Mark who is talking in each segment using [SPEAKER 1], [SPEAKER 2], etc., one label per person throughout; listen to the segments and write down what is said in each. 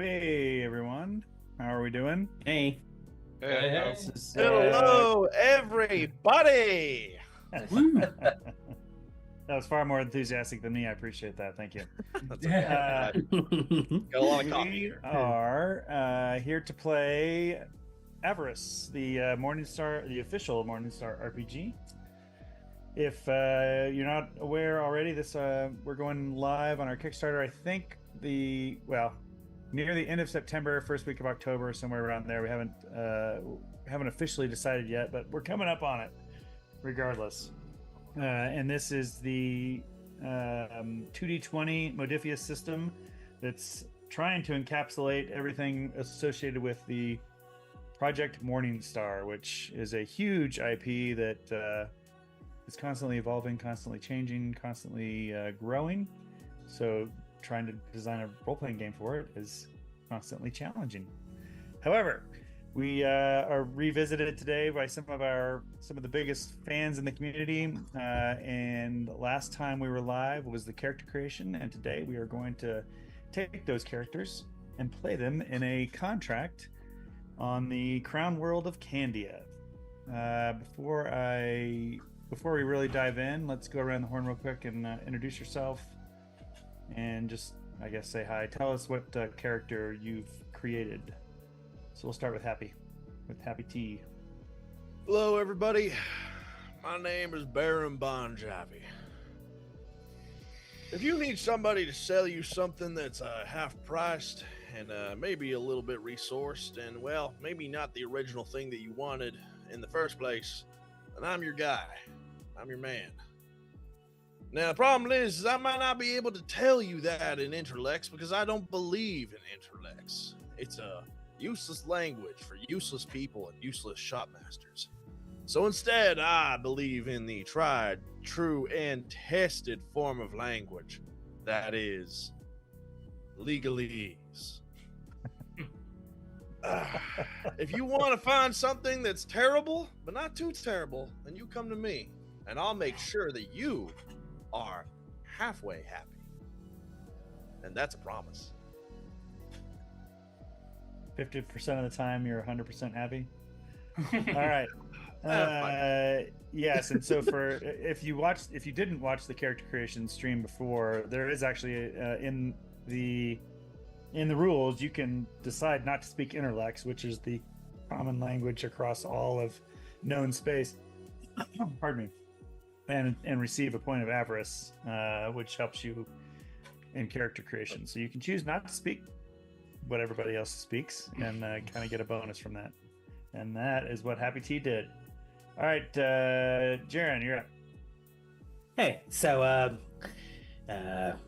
[SPEAKER 1] Hey everyone, how are we doing?
[SPEAKER 2] Hey.
[SPEAKER 3] Hey.
[SPEAKER 1] This is,
[SPEAKER 3] Hello, everybody!
[SPEAKER 1] that was far more enthusiastic than me. I appreciate that. Thank you.
[SPEAKER 3] That's okay. Got a lot of coffee
[SPEAKER 1] We
[SPEAKER 3] here.
[SPEAKER 1] are here to play Avarice, the Morningstar, the official Morningstar RPG. If you're not aware already, this we're going live on our Kickstarter. I think near the end of September, first week of October, somewhere around there. We haven't officially decided yet, but we're coming up on it, regardless. And this is the 2D20 Modifius system that's trying to encapsulate everything associated with the Project Morningstar, which is a huge IP that is constantly evolving, constantly changing, constantly growing. So trying to design a role-playing game for it is constantly challenging. However, we are revisited today by some of the biggest fans in the community. And last time we were live was the character creation, and today we are going to take those characters and play them in a contract on the Crown World of Candia. Before we really dive in, let's go around the horn real quick and introduce yourself and just, I guess, say hi. Tell us what character you've created. So we'll start with Happy T.
[SPEAKER 3] Hello, everybody. My name is Baron Bon Jovi. If you need somebody to sell you something that's half-priced and maybe a little bit resourced and, well, maybe not the original thing that you wanted in the first place, then I'm your guy. I'm your man. Now, the problem is I might not be able to tell you that in Interlex because I don't believe in Interlex. It's a useless language for useless people and useless shopmasters. So instead, I believe in the tried, true, and tested form of language. That is legalese. If you want to find something that's terrible, but not too terrible, then you come to me, and I'll make sure that you are halfway happy. And that's a promise.
[SPEAKER 1] 50% of the time, you're 100% happy. All right. Yes, and so if you didn't watch the character creation stream before, there is actually in the rules you can decide not to speak Interlex, which is the common language across all of known space. Pardon me. And receive a point of avarice, which helps you in character creation. So you can choose not to speak what everybody else speaks and kind of get a bonus from that. And that is what Happy T did. All right, Jaren, you're up.
[SPEAKER 2] Hey, so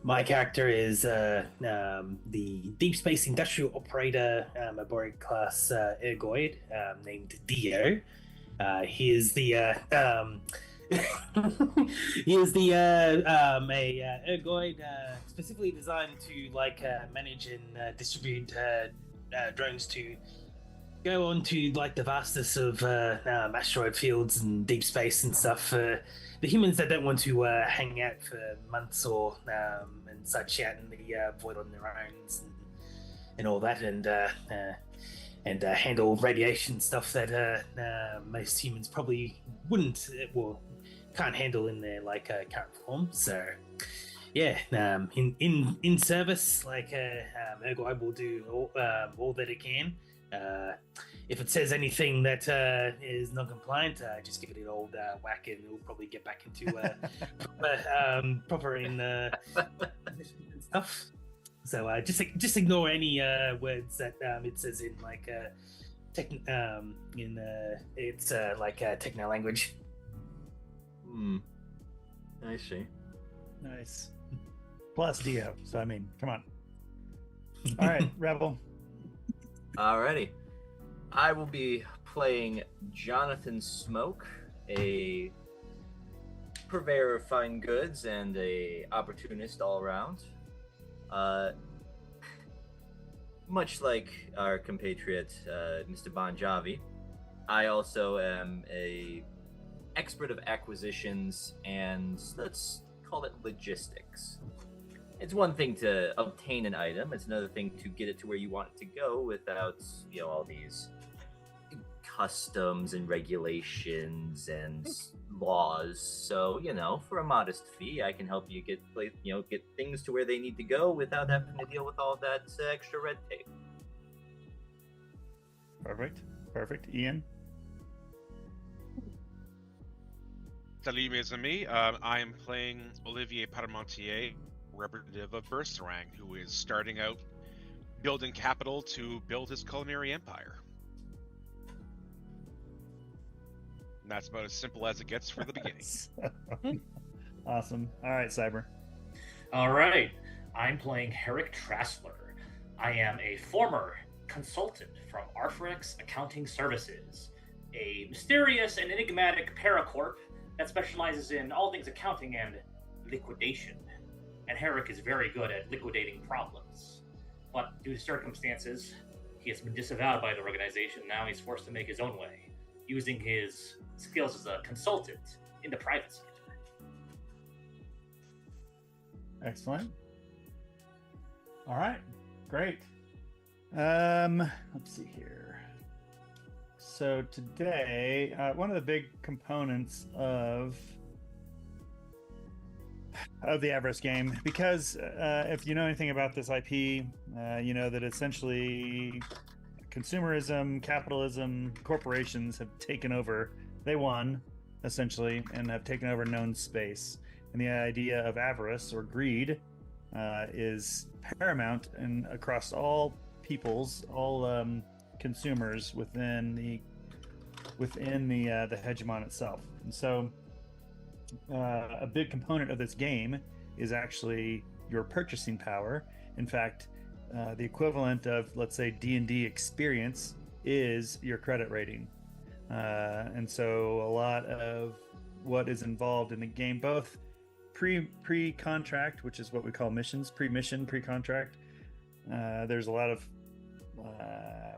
[SPEAKER 2] my character is the Deep Space Industrial Operator, Avarice class ergoid named Dio. He is the ergoid specifically designed to manage and distribute drones to go on to the vastness of asteroid fields and deep space and stuff for the humans that don't want to hang out for months or and such out in the void on their own and all that, and handle radiation stuff that most humans probably can't handle in their current form. So yeah, in service, ergoid will do all that it can. If it says anything that is non-compliant, just give it an old whack and it'll probably get back into proper in stuff. So just ignore any words that it says in techno language.
[SPEAKER 4] I see.
[SPEAKER 1] Nice. Plus Dio. So I mean, come on. All right, Rebel.
[SPEAKER 4] Alrighty. I will be playing Jonathan Smoke, a purveyor of fine goods and a opportunist all around. Much like our compatriot, Mr. Bon Jovi, I also am a expert of acquisitions and let's call it logistics. it's one thing to obtain an item. It's another thing to get it to where you want it to go without, all these customs and regulations and laws. So, for a modest fee, I can help you get things to where they need to go without having to deal with all that extra red tape.
[SPEAKER 1] Perfect. Ian?
[SPEAKER 5] Salut, mes amis. I am playing Olivier Parmentier, representative of Berserang, who is starting out building capital to build his culinary empire. And that's about as simple as it gets for the beginning.
[SPEAKER 1] Awesome. All right, Cyber.
[SPEAKER 6] All right. I'm playing Herrick Trassler. I am a former consultant from Arthrex Accounting Services, a mysterious and enigmatic paracorp that specializes in all things accounting and liquidation. And Herrick is very good at liquidating problems. But due to circumstances, he has been disavowed by the organization. Now he's forced to make his own way, using his skills as a consultant in the private sector.
[SPEAKER 1] Excellent. All right, great. Let's see here. So today, one of the big components of the Avarice game, because if you know anything about this IP, you know that essentially consumerism, capitalism, corporations have taken over. They won, essentially, and have taken over known space. And the idea of avarice or greed is paramount and across all peoples, all consumers within the hegemon itself. And so a big component of this game is actually your purchasing power. In fact, the equivalent of, let's say, D&D experience is your credit rating. And so a lot of what is involved in the game, both pre-contract, which is what we call missions, pre-mission, pre-contract. There's a lot of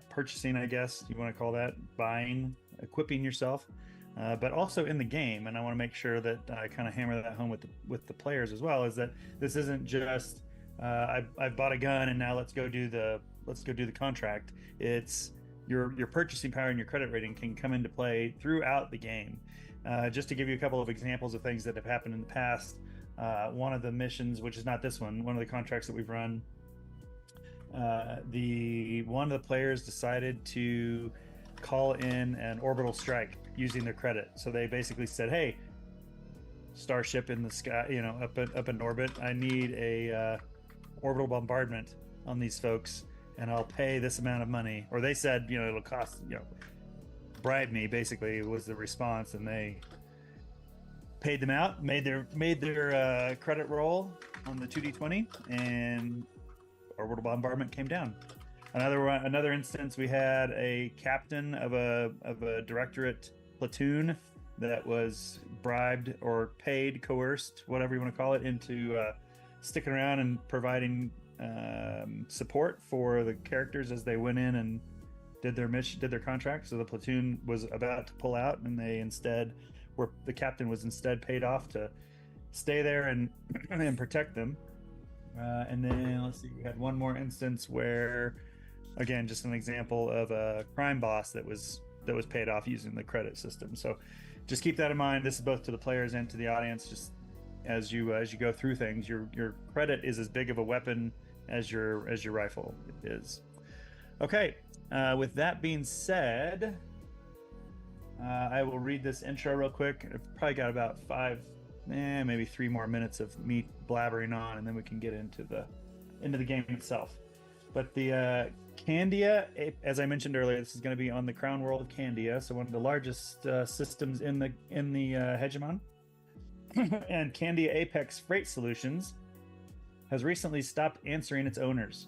[SPEAKER 1] purchasing, I guess you want to call that, buying, equipping yourself, but also in the game. And I want to make sure that I kind of hammer that home with the players as well, is that this isn't just I've bought a gun and now let's go do the contract. It's your purchasing power and your credit rating can come into play throughout the game. Just to give you a couple of examples of things that have happened in the past, one of the missions, which is not this one of the contracts that we've run, one of the players decided to call in an orbital strike using their credit. So they basically said, "Hey, starship in the sky, up in orbit, I need a orbital bombardment on these folks, and I'll pay this amount of money." Or they said, it'll cost, bribe me, basically, was the response, and they paid them out, made their credit roll on the 2d20, and orbital bombardment came down. Another instance, we had a captain of a directorate platoon that was bribed or paid, coerced, whatever you want to call it, into sticking around and providing support for the characters as they went in and did their contract. So the platoon was about to pull out, and the captain was instead paid off to stay there and protect them. And then let's see, we had one more instance where, again, just an example of a crime boss that was paid off using the credit system. So just keep that in mind. This is both to the players and to the audience. Just as you go through things, your credit is as big of a weapon as your rifle is. Okay. With that being said, I will read this intro real quick. I've probably got about maybe 3 more minutes of me blabbering on, and then we can get into the game itself. But the Candia, as I mentioned earlier, this is going to be on the Crown World of Candia, so one of the largest systems in the hegemon. And Candia Apex Freight Solutions has recently stopped answering its owners.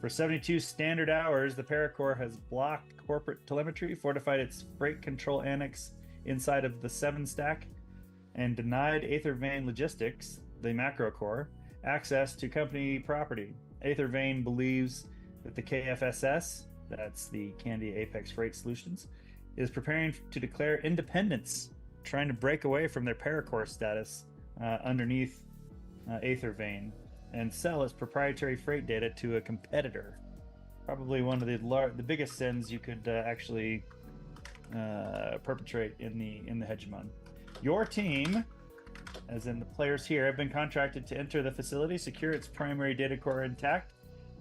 [SPEAKER 1] For 72 standard hours, the Paracorps has blocked corporate telemetry, fortified its freight control annex inside of the 7 stack, and denied Aethervane Logistics, the macro core, access to company property. Aethervane believes that the KFSS, that's the Candia Apex Freight Solutions, is preparing to declare independence, trying to break away from their Paracorps status underneath Aethervane. and sell its proprietary freight data to a competitor. Probably one of the biggest sins you could actually perpetrate in the hegemon. Your team, as in the players here, have been contracted to enter the facility, secure its primary data core intact,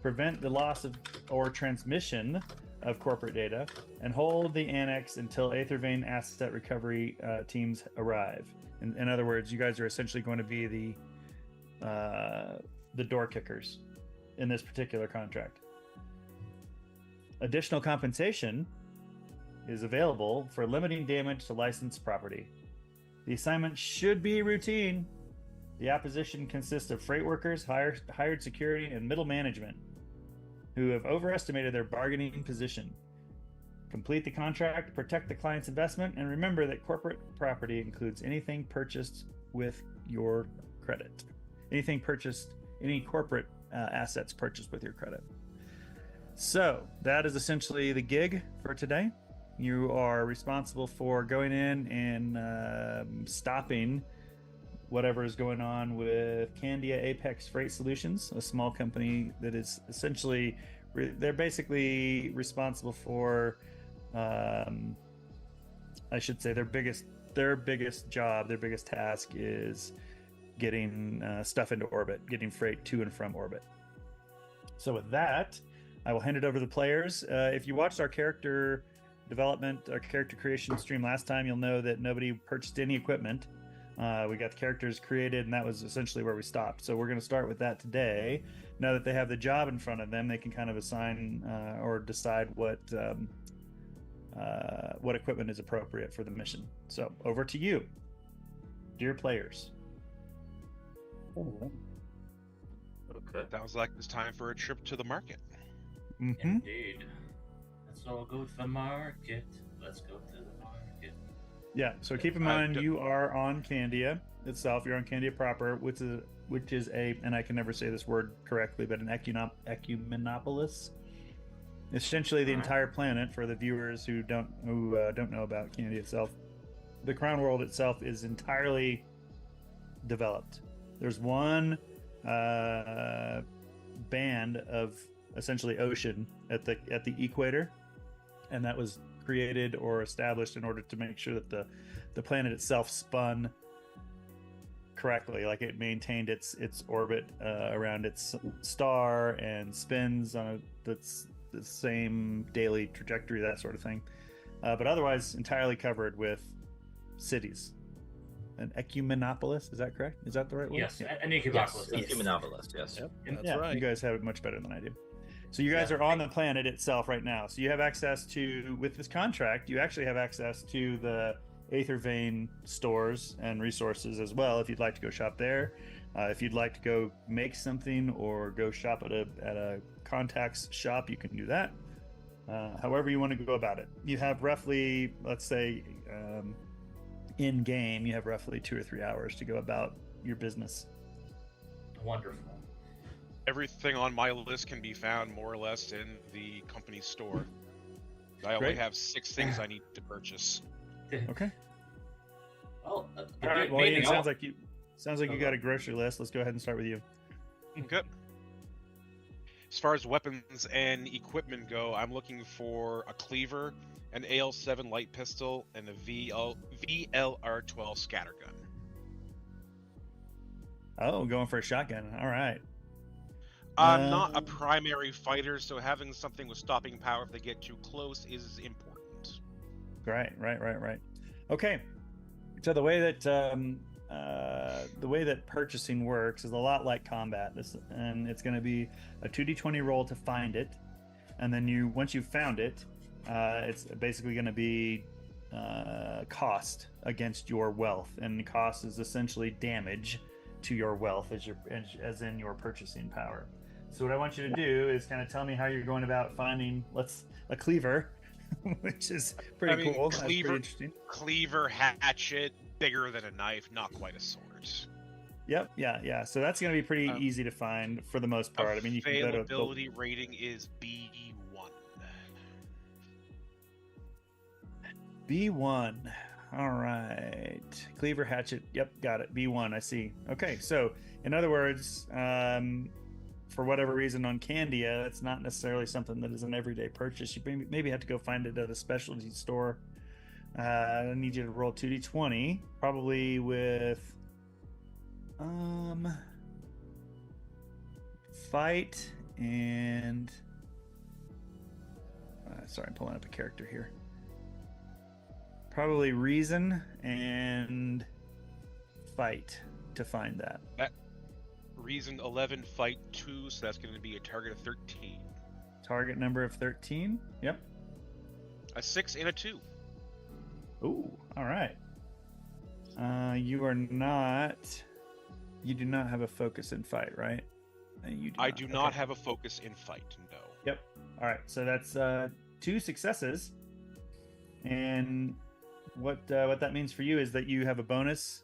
[SPEAKER 1] prevent the loss of or transmission of corporate data, and hold the annex until Aethervane asset recovery teams arrive. In other words, you guys are essentially going to be the door kickers in this particular contract. Additional compensation is available for limiting damage to licensed property. The assignment should be routine. The opposition consists of freight workers, hired security, and middle management who have overestimated their bargaining position. Complete the contract, protect the client's investment, and remember that corporate property includes anything purchased with your credit. Any corporate assets purchased with your credit. So that is essentially the gig for today. You are responsible for going in and stopping whatever is going on with Candia Apex Freight Solutions, a small company that is essentially, they're basically responsible for, I should say, their biggest job, their biggest task is getting stuff into orbit, getting freight to and from orbit. So with that, I will hand it over to the players. If you watched our character development, our character creation stream last time, you'll know that nobody purchased any equipment. We got the characters created, and that was essentially where we stopped. So we're going to start with that today. Now that they have the job in front of them, they can kind of assign or decide what equipment is appropriate for the mission. So over to you, dear players.
[SPEAKER 4] Okay.
[SPEAKER 5] Sounds like it's time for a trip to the market.
[SPEAKER 1] Mm-hmm.
[SPEAKER 6] Indeed. Let's all go to the market. Let's go to the market.
[SPEAKER 1] Yeah, so keep in mind you are on Candia itself. You're on Candia proper, which is a, and I can never say this word correctly, but an ecumenopolis. Essentially, the entire planet for the viewers who don't know about Candia itself. The Crown World itself is entirely developed. There's one band of essentially ocean at the equator, and that was created or established in order to make sure that the planet itself spun correctly, like it maintained its orbit around its star and spins on the same daily trajectory, that sort of thing, but otherwise entirely covered with cities. An ecumenopolis, is that correct? Is that the right word?
[SPEAKER 6] Yes, an ecumenopolis.
[SPEAKER 4] Yes, ecumenopolis, yes.
[SPEAKER 3] Yep, that's
[SPEAKER 1] Yeah,
[SPEAKER 3] right.
[SPEAKER 1] you guys have it much better than I do. So you guys are on the planet itself right now. So you have access to, with this contract, you actually have access to the Aethervane stores and resources as well. If you'd like to go shop there, if you'd like to go make something or go shop at a contacts shop, you can do that. However you want to go about it. You have roughly, let's say, in game, you have roughly 2 or 3 hours to go about your business.
[SPEAKER 6] Wonderful.
[SPEAKER 5] Everything on my list can be found more or less in the company store. I only
[SPEAKER 1] Great.
[SPEAKER 5] have 6 things I need to purchase.
[SPEAKER 1] Okay.
[SPEAKER 6] Well,
[SPEAKER 1] All right. Well,
[SPEAKER 6] main
[SPEAKER 1] Ian,
[SPEAKER 6] thing
[SPEAKER 1] sounds like you got a grocery list. Let's go ahead and start with you.
[SPEAKER 5] Okay. As far as weapons and equipment go, I'm looking for a cleaver, an AL-7 light pistol, and a VLR-12 scattergun.
[SPEAKER 1] Oh, going for a shotgun. All right.
[SPEAKER 5] I'm not a primary fighter, so having something with stopping power if they get too close is important.
[SPEAKER 1] Right. Okay. So the way that purchasing works is a lot like combat. And it's going to be a 2d20 roll to find it, and then once you've found it, it's basically going to be cost against your wealth, and cost is essentially damage to your wealth as in your purchasing power. So what I want you to do is kind of tell me how you're going about finding a cleaver, which is pretty cool. That's pretty interesting.
[SPEAKER 5] Cleaver, hatchet, bigger than a knife, not quite a sword.
[SPEAKER 1] Yep, yeah. So that's going to be pretty easy to find for the most part. I mean, you can go to
[SPEAKER 5] availability rating is B1.
[SPEAKER 1] B1. All right. hatchet, cleaver, hatchet. Yep, got it. B1. I see. Okay, so in other words, for whatever reason on Candia, it's not necessarily something that is an everyday purchase. You maybe have to go find it at a specialty store. I need you to roll 2d20, probably with fight and sorry, I'm pulling up a character here. Probably reason and fight to find that.
[SPEAKER 5] Reason 11, fight 2, so that's going to be a target of 13.
[SPEAKER 1] Target number of 13. Yep.
[SPEAKER 5] A 6 and a 2.
[SPEAKER 1] Ooh, all right. You do not have a focus in fight, right?
[SPEAKER 5] I do not have a focus in fight, no.
[SPEAKER 1] Yep. All right, so that's 2 successes. And what that means for you is that you have a bonus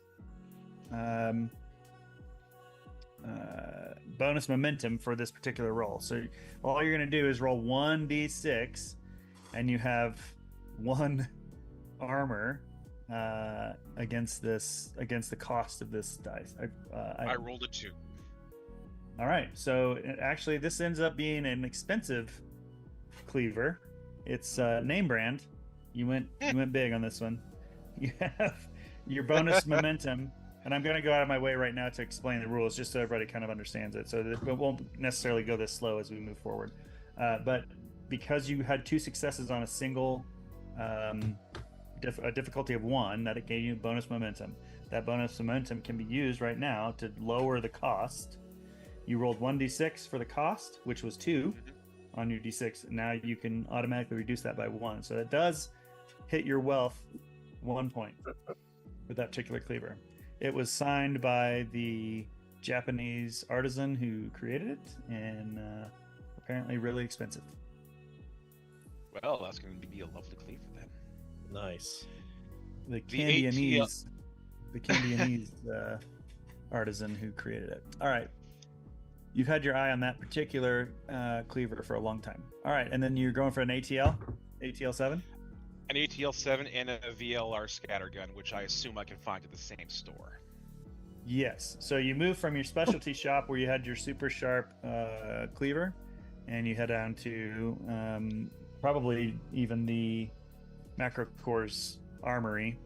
[SPEAKER 1] bonus momentum for this particular roll. So all you're going to do is roll 1d6, and you have 1 armor against the cost of this dice.
[SPEAKER 5] I rolled a 2.
[SPEAKER 1] All right, so actually this ends up being an expensive cleaver. It's name brand. You went big on this one. You have your bonus momentum, and I'm going to go out of my way right now to explain the rules just so everybody kind of understands it, so that it won't necessarily go this slow as we move forward. But because you had 2 successes on a single a difficulty of 1, that it gave you bonus momentum. That bonus momentum can be used right now to lower the cost. You rolled 1d6 for the cost, which was 2 on your d6. Now you can automatically reduce that by 1. So that does hit your wealth 1 point with that particular cleaver. It was signed by the Japanese artisan who created it, and apparently really expensive.
[SPEAKER 5] Well, that's going to be a lovely cleaver then.
[SPEAKER 3] Nice.
[SPEAKER 1] The Candianese artisan who created it. All right. You've had your eye on that particular cleaver for a long time. All right, and then you're going for an ATL 7?
[SPEAKER 5] An ATL 7 and a VLR scattergun, which I assume I can find at the same store.
[SPEAKER 1] Yes. So you move from your specialty shop where you had your super sharp cleaver, and you head down to probably even the Macro Core's armory.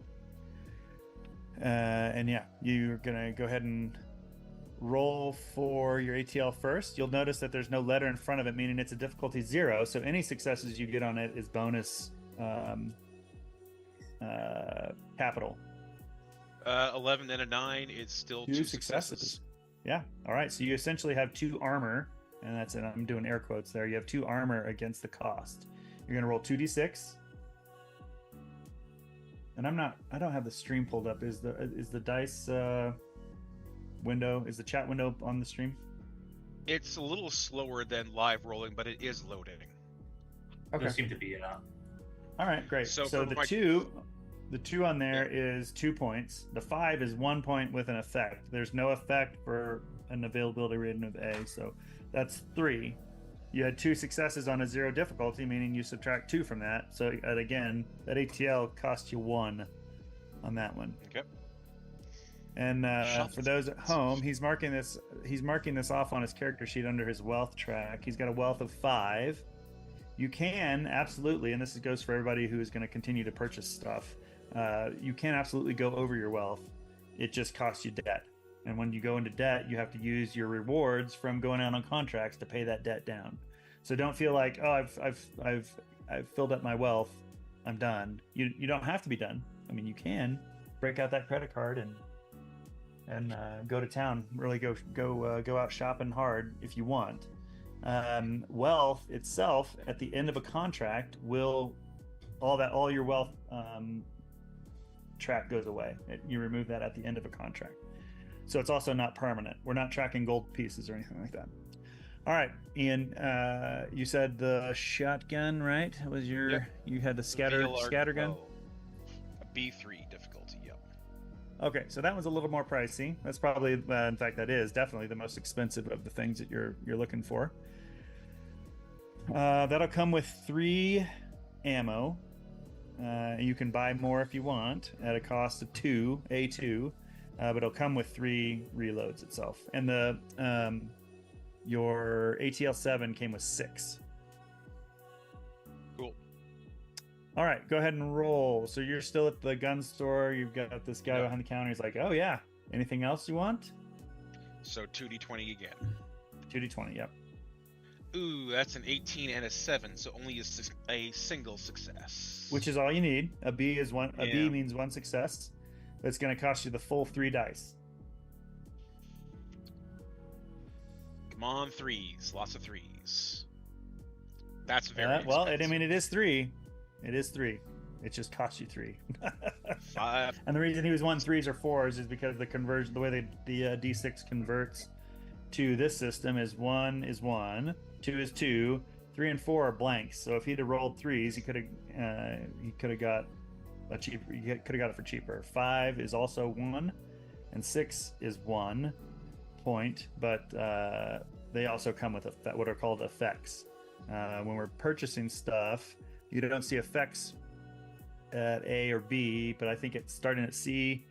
[SPEAKER 1] And yeah, you're gonna go ahead and roll for your ATL first. You'll notice that there's no letter in front of it, meaning it's a difficulty 0. So any successes you get on it is bonus capital.
[SPEAKER 5] 11 and a 9. It's still 2 successes.
[SPEAKER 1] Yeah. All right. So you essentially have 2 armor, and that's it. I'm doing air quotes there. You have 2 armor against the cost. You're gonna roll 2d6. And I don't have the stream pulled up. Is the dice window, is the chat window on the stream?
[SPEAKER 5] It's a little slower than live rolling, but it is loading.
[SPEAKER 1] Okay.
[SPEAKER 6] Does seem to be
[SPEAKER 1] All right, great. So the 2 on there is 2 points. The 5 is 1 point with an effect. There's no effect for an availability rating of A, so that's 3. You had 2 successes on a 0 difficulty, meaning you subtract 2 from that. So again, that ATL cost you 1 on that one.
[SPEAKER 5] Okay.
[SPEAKER 1] And for those at home, he's marking this off on his character sheet under his wealth track. He's got a wealth of 5. You can absolutely, and this goes for everybody who is going to continue to purchase stuff, you can absolutely go over your wealth. It just costs you debt. And when you go into debt, you have to use your rewards from going out on contracts to pay that debt down. So don't feel like, oh, I've filled up my wealth, I'm done. You don't have to be done. I mean, you can break out that credit card and go to town. Really go out shopping hard if you want. Wealth itself at the end of a contract will all your wealth track goes away. You remove that at the end of a contract. So it's also not permanent. We're not tracking gold pieces or anything like that. All right, Ian, you said the shotgun, right? Was
[SPEAKER 5] Yep.
[SPEAKER 1] You had the scattergun?
[SPEAKER 5] A B3 difficulty, yep.
[SPEAKER 1] Okay, so that one's a little more pricey. That's probably, in fact, that is definitely the most expensive of the things that you're looking for. That'll come with 3 ammo. You can buy more if you want at a cost of 2 A2, but it'll come with 3 reloads itself. And the your ATL 7 came with 6.
[SPEAKER 5] Cool.
[SPEAKER 1] All right, go ahead and roll. So you're still at the gun store. You've got this guy behind the counter. He's like, "Oh yeah, anything else you want?"
[SPEAKER 5] So 2d20 again.
[SPEAKER 1] 2d20. Yep.
[SPEAKER 5] Ooh, that's an 18 and a 7, so only a single success.
[SPEAKER 1] Which is all you need. A B is one. A B
[SPEAKER 5] Yeah.
[SPEAKER 1] means 1 success. It's going to cost you the full 3 dice.
[SPEAKER 5] Come on, 3s. Lots of 3s. That's very
[SPEAKER 1] Well,
[SPEAKER 5] expensive.
[SPEAKER 1] it is 3. It is 3. It just costs you 3.
[SPEAKER 5] 5.
[SPEAKER 1] And the reason he was wanting 3s or 4s is because the conversion, the way the D6 converts to this system is 1 is 1, 2 is 2, 3 and 4 are blanks. So if he'd have rolled 3s, he could have got a cheaper. He could have got it for cheaper. 5 is also 1, and 6 is 1 point. But they also come with what are called effects. When we're purchasing stuff, you don't see effects at A or B, but I think it's starting at C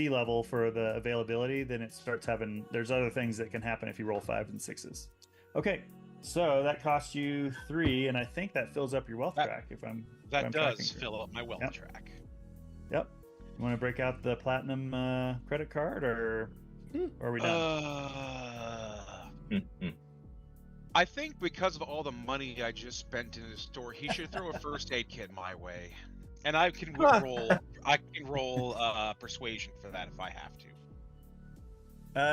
[SPEAKER 1] level for the availability. Then it starts having. There's other things that can happen if you roll 5s and 6s. Okay, so that costs you 3, and I think that fills up your wealth track. If I'm
[SPEAKER 5] That
[SPEAKER 1] I'm
[SPEAKER 5] does
[SPEAKER 1] tracking
[SPEAKER 5] fill up my wealth track.
[SPEAKER 1] Yep. You want to break out the platinum credit card, or are we done?
[SPEAKER 5] I think because of all the money I just spent in the store, he should throw a first aid kit my way, and I can roll. I can roll persuasion for that if I have to.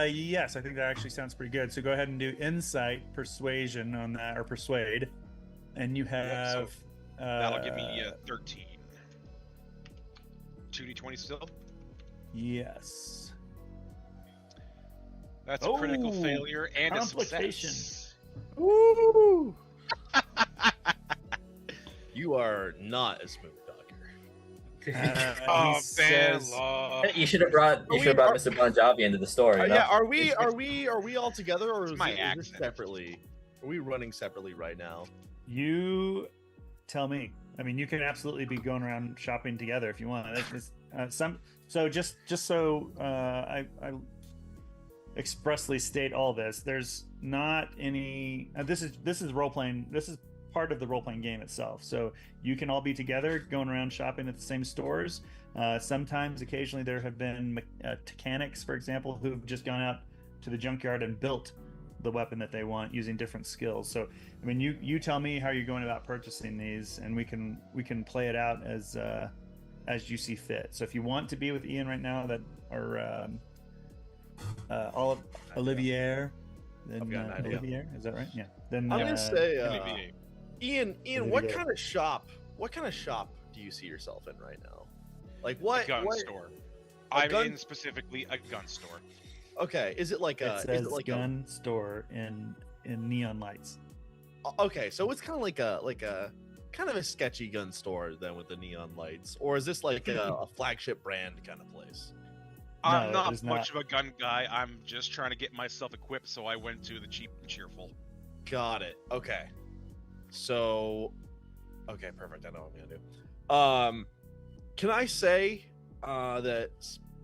[SPEAKER 1] Yes, I think that actually sounds pretty good. So go ahead and do insight persuasion on that, or persuade, and you have.
[SPEAKER 5] That'll give me 13. 2d20 still.
[SPEAKER 1] Yes.
[SPEAKER 5] That's a critical failure and a
[SPEAKER 1] complication.
[SPEAKER 5] success.
[SPEAKER 1] Woo!
[SPEAKER 3] You are not a smooth talker.
[SPEAKER 5] Oh,
[SPEAKER 1] He says-
[SPEAKER 4] You should have brought Mr. Bon Jovi into the story. You know?
[SPEAKER 3] Yeah, are we all together, or
[SPEAKER 5] It's
[SPEAKER 3] is
[SPEAKER 5] my
[SPEAKER 3] this
[SPEAKER 5] accent.
[SPEAKER 3] separately? Are we running separately right now?
[SPEAKER 1] You tell me. I mean, you can absolutely be going around shopping together if you want. Just so I expressly state all this. There's not any. This is role playing. This is part of the role playing game itself. So you can all be together, going around shopping at the same stores. Sometimes, occasionally, there have been mechanics, for example, who've just gone out to the junkyard and built the weapon that they want using different skills. So, I mean, you tell me how you're going about purchasing these, and we can play it out as you see fit. So, if you want to be with Ian right now, Olivier, then
[SPEAKER 3] I've got an idea.
[SPEAKER 1] Olivier, is that right? Yeah. Then
[SPEAKER 3] I'm gonna say,
[SPEAKER 5] Olivier.
[SPEAKER 3] Ian,
[SPEAKER 1] Olivier.
[SPEAKER 3] what kind of shop do you see yourself in right now? Like what?
[SPEAKER 5] A gun
[SPEAKER 3] what-
[SPEAKER 5] store.
[SPEAKER 3] a
[SPEAKER 5] I'm
[SPEAKER 3] gun-
[SPEAKER 5] in specifically a gun store.
[SPEAKER 3] Okay, is it like a?
[SPEAKER 1] it
[SPEAKER 3] Is
[SPEAKER 1] says
[SPEAKER 3] it like
[SPEAKER 1] gun store in neon lights.
[SPEAKER 3] Okay, so it's kind of like a kind of a sketchy gun store then with the neon lights, or is this like a flagship brand kind of place?
[SPEAKER 5] I'm
[SPEAKER 1] No, it
[SPEAKER 5] not
[SPEAKER 1] is
[SPEAKER 5] much of a gun guy. I'm just trying to get myself equipped, so I went to the cheap and cheerful.
[SPEAKER 3] Got it. Okay. So, okay, perfect. I know what I'm gonna do. Can I say that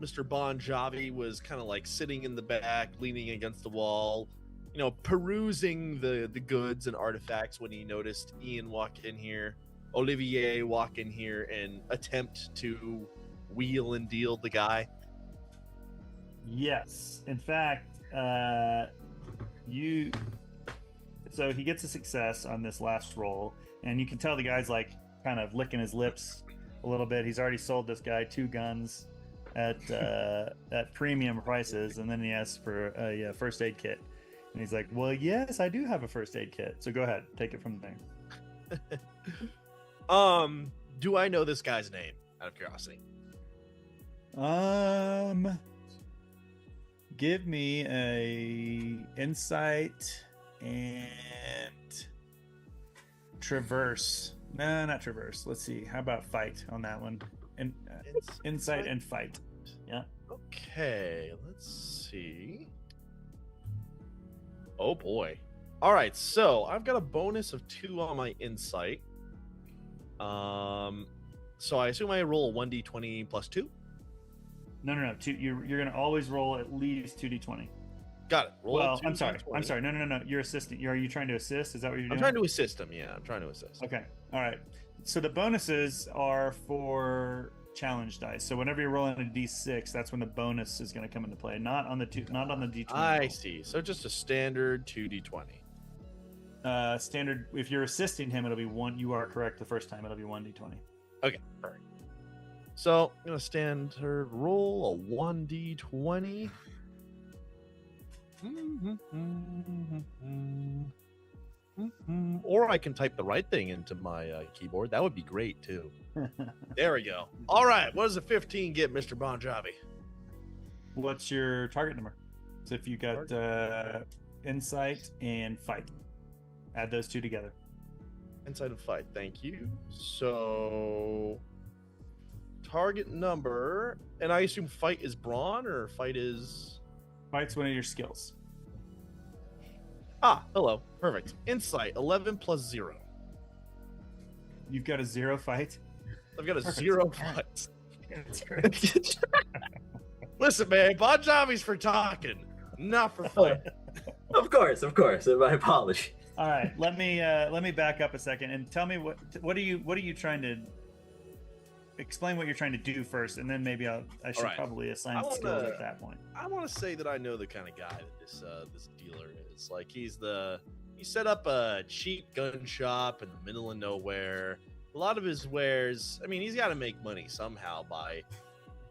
[SPEAKER 3] Mr. Bon Jovi was kind of like sitting in the back, leaning against the wall, you know, perusing the goods and artifacts when he noticed Ian walk in here, Olivier walk in here, and attempt to wheel and deal the guy?
[SPEAKER 1] Yes. In fact, so he gets a success on this last roll, and you can tell the guy's like kind of licking his lips a little bit. He's already sold this guy 2 guns at premium prices, and then he asks for a first aid kit, and he's like, "Well, yes, I do have a first aid kit. So go ahead, take it from there."
[SPEAKER 3] Do I know this guy's name out of curiosity?
[SPEAKER 1] Give me a insight and traverse. No, not traverse. Let's see. How about fight on that one? And insight and fight. Yeah.
[SPEAKER 3] Okay, let's see. Oh boy. All right, so I've got a bonus of 2 on my insight. So I assume I roll 1d20 plus 2?
[SPEAKER 1] No. You're going to always roll at least 2d20.
[SPEAKER 3] Got it. Roll
[SPEAKER 1] Well,
[SPEAKER 3] 2
[SPEAKER 1] I'm sorry.
[SPEAKER 3] times 20.
[SPEAKER 1] I'm sorry. No. You're assisting. Are you trying to assist? Is that what you're doing?
[SPEAKER 3] I'm trying to assist him. Yeah, I'm trying to assist.
[SPEAKER 1] Okay. All right. So the bonuses are for challenge dice. So whenever you're rolling a d6, that's when the bonus is going to come into play. Not on the d20.
[SPEAKER 3] I
[SPEAKER 1] roll.
[SPEAKER 3] see. So just a standard 2d20.
[SPEAKER 1] Standard. If you're assisting him, it'll be one. You are correct. The first time, it'll be 1d20.
[SPEAKER 3] Okay, perfect. So I'm gonna standard roll a 1d20. Or I can type the right thing into my keyboard. That would be great too. There we go. All right, what does a 15 get, Mr. Bon Jovi?
[SPEAKER 1] What's your target number? So if you got insight and fight, add those two together.
[SPEAKER 3] Inside of fight, thank you. So target number, and I assume fight is brawn or fight is...
[SPEAKER 1] Fight's one of your skills.
[SPEAKER 3] Ah, hello. Perfect. Insight, 11 plus 0.
[SPEAKER 1] You've got a 0 fight?
[SPEAKER 3] I've got a
[SPEAKER 1] Perfect.
[SPEAKER 3] 0 fight. Listen, man, Bon Jovi's for talking, not for fight.
[SPEAKER 4] Of course. My apologies.
[SPEAKER 1] All right, let me back up a second and tell me what are you trying to explain what you're trying to do first, and then maybe I should
[SPEAKER 3] right.
[SPEAKER 1] probably assign
[SPEAKER 3] I wanna-
[SPEAKER 1] skills at that point.
[SPEAKER 3] I want to say that I know the kind of guy that this dealer is. Like, he set up a cheap gun shop in the middle of nowhere. A lot of his wares, I mean, he's got to make money somehow by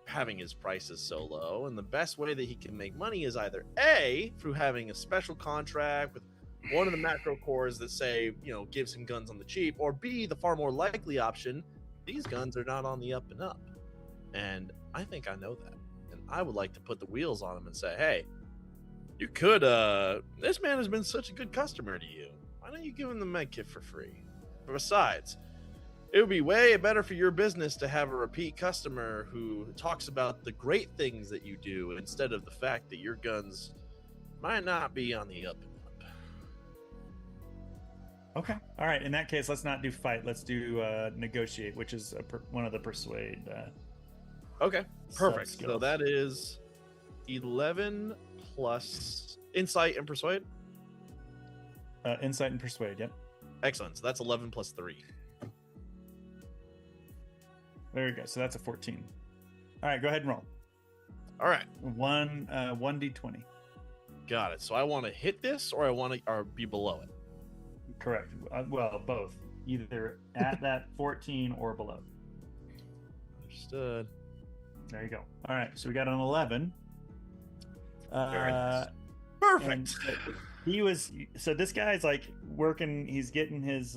[SPEAKER 3] having his prices so low, and the best way that he can make money is either A, through having a special contract with one of the macro cores that say, gives him guns on the cheap, or B, the far more likely option, these guns are not on the up and up. And I think I know that. And I would like to put the wheels on him and say, hey, you could, this man has been such a good customer to you. Why don't you give him the med kit for free? Besides, it would be way better for your business to have a repeat customer who talks about the great things that you do instead of the fact that your guns might not be on the up and up.
[SPEAKER 1] Okay. All right. In that case, let's not do fight. Let's do negotiate, which is one of the persuade.
[SPEAKER 3] Okay, perfect. So
[SPEAKER 1] sub-skills.
[SPEAKER 3] that is 11 plus insight and persuade.
[SPEAKER 1] Insight and persuade. Yep.
[SPEAKER 3] Excellent. So that's 11 plus 3.
[SPEAKER 1] There we go. So that's a 14. All right. Go ahead and roll.
[SPEAKER 3] All right,
[SPEAKER 1] 1d20.
[SPEAKER 3] got it. So I want to hit this, or I want to or be below it.
[SPEAKER 1] Correct. Well, both. Either at that 14 or below.
[SPEAKER 3] Understood.
[SPEAKER 1] There you go. All right. So we got an 11.
[SPEAKER 4] Very nice.
[SPEAKER 3] Perfect.
[SPEAKER 1] So this guy's like working. He's getting his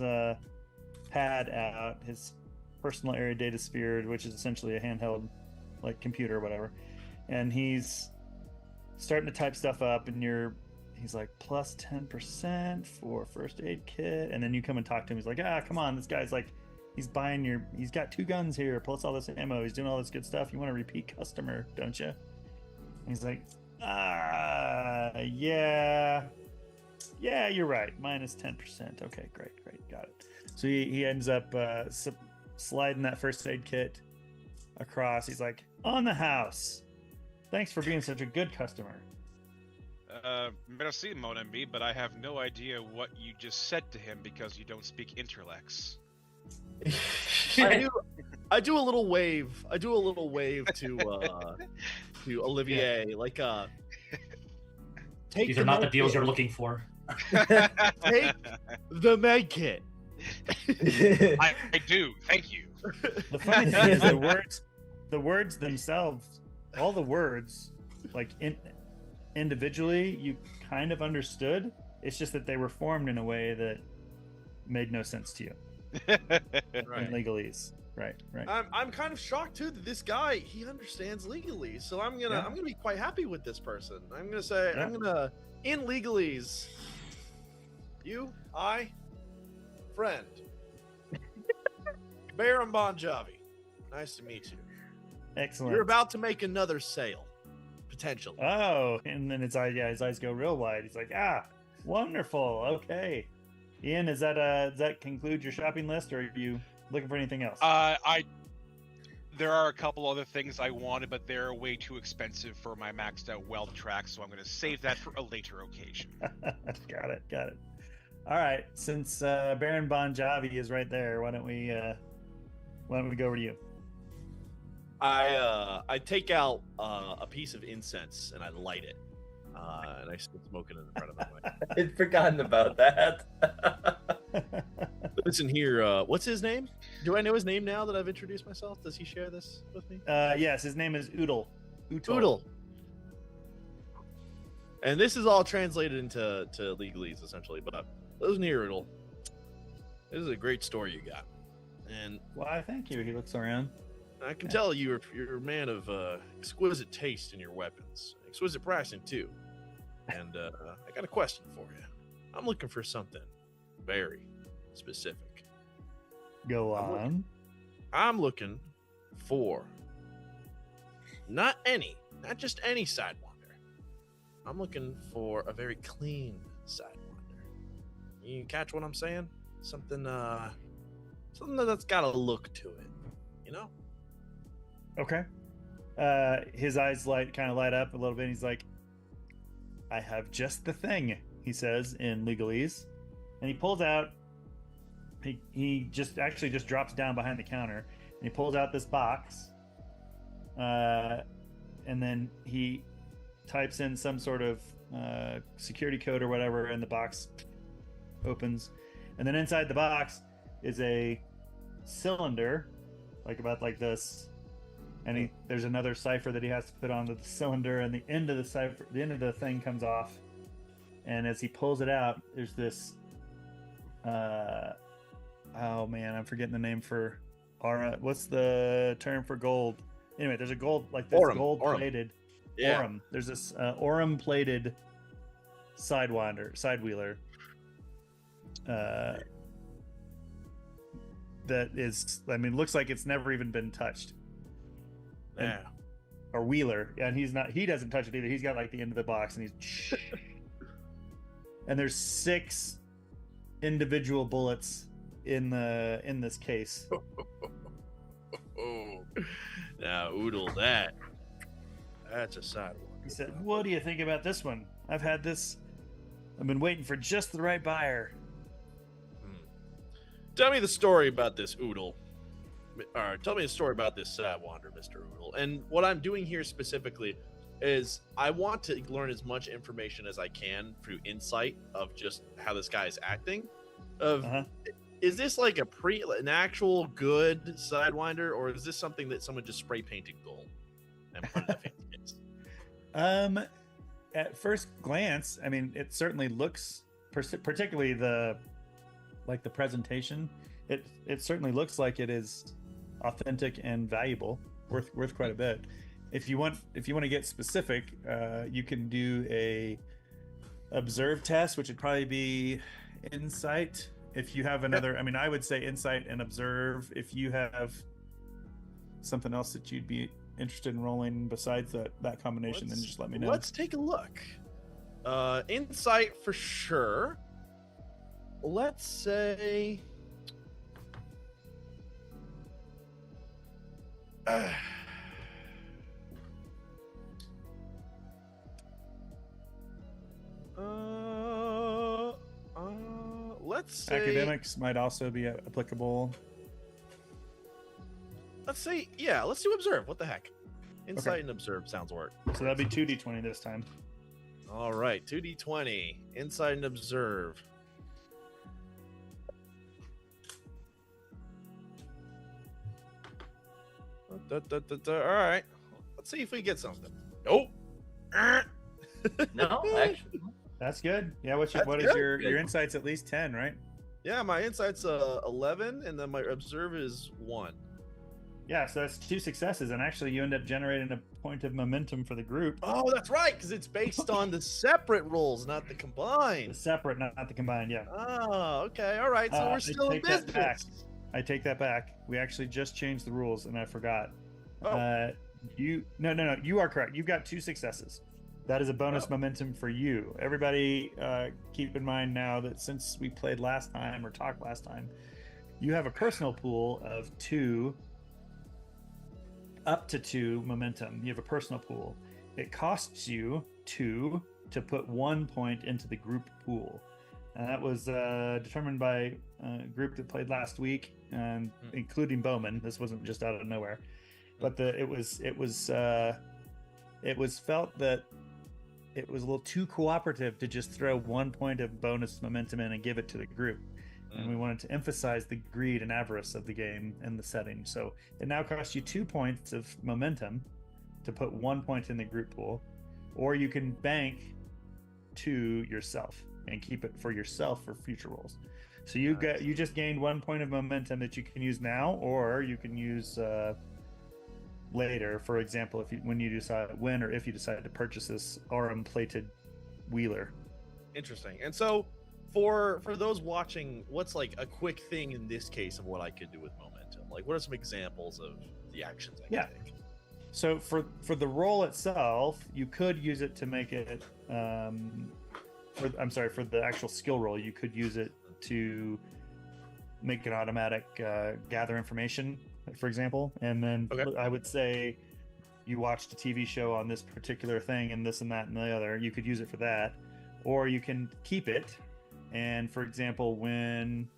[SPEAKER 1] pad out, his personal area data sphere, which is essentially a handheld like computer or whatever. And he's starting to type stuff up, and he's like plus 10% for first aid kit. And then you come and talk to him. He's like, come on, this guy's like, he's got 2 guns here, plus all this ammo. He's doing all this good stuff. You want a repeat customer, don't you? And he's like, yeah, you're right. Minus 10%. Okay, great. Got it. So he ends up sliding that first aid kit across. He's like, on the house. Thanks for being such a good customer.
[SPEAKER 5] Merci, mon ami, but I have no idea what you just said to him because you don't speak Interlex.
[SPEAKER 3] I do a little wave. I do a little wave to Olivier, like take
[SPEAKER 6] These
[SPEAKER 3] the
[SPEAKER 6] are not the
[SPEAKER 3] med
[SPEAKER 6] deals
[SPEAKER 3] kit.
[SPEAKER 6] you're looking for.
[SPEAKER 3] Take the med kit.
[SPEAKER 5] I do. Thank you.
[SPEAKER 1] The funny thing is the words themselves, all the words, like individually, you kind of understood. It's just that they were formed in a way that made no sense to you in legalese. Right.
[SPEAKER 3] I'm kind of shocked too that this guy, he understands legalese. So I'm gonna be quite happy with this person. I'm gonna say in legalese, friend, Baron Bon Jovi. Nice to meet you.
[SPEAKER 1] Excellent.
[SPEAKER 3] You're about to make another sale, potentially.
[SPEAKER 1] Oh, and then his eyes go real wide. He's like, wonderful. Okay. Ian, does that conclude your shopping list, or are you looking for anything else?
[SPEAKER 5] I There are a couple other things I wanted, but they're way too expensive for my maxed out weld track, so I'm going to save that for a later occasion.
[SPEAKER 1] Got it. All right, since Baron Bon Jovi is right there, why don't we go over to you?
[SPEAKER 3] I take out a piece of incense and I light it, and I start smoking it in front of him.
[SPEAKER 4] I'd forgotten about that.
[SPEAKER 3] Listen here, what's his name? Do I know his name now that I've introduced myself? Does he share this with me?
[SPEAKER 1] Yes, his name is Oodle.
[SPEAKER 3] Oodle. And this is all translated into legalese, essentially. But listen here, Oodle. This is a great story you got. And
[SPEAKER 1] why, thank you. He looks around.
[SPEAKER 3] I can tell you're a man of exquisite taste in your weapons. Exquisite pricing, too. And I got a question for you. I'm looking for something very specific.
[SPEAKER 1] Go on.
[SPEAKER 3] I'm looking for not just any Sidewinder. I'm looking for a very clean Sidewinder. You catch what I'm saying? Something that's got a look to it, you know?
[SPEAKER 1] Okay. His eyes kind of light up a little bit. He's like, I have just the thing, he says in legalese. And he pulls out, he just drops down behind the counter and he pulls out this box. And then he types in some sort of security code or whatever, and the box opens. And then inside the box is a cylinder, like this. And there's another cipher that he has to put onto the cylinder, and the end of the thing comes off. And as he pulls it out, there's this oh man, I'm forgetting the name for aura. What's the term for gold? Anyway, there's a gold, like this gold plated Aurum. There's this Aurum plated sidewheeler that is, looks like it's never even been touched.
[SPEAKER 3] Yeah.
[SPEAKER 1] Or wheeler. And he doesn't touch it either. He's got like the end of the box and he's and there's 6 individual bullets in this case.
[SPEAKER 3] Now, Oodle, that's a Sidewinder.
[SPEAKER 1] He said, what do you think about this one? I've been waiting for just the right buyer.
[SPEAKER 3] Tell me the story about this Oodle. Or tell me a story about this Sidewinder, Mr. Oodle. And what I'm doing here specifically is I want to learn as much information as I can through insight of just how this guy is acting. Is this like an actual good Sidewinder, or is this something that someone just spray painted gold and put in a fancy case?
[SPEAKER 1] At first glance, it certainly looks, particularly the presentation, it certainly looks like it is authentic and valuable, worth quite a bit. If you want to get specific, you can do a observe test, which would probably be insight. If you have another, I would say insight and observe. If you have something else that you'd be interested in rolling besides that combination, then just let me know.
[SPEAKER 3] Let's take a look. Insight for sure. Let's say let's say
[SPEAKER 1] academics might also be applicable.
[SPEAKER 3] Let's do observe. What the heck? Insight and observe sounds work.
[SPEAKER 1] So that'll be 2d20 this time.
[SPEAKER 3] All right, 2d20. Insight and observe. All right. Let's see if we get something. Nope.
[SPEAKER 4] No, actually.
[SPEAKER 1] That's good. Yeah, what is your insight's at least 10, right?
[SPEAKER 3] Yeah, my insight's 11, and then my observe is 1.
[SPEAKER 1] Yeah, so that's 2 successes, and actually you end up generating a point of momentum for the group.
[SPEAKER 3] Oh, that's right, because it's based on the separate rolls, not the combined.
[SPEAKER 1] The separate, not the combined, yeah.
[SPEAKER 3] Oh, okay, all right, so we're still in business.
[SPEAKER 1] I take that back. We actually just changed the rules, and I forgot.
[SPEAKER 3] Oh.
[SPEAKER 1] No, you are correct. You've got 2 successes. That is a bonus momentum for you. Everybody, keep in mind now that since we played last time or talked last time, you have a personal pool of 2 up to 2 momentum. You have a personal pool. It costs you 2 to put 1 point into the group pool. And that was determined by a group that played last week, and including Bowman. This wasn't just out of nowhere, but it was felt that it was a little too cooperative to just throw 1 point of bonus momentum in and give it to the group. And we wanted to emphasize the greed and avarice of the game and the setting. So it now costs you 2 points of momentum to put 1 point in the group pool, or you can bank to yourself and keep it for yourself for future rolls. So you just gained 1 point of momentum that you can use now, or you can use later. For example, if you decide to purchase this Aurum plated wheeler.
[SPEAKER 3] Interesting. And so for those watching, what's like a quick thing in this case of what I could do with momentum? Like, what are some examples of the actions I can take?
[SPEAKER 1] So for the roll itself, you could use it to make it for the actual skill roll, you could use it to make an automatic gather information, for example. And then I would say you watched a TV show on this particular thing and this and that and the other, you could use it for that. Or you can keep it, and for example, when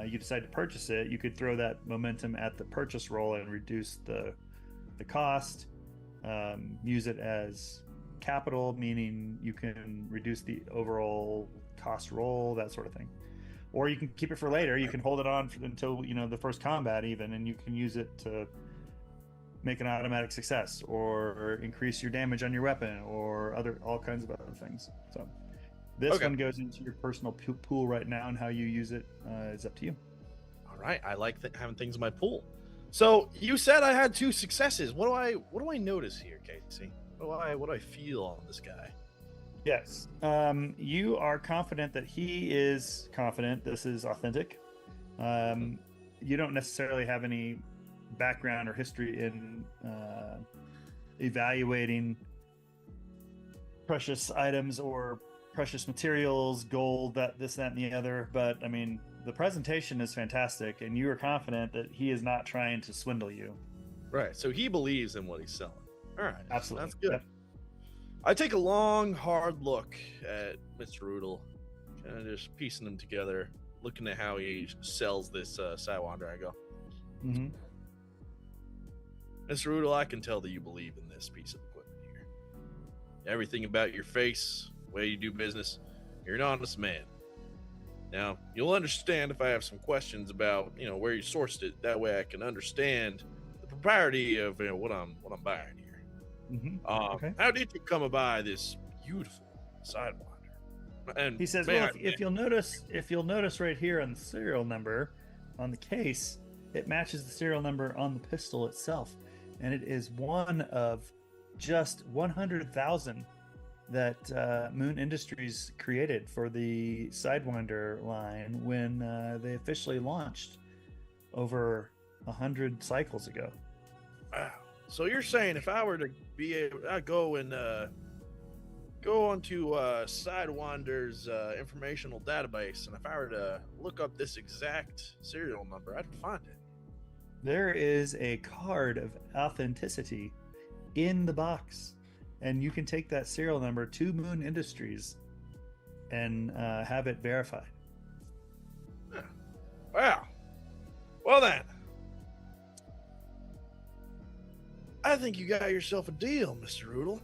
[SPEAKER 1] you decide to purchase it, you could throw that momentum at the purchase roll and reduce the cost. Use it as capital, meaning you can reduce the overall cost roll, that sort of thing. Or you can keep it for later. You can hold it on until the first combat even, and you can use it to make an automatic success or increase your damage on your weapon or all kinds of other things. So this one goes into your personal pool right now, and how you use it is up to you.
[SPEAKER 3] All right, I like having things in my pool. So you said I had 2 successes. What do I notice here, Casey? What do I feel on this guy?
[SPEAKER 1] Yes. You are confident that he is confident this is authentic. You don't necessarily have any background or history in evaluating precious items or precious materials, gold, this, that, and the other. But I mean, the presentation is fantastic, and you are confident that he is not trying to swindle you.
[SPEAKER 3] Right. So he believes in what he's selling. All right.
[SPEAKER 1] Absolutely.
[SPEAKER 3] That's good.
[SPEAKER 1] Yep.
[SPEAKER 3] I take a long, hard look at Mr. Rudel, kind of just piecing them together, looking at how he sells this Sidewinder. I go, Mr. Rudel, I can tell that you believe in this piece of equipment here. Everything about your face, the way you do business, you're an honest man. Now, you'll understand if I have some questions about, where you sourced it. That way I can understand the propriety of what I'm buying here. How did you come by this beautiful Sidewinder? And
[SPEAKER 1] he says, if you'll notice right here on the serial number on the case, it matches the serial number on the pistol itself, and it is one of just 100,000 that Moon Industries created for the Sidewinder line when they officially launched over 100 cycles ago.
[SPEAKER 3] Wow. So you're saying if I were to be able to go onto Sidewinder's informational database, and if I were to look up this exact serial number, I'd find it.
[SPEAKER 1] There is a card of authenticity in the box, and you can take that serial number to Moon Industries and have it verified.
[SPEAKER 3] Wow. Well then, I think you got yourself a deal, Mr. Rudel.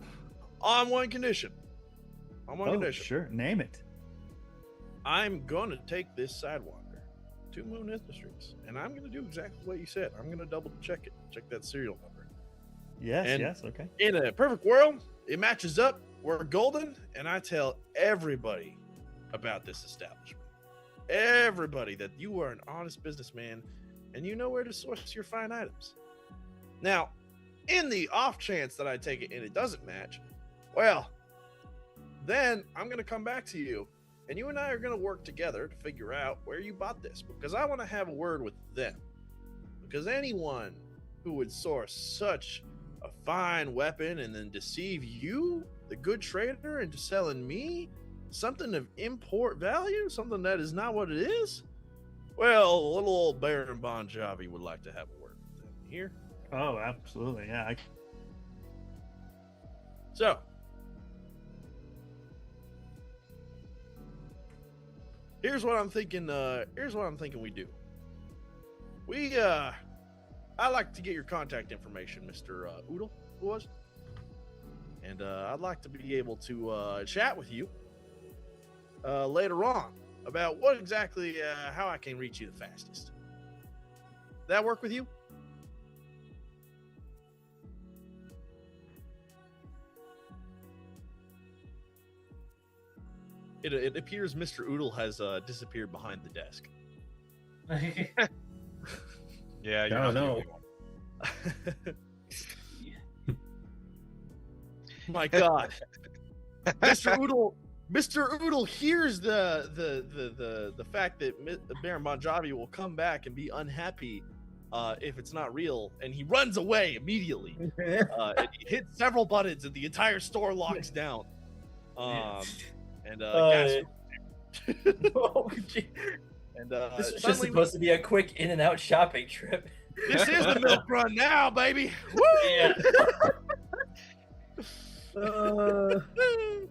[SPEAKER 3] On one condition.
[SPEAKER 1] Sure. Name it.
[SPEAKER 3] I'm going to take this Sidewinder to Moon Industries, and I'm going to do exactly what you said. I'm going to double check it. Check that serial number.
[SPEAKER 1] Yes, okay.
[SPEAKER 3] In a perfect world, it matches up. We're golden, and I tell everybody about this establishment. Everybody that you are an honest businessman, and you know where to source your fine items. Now, in the off chance that I take it and it doesn't match, well, then I'm going to come back to you, and you and I are going to work together to figure out where you bought this, because I want to have a word with them. Because anyone who would source such a fine weapon and then deceive you, the good trader, into selling me something of import value, something that is not what it is, well, little old Baron Bon Jovi would like to have a word with them. Here?
[SPEAKER 1] Oh, absolutely. Yeah.
[SPEAKER 3] So, here's what I'm thinking. We do. I like to get your contact information, Mr. Oodle, who was, and I'd like to be able to chat with you later on about what exactly how I can reach you the fastest. That work with you? It appears Mr. Oodle has disappeared behind the desk.
[SPEAKER 5] Yeah,
[SPEAKER 7] I don't know.
[SPEAKER 3] My God, Mr. Oodle hears the fact that Baron Bon Jovi will come back and be unhappy if it's not real, and he runs away immediately. And he hits several buttons, and the entire store locks down. And gas.
[SPEAKER 7] Oh, gee.
[SPEAKER 3] And
[SPEAKER 7] This was just
[SPEAKER 3] suddenly
[SPEAKER 7] supposed to be a quick in and out shopping trip.
[SPEAKER 3] this is the milk run now, baby. Woo!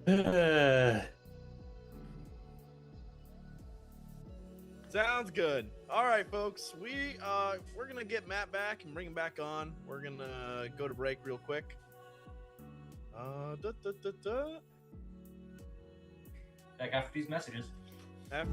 [SPEAKER 7] Yeah.
[SPEAKER 3] Sounds good. All right, folks. We're gonna get Matt back and bring him back on. We're gonna go to break real quick.
[SPEAKER 6] Back after these messages.
[SPEAKER 3] After.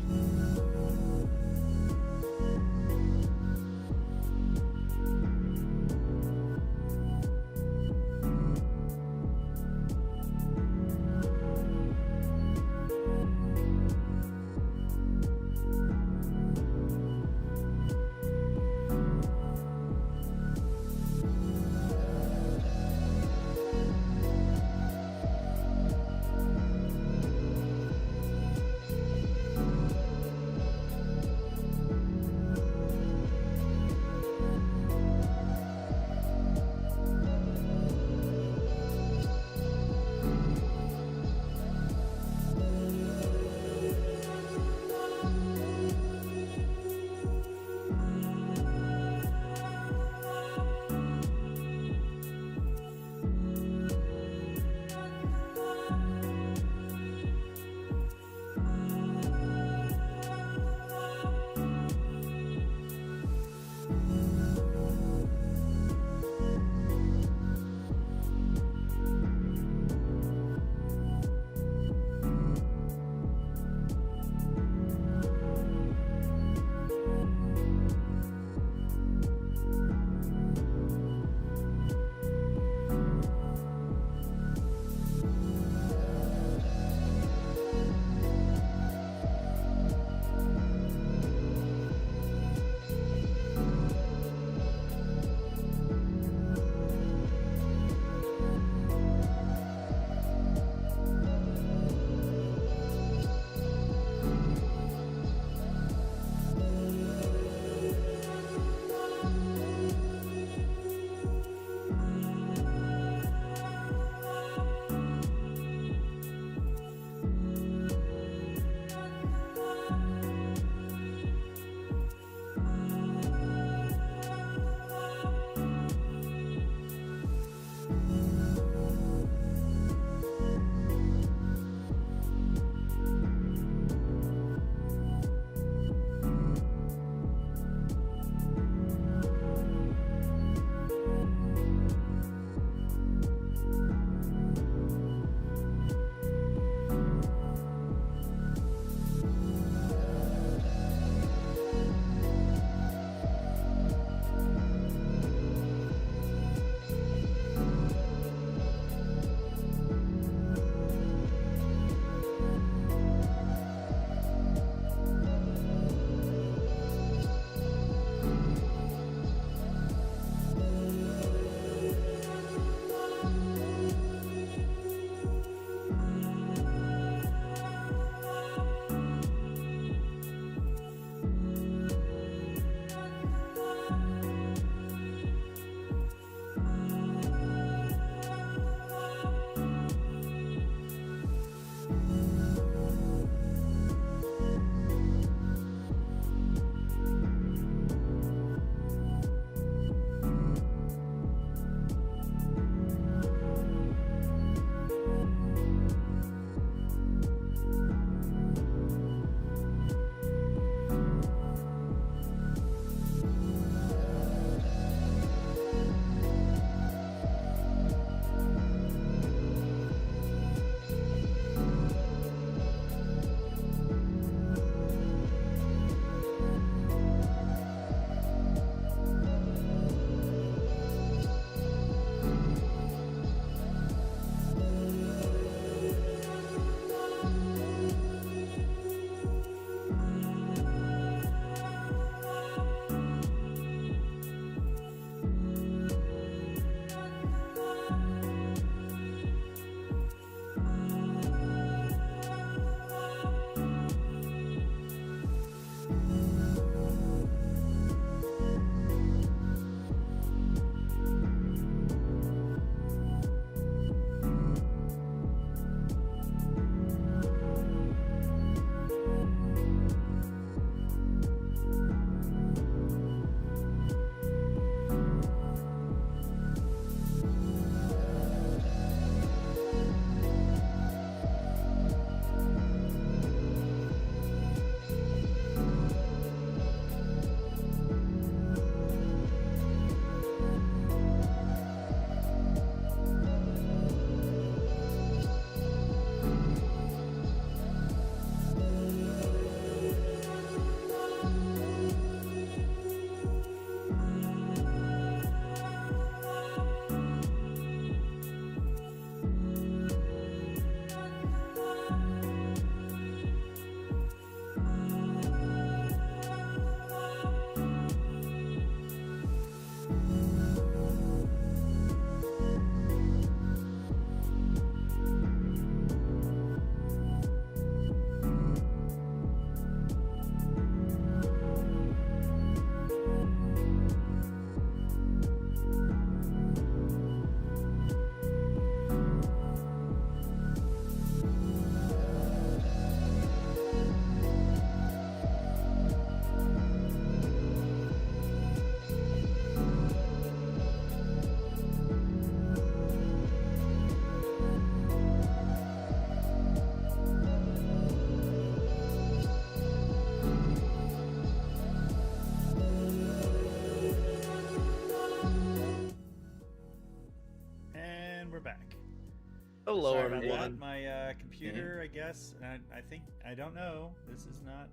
[SPEAKER 3] Hello,
[SPEAKER 1] Sorry about
[SPEAKER 3] everyone.
[SPEAKER 1] that. My computer, I guess. I don't know. This is not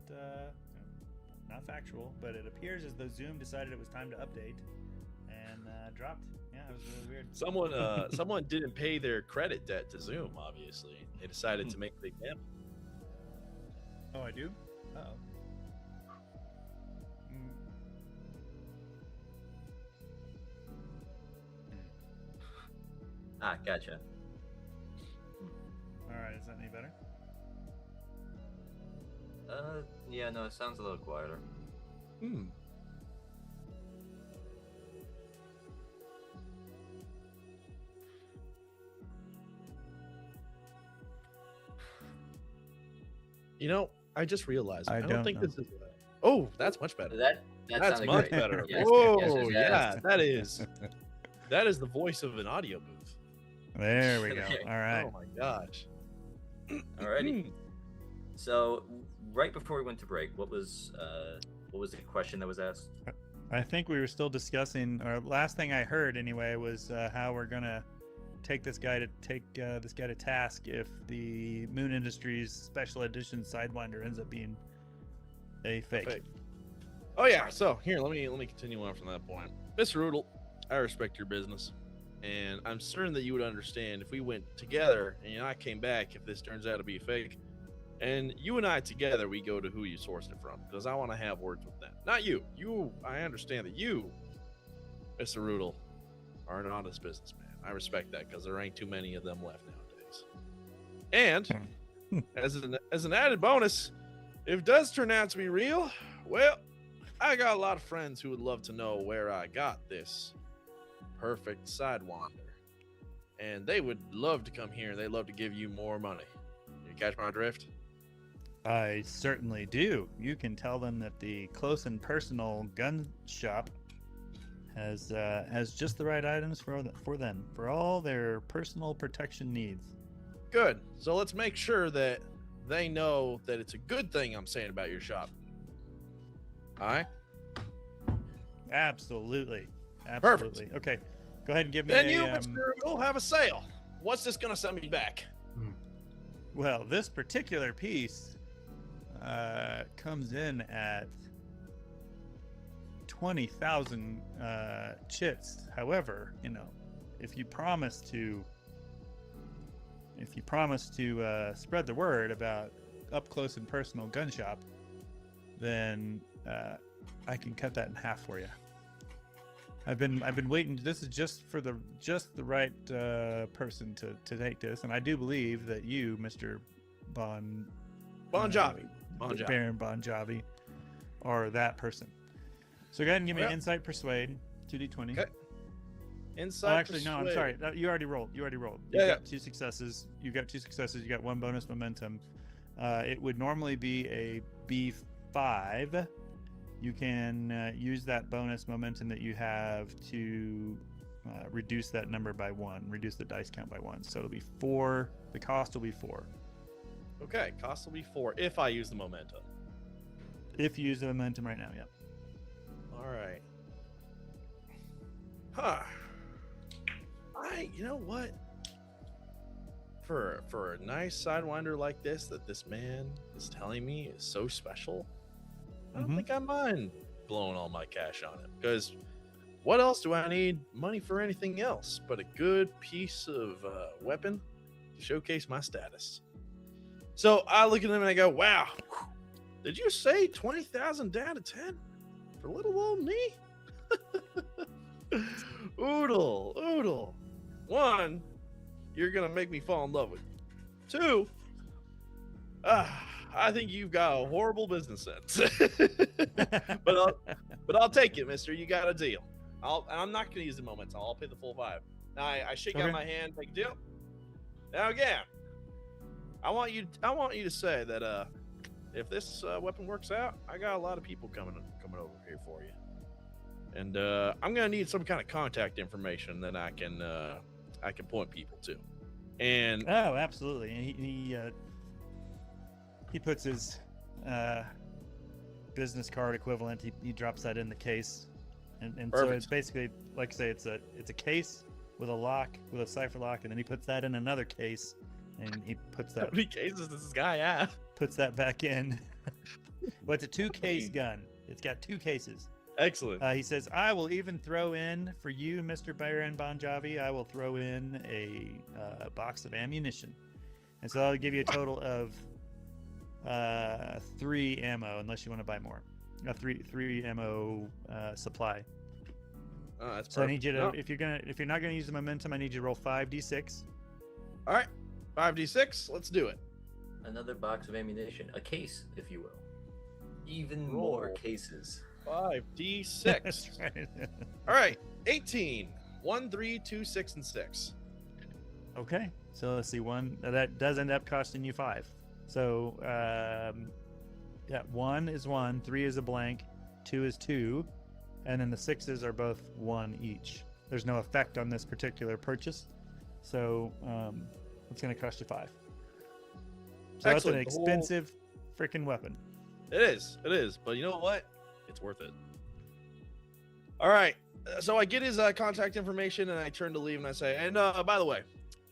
[SPEAKER 1] factual, but it appears as though Zoom decided it was time to update and dropped. Yeah, it was really weird.
[SPEAKER 3] Someone didn't pay their credit debt to Zoom. Obviously, they decided to make a big gamble.
[SPEAKER 1] Oh, I do? Uh-oh.
[SPEAKER 4] Ah, gotcha.
[SPEAKER 1] All right, is that any better?
[SPEAKER 4] Yeah, no, it sounds a little quieter.
[SPEAKER 3] You know, I just realized.
[SPEAKER 1] I
[SPEAKER 3] I don't
[SPEAKER 1] don't
[SPEAKER 3] think
[SPEAKER 1] know.
[SPEAKER 3] this is. Oh, that's much better.
[SPEAKER 4] That
[SPEAKER 3] That's
[SPEAKER 4] sounded
[SPEAKER 3] much
[SPEAKER 4] great.
[SPEAKER 3] better.
[SPEAKER 4] Yes,
[SPEAKER 3] Whoa,
[SPEAKER 4] yes, yes,
[SPEAKER 3] yeah,
[SPEAKER 4] yes.
[SPEAKER 3] that is the voice of an audio booth.
[SPEAKER 1] There we go.
[SPEAKER 4] Okay.
[SPEAKER 1] All right.
[SPEAKER 3] Oh my gosh.
[SPEAKER 4] Alrighty. So, right before we went to break, what was the question that was asked?
[SPEAKER 1] I think we were still discussing, or last thing I heard anyway, was how we're gonna take this guy to task if the Moon Industries Special Edition Sidewinder ends up being a fake.
[SPEAKER 3] Oh yeah. So here, let me continue on from that point, Mr. Oodle. I respect your business, and I'm certain that you would understand if we went together and I came back if this turns out to be a fake, and you and I together we go to who you sourced it from, because I want to have words with them. Not you. I understand that you, Mr. Oodle, are an honest businessman. I respect that because there ain't too many of them left nowadays. And as an added bonus, if it does turn out to be real, well, I got a lot of friends who would love to know where I got this perfect Sidewinder, and they would love to come here and they'd love to give you more money. You catch my drift?
[SPEAKER 1] I certainly do. You can tell them that the Close and Personal Gun Shop has just the right items for them for all their personal protection needs.
[SPEAKER 3] Good. So let's make sure that they know that it's a good thing I'm saying about your shop. All right?
[SPEAKER 1] Absolutely.
[SPEAKER 3] Perfect.
[SPEAKER 1] Okay, go ahead and give me
[SPEAKER 3] Then
[SPEAKER 1] a.
[SPEAKER 3] you, Mr. Oodle, have a sale. What's this going to send me back?
[SPEAKER 1] Well, this particular piece comes in at 20,000 chits. However, if you promise to spread the word about up close and personal gun shop, then I can cut that in half for you. I've been waiting. This is just the right person to take this, and I do believe that you, Mr. Bon
[SPEAKER 3] Jovi.
[SPEAKER 1] Baron Bon Jovi, are that person. So go ahead and give me
[SPEAKER 3] Yep.
[SPEAKER 1] Insight Persuade, 2d20.
[SPEAKER 3] Okay. Insight.
[SPEAKER 1] Oh, actually, no, I'm
[SPEAKER 3] Persuade.
[SPEAKER 1] sorry. You already rolled. You
[SPEAKER 3] Yeah.
[SPEAKER 1] got 2 successes. You got 2 successes. You got 1 bonus momentum. It would normally be a B5. You can use that bonus momentum that you have to reduce that number by 1, reduce the dice count by 1. So it'll be 4. The cost will be 4.
[SPEAKER 3] Okay, cost will be 4 if I use the momentum.
[SPEAKER 1] If you use the momentum right now, yep.
[SPEAKER 3] All right. Huh. You know what? For a nice Sidewinder like this that this man is telling me is so special, I don't think I mind blowing all my cash on it. Because what else do I need money for anything else but a good piece of weapon to showcase my status? So I look at him and I go, wow, did you say 20,000 down to 10 for little old me? Oodle. 1, you're going to make me fall in love with you. 2, I think you've got a horrible business sense. but I'll take it, mister. You got a deal. I'm not going to use the moments. I'll pay the full 5. Now I shake out my hand, take a deal. Now again, I want you to say that if this weapon works out, I got a lot of people coming over here for you, and I'm gonna need some kind of contact information that I can point people to. And
[SPEAKER 1] oh, absolutely. And he puts his business card equivalent. He drops that in the case, and so it's basically, like I say, it's a case with a lock, with a cipher lock, and then he puts that in another case, and he puts
[SPEAKER 3] How
[SPEAKER 1] that
[SPEAKER 3] many cases does this guy have?
[SPEAKER 1] puts that back in. Well, it's a 2-case gun. It's got 2 cases.
[SPEAKER 3] Excellent.
[SPEAKER 1] He says, I will even throw in, for you, Mr. Baron Bon Jovi, I will throw in a box of ammunition. And so I'll give you a total of 3 ammo, unless you want to buy more. A 3 ammo supply.
[SPEAKER 3] Oh, that's
[SPEAKER 1] So I need you to,
[SPEAKER 3] perfect.
[SPEAKER 1] if you're not gonna use the momentum, I need you to roll 5d6.
[SPEAKER 3] All right, 5d6. Let's do it.
[SPEAKER 4] Another box of ammunition, a case, if you will. Even
[SPEAKER 3] Roll.
[SPEAKER 4] more cases.
[SPEAKER 3] 5d6.
[SPEAKER 1] That's right.
[SPEAKER 3] All right, 18. 1, 3, 2, 6, and 6.
[SPEAKER 1] Okay, so let's see. That does end up costing you 5. So yeah, 1 is 1, 3 is a blank, 2 is 2, and then the 6s are both 1 each. There's no effect on this particular purchase, so it's going to cost you 5. So that's an
[SPEAKER 3] Excellent. The whole-
[SPEAKER 1] expensive freaking weapon.
[SPEAKER 3] It is. But you know what? It's worth it. All right. So I get his contact information and I turn to leave and I say, and by the way,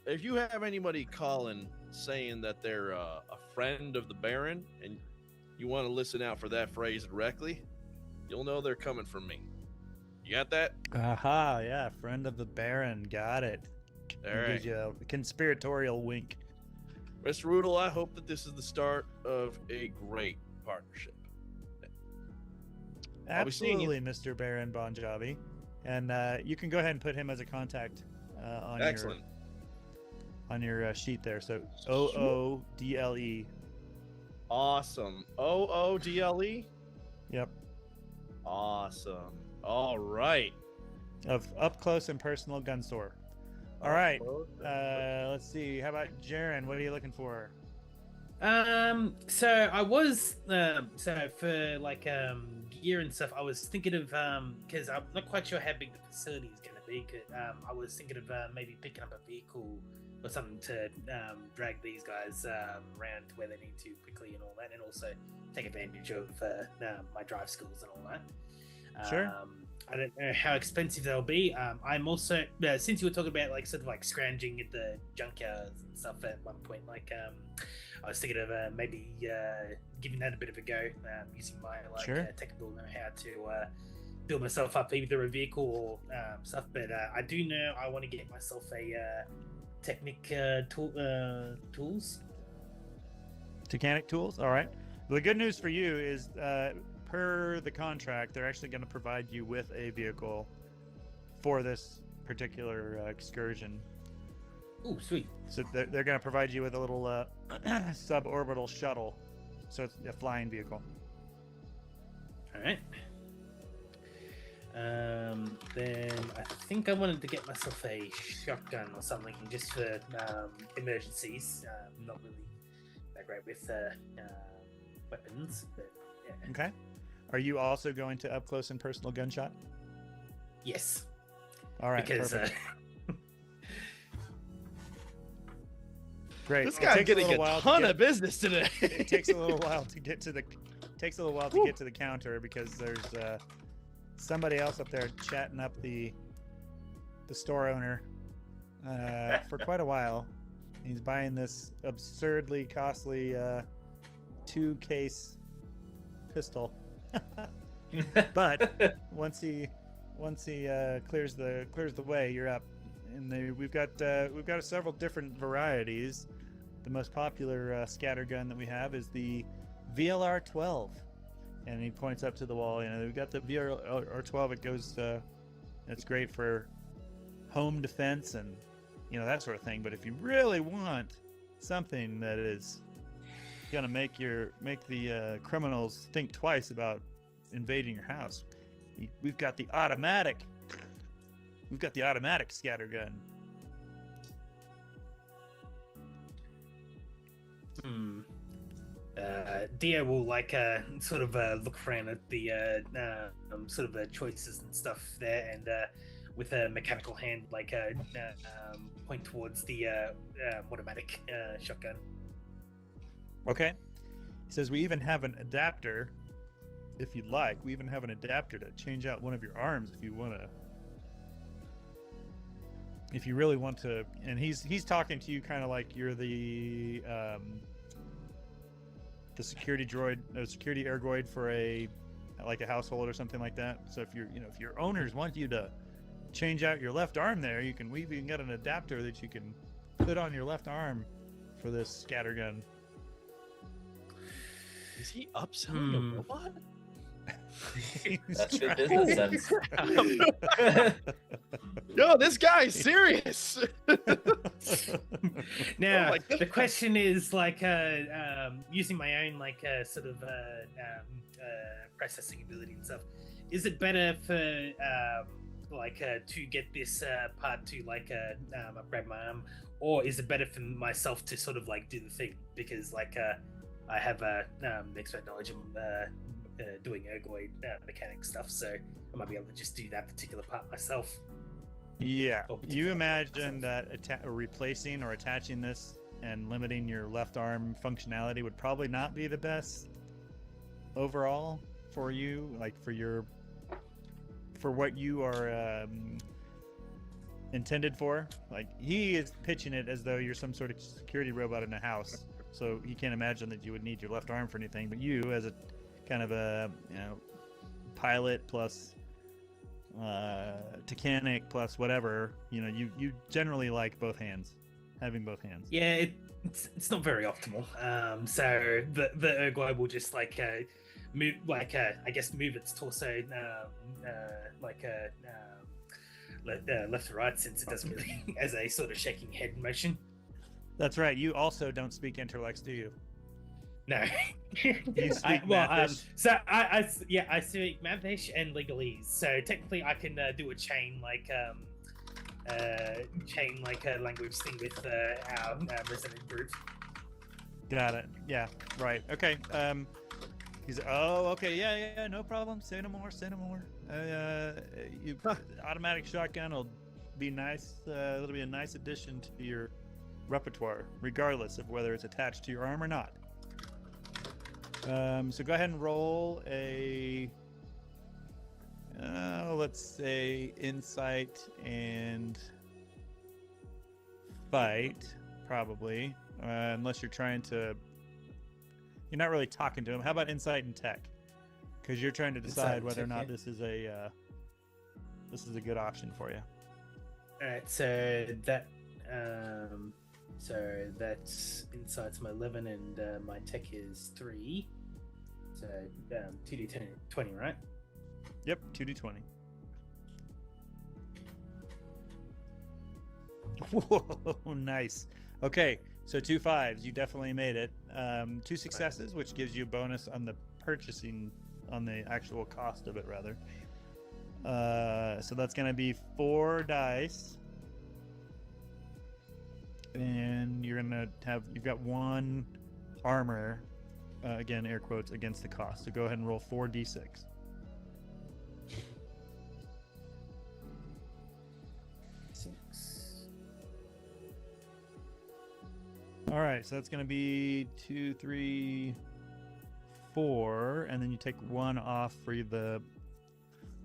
[SPEAKER 3] if you have anybody calling saying that they're a friend of the Baron and you want to listen out for that phrase directly, you'll know they're coming from me. You got that?
[SPEAKER 1] Aha, yeah, friend of the Baron, got it.
[SPEAKER 3] All
[SPEAKER 1] He
[SPEAKER 3] right.
[SPEAKER 1] gives you a conspiratorial wink.
[SPEAKER 3] Mr. Rudel, I hope that this is the start of a great partnership. I'll be seeing you.
[SPEAKER 1] Absolutely, Mr. Baron Bon Jovi. And you can go ahead and put him as a contact on
[SPEAKER 3] Excellent.
[SPEAKER 1] your sheet there. So OODLE.
[SPEAKER 3] Awesome. OODLE?
[SPEAKER 1] Yep.
[SPEAKER 3] Awesome. All right.
[SPEAKER 1] Of up close and personal gun store. All right. Let's see. How about Jaren? What are you looking for?
[SPEAKER 2] So I was so for like gear and stuff, I was thinking of because I'm not quite sure how big the facility is going to be. I was thinking of maybe picking up a vehicle or something to drag these guys around to where they need to quickly and all that, and also take advantage of my drive skills and all that.
[SPEAKER 1] Sure.
[SPEAKER 2] I don't know how expensive they'll be. I'm also since you were talking about like sort of like scrounging at the junkyards and stuff at one point, like I was thinking of maybe giving that a bit of a go, using my
[SPEAKER 1] Sure.
[SPEAKER 2] technical know-how to build myself up either through a vehicle or stuff. But I do know I want to get myself a tools.
[SPEAKER 1] Titanic tools. All right. The good news for you is, per the contract, they're actually going to provide you with a vehicle for this particular excursion.
[SPEAKER 2] Oh, sweet.
[SPEAKER 1] So they're going to provide you with a little suborbital shuttle. So it's a flying vehicle.
[SPEAKER 2] All right. Then I think I wanted to get myself a shotgun or something just for emergencies. I'm not really that great with weapons, but yeah.
[SPEAKER 1] Okay. Are you also going to up close and personal gunshot?
[SPEAKER 2] Yes,
[SPEAKER 1] All right.
[SPEAKER 2] because
[SPEAKER 1] perfect. Great.
[SPEAKER 3] This
[SPEAKER 1] It
[SPEAKER 3] guy's
[SPEAKER 1] takes a
[SPEAKER 3] getting
[SPEAKER 1] little
[SPEAKER 3] a
[SPEAKER 1] while to
[SPEAKER 3] ton
[SPEAKER 1] get-
[SPEAKER 3] of business today.
[SPEAKER 1] It takes a little while to get to the counter because there's somebody else up there chatting up the store owner for quite a while. He's buying this absurdly costly 2-case pistol. But once he clears the way, you're up. And we've got several different varieties. The most popular scattergun that we have is the VLR-12, and he points up to the wall. You know, we've got the VLR-12. It goes. It's great for home defense and that sort of thing. But if you really want something that is gonna make the criminals think twice about invading your house, we've got the automatic. We've got the automatic scattergun.
[SPEAKER 2] Dio will sort of look around at the sort of choices and stuff there, and with a mechanical hand point towards the automatic shotgun.
[SPEAKER 1] Okay. He says we even have an adapter, if you'd like. We even have an adapter to change out one of your arms if you want to. if you really want to, and he's talking to you kind of like you're the security droid, security ergoid for a household or something like that. So if if your owners want you to change out your left arm there, we can get an adapter that you can put on your left arm for this scattergun.
[SPEAKER 3] Is he upselling a robot?
[SPEAKER 4] That's good business sense.
[SPEAKER 3] Yo, this guy's serious.
[SPEAKER 2] Now,
[SPEAKER 3] Oh my
[SPEAKER 2] the question is using my own sort of processing ability and stuff. Is it better for to get this part to upgrade my arm, or is it better for myself to sort of do the thing because I have expert knowledge in doing ergoid mechanic stuff, so I might be able to just do that particular part myself.
[SPEAKER 1] Yeah,
[SPEAKER 2] Oh,
[SPEAKER 1] you imagine that replacing or attaching this and limiting your left arm functionality would probably not be the best overall for you, for what you are intended for. He is pitching it as though you're some sort of security robot in a house, so he can't imagine that you would need your left arm for anything. But you, as a kind of a pilot plus mechanic plus whatever, you generally like having both hands.
[SPEAKER 2] Yeah, it's not very optimal. So the ergoid will just move I guess move its torso left to right, since it doesn't really as a sort of shaking head motion.
[SPEAKER 1] That's right. You also don't speak Interlex, do you?
[SPEAKER 2] No.
[SPEAKER 1] You speak Mathish?
[SPEAKER 2] So I speak Mathish and Legalese. So technically, I can do a chain language thing with our resident group.
[SPEAKER 1] Got it. Yeah. Right. Okay. He's okay. Yeah. No problem. Say no more. Automatic shotgun will be nice. It'll be a nice addition to your repertoire, regardless of whether it's attached to your arm or not. So go ahead and roll a, let's say, insight and fight, probably, unless you're not really talking to him. How about insight and tech? Because you're trying to decide whether or not this is a good option for you.
[SPEAKER 2] All right, so that's insight's my 11 and my tech is 3. So 2d10 20, right?
[SPEAKER 1] Yep, 2d20. Whoa, nice. Okay, so 2 5s. You definitely made it. 2 successes, which gives you a bonus on the purchasing, on the actual cost of it, rather. So that's going to be 4 dice. And you've got 1 armor, again, air quotes, against the cost. So go ahead and roll 4d6. All right, so that's going to be 2, 3, 4, and then you take 1 off for the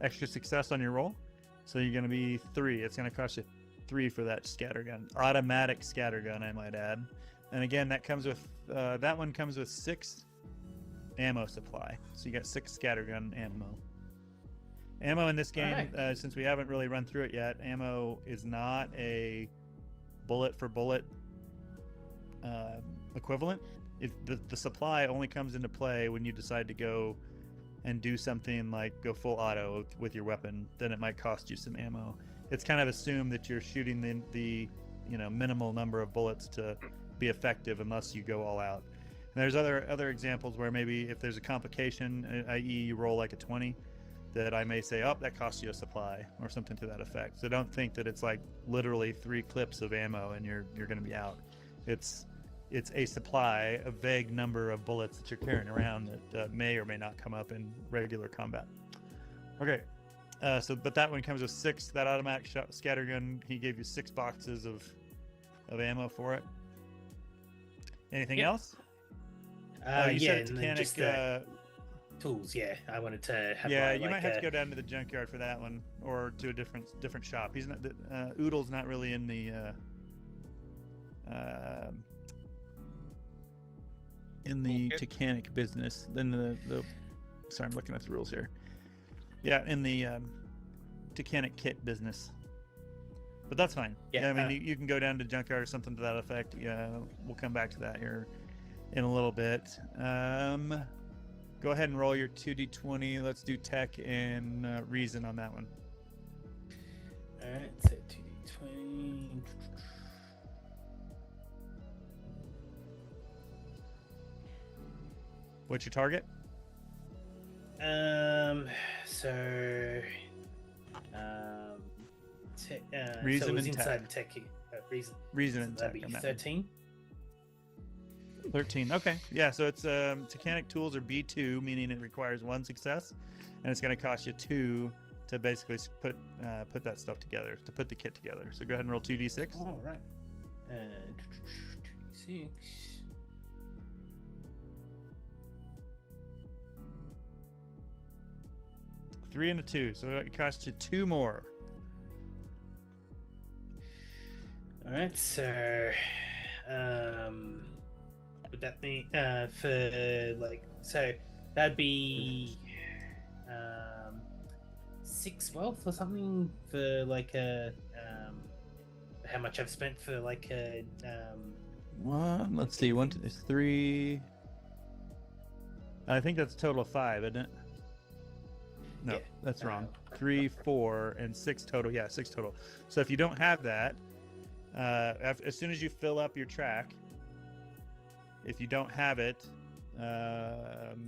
[SPEAKER 1] extra success on your roll. So you're going to be 3. It's going to cost you 3 for that scattergun, automatic scattergun, I might add. And again, that one comes with 6 ammo supply. So you got 6 scattergun ammo in this game. Right. Since we haven't really run through it yet, ammo is not a bullet for bullet equivalent. The supply only comes into play when you decide to go and do something like go full auto with your weapon. Then it might cost you some ammo. It's kind of assumed that you're shooting the minimal number of bullets to be effective unless you go all out. And there's other examples where maybe if there's a complication, i.e. you roll like a 20, that I may say, that costs you a supply or something to that effect. So don't think that it's like literally 3 clips of ammo and you're going to be out. It's a supply, a vague number of bullets that you're carrying around that may or may not come up in regular combat. Okay. But that one comes with 6. That automatic scattergun, he gave you 6 boxes of ammo for it. Anything else?
[SPEAKER 2] You
[SPEAKER 1] said it's mechanic.
[SPEAKER 2] tools. Yeah, I wanted to have.
[SPEAKER 1] Yeah,
[SPEAKER 2] my,
[SPEAKER 1] you
[SPEAKER 2] like,
[SPEAKER 1] might have to go down to the junkyard for that one, or to a different shop. He's not. Oodle's not really in the.
[SPEAKER 5] Toolkit?
[SPEAKER 1] Titanic business. Then the. Sorry, I'm looking at the rules here. Yeah, in the Titanic kit business. But that's fine.
[SPEAKER 2] Yeah,
[SPEAKER 1] I mean, you can go down to junkyard or something to that effect. Yeah, we'll come back to that here in a little bit. Go ahead and roll your 2d20. Let's do tech and reason on that one.
[SPEAKER 2] All right, so 2d20.
[SPEAKER 1] What's your target?
[SPEAKER 2] So,
[SPEAKER 1] Reason
[SPEAKER 2] so it was
[SPEAKER 1] and
[SPEAKER 2] inside tech. Reason.
[SPEAKER 1] Reason and
[SPEAKER 2] That'd
[SPEAKER 1] tech.
[SPEAKER 2] be
[SPEAKER 1] on that one.
[SPEAKER 2] 13.
[SPEAKER 1] 13. Okay. Yeah. So it's Titanic tools are B2, meaning it requires 1 success, and it's going to cost you 2 to basically put that stuff together, to put the kit together. So go ahead and roll 2d6.
[SPEAKER 2] All right. 2d6.
[SPEAKER 1] 3 and a 2. So it costs you 2 more.
[SPEAKER 2] All right. So, would that be for like so? That'd be 6 wealth or something for like a how much I've spent for like a
[SPEAKER 1] One. Let's see. 1, 2, 3. I think that's a total of 5, isn't it? No,
[SPEAKER 2] Yeah.
[SPEAKER 1] that's wrong. 3, 4, and 6 total. Yeah, 6 total. So if you don't have that, as soon as you fill up your track, if you don't have it,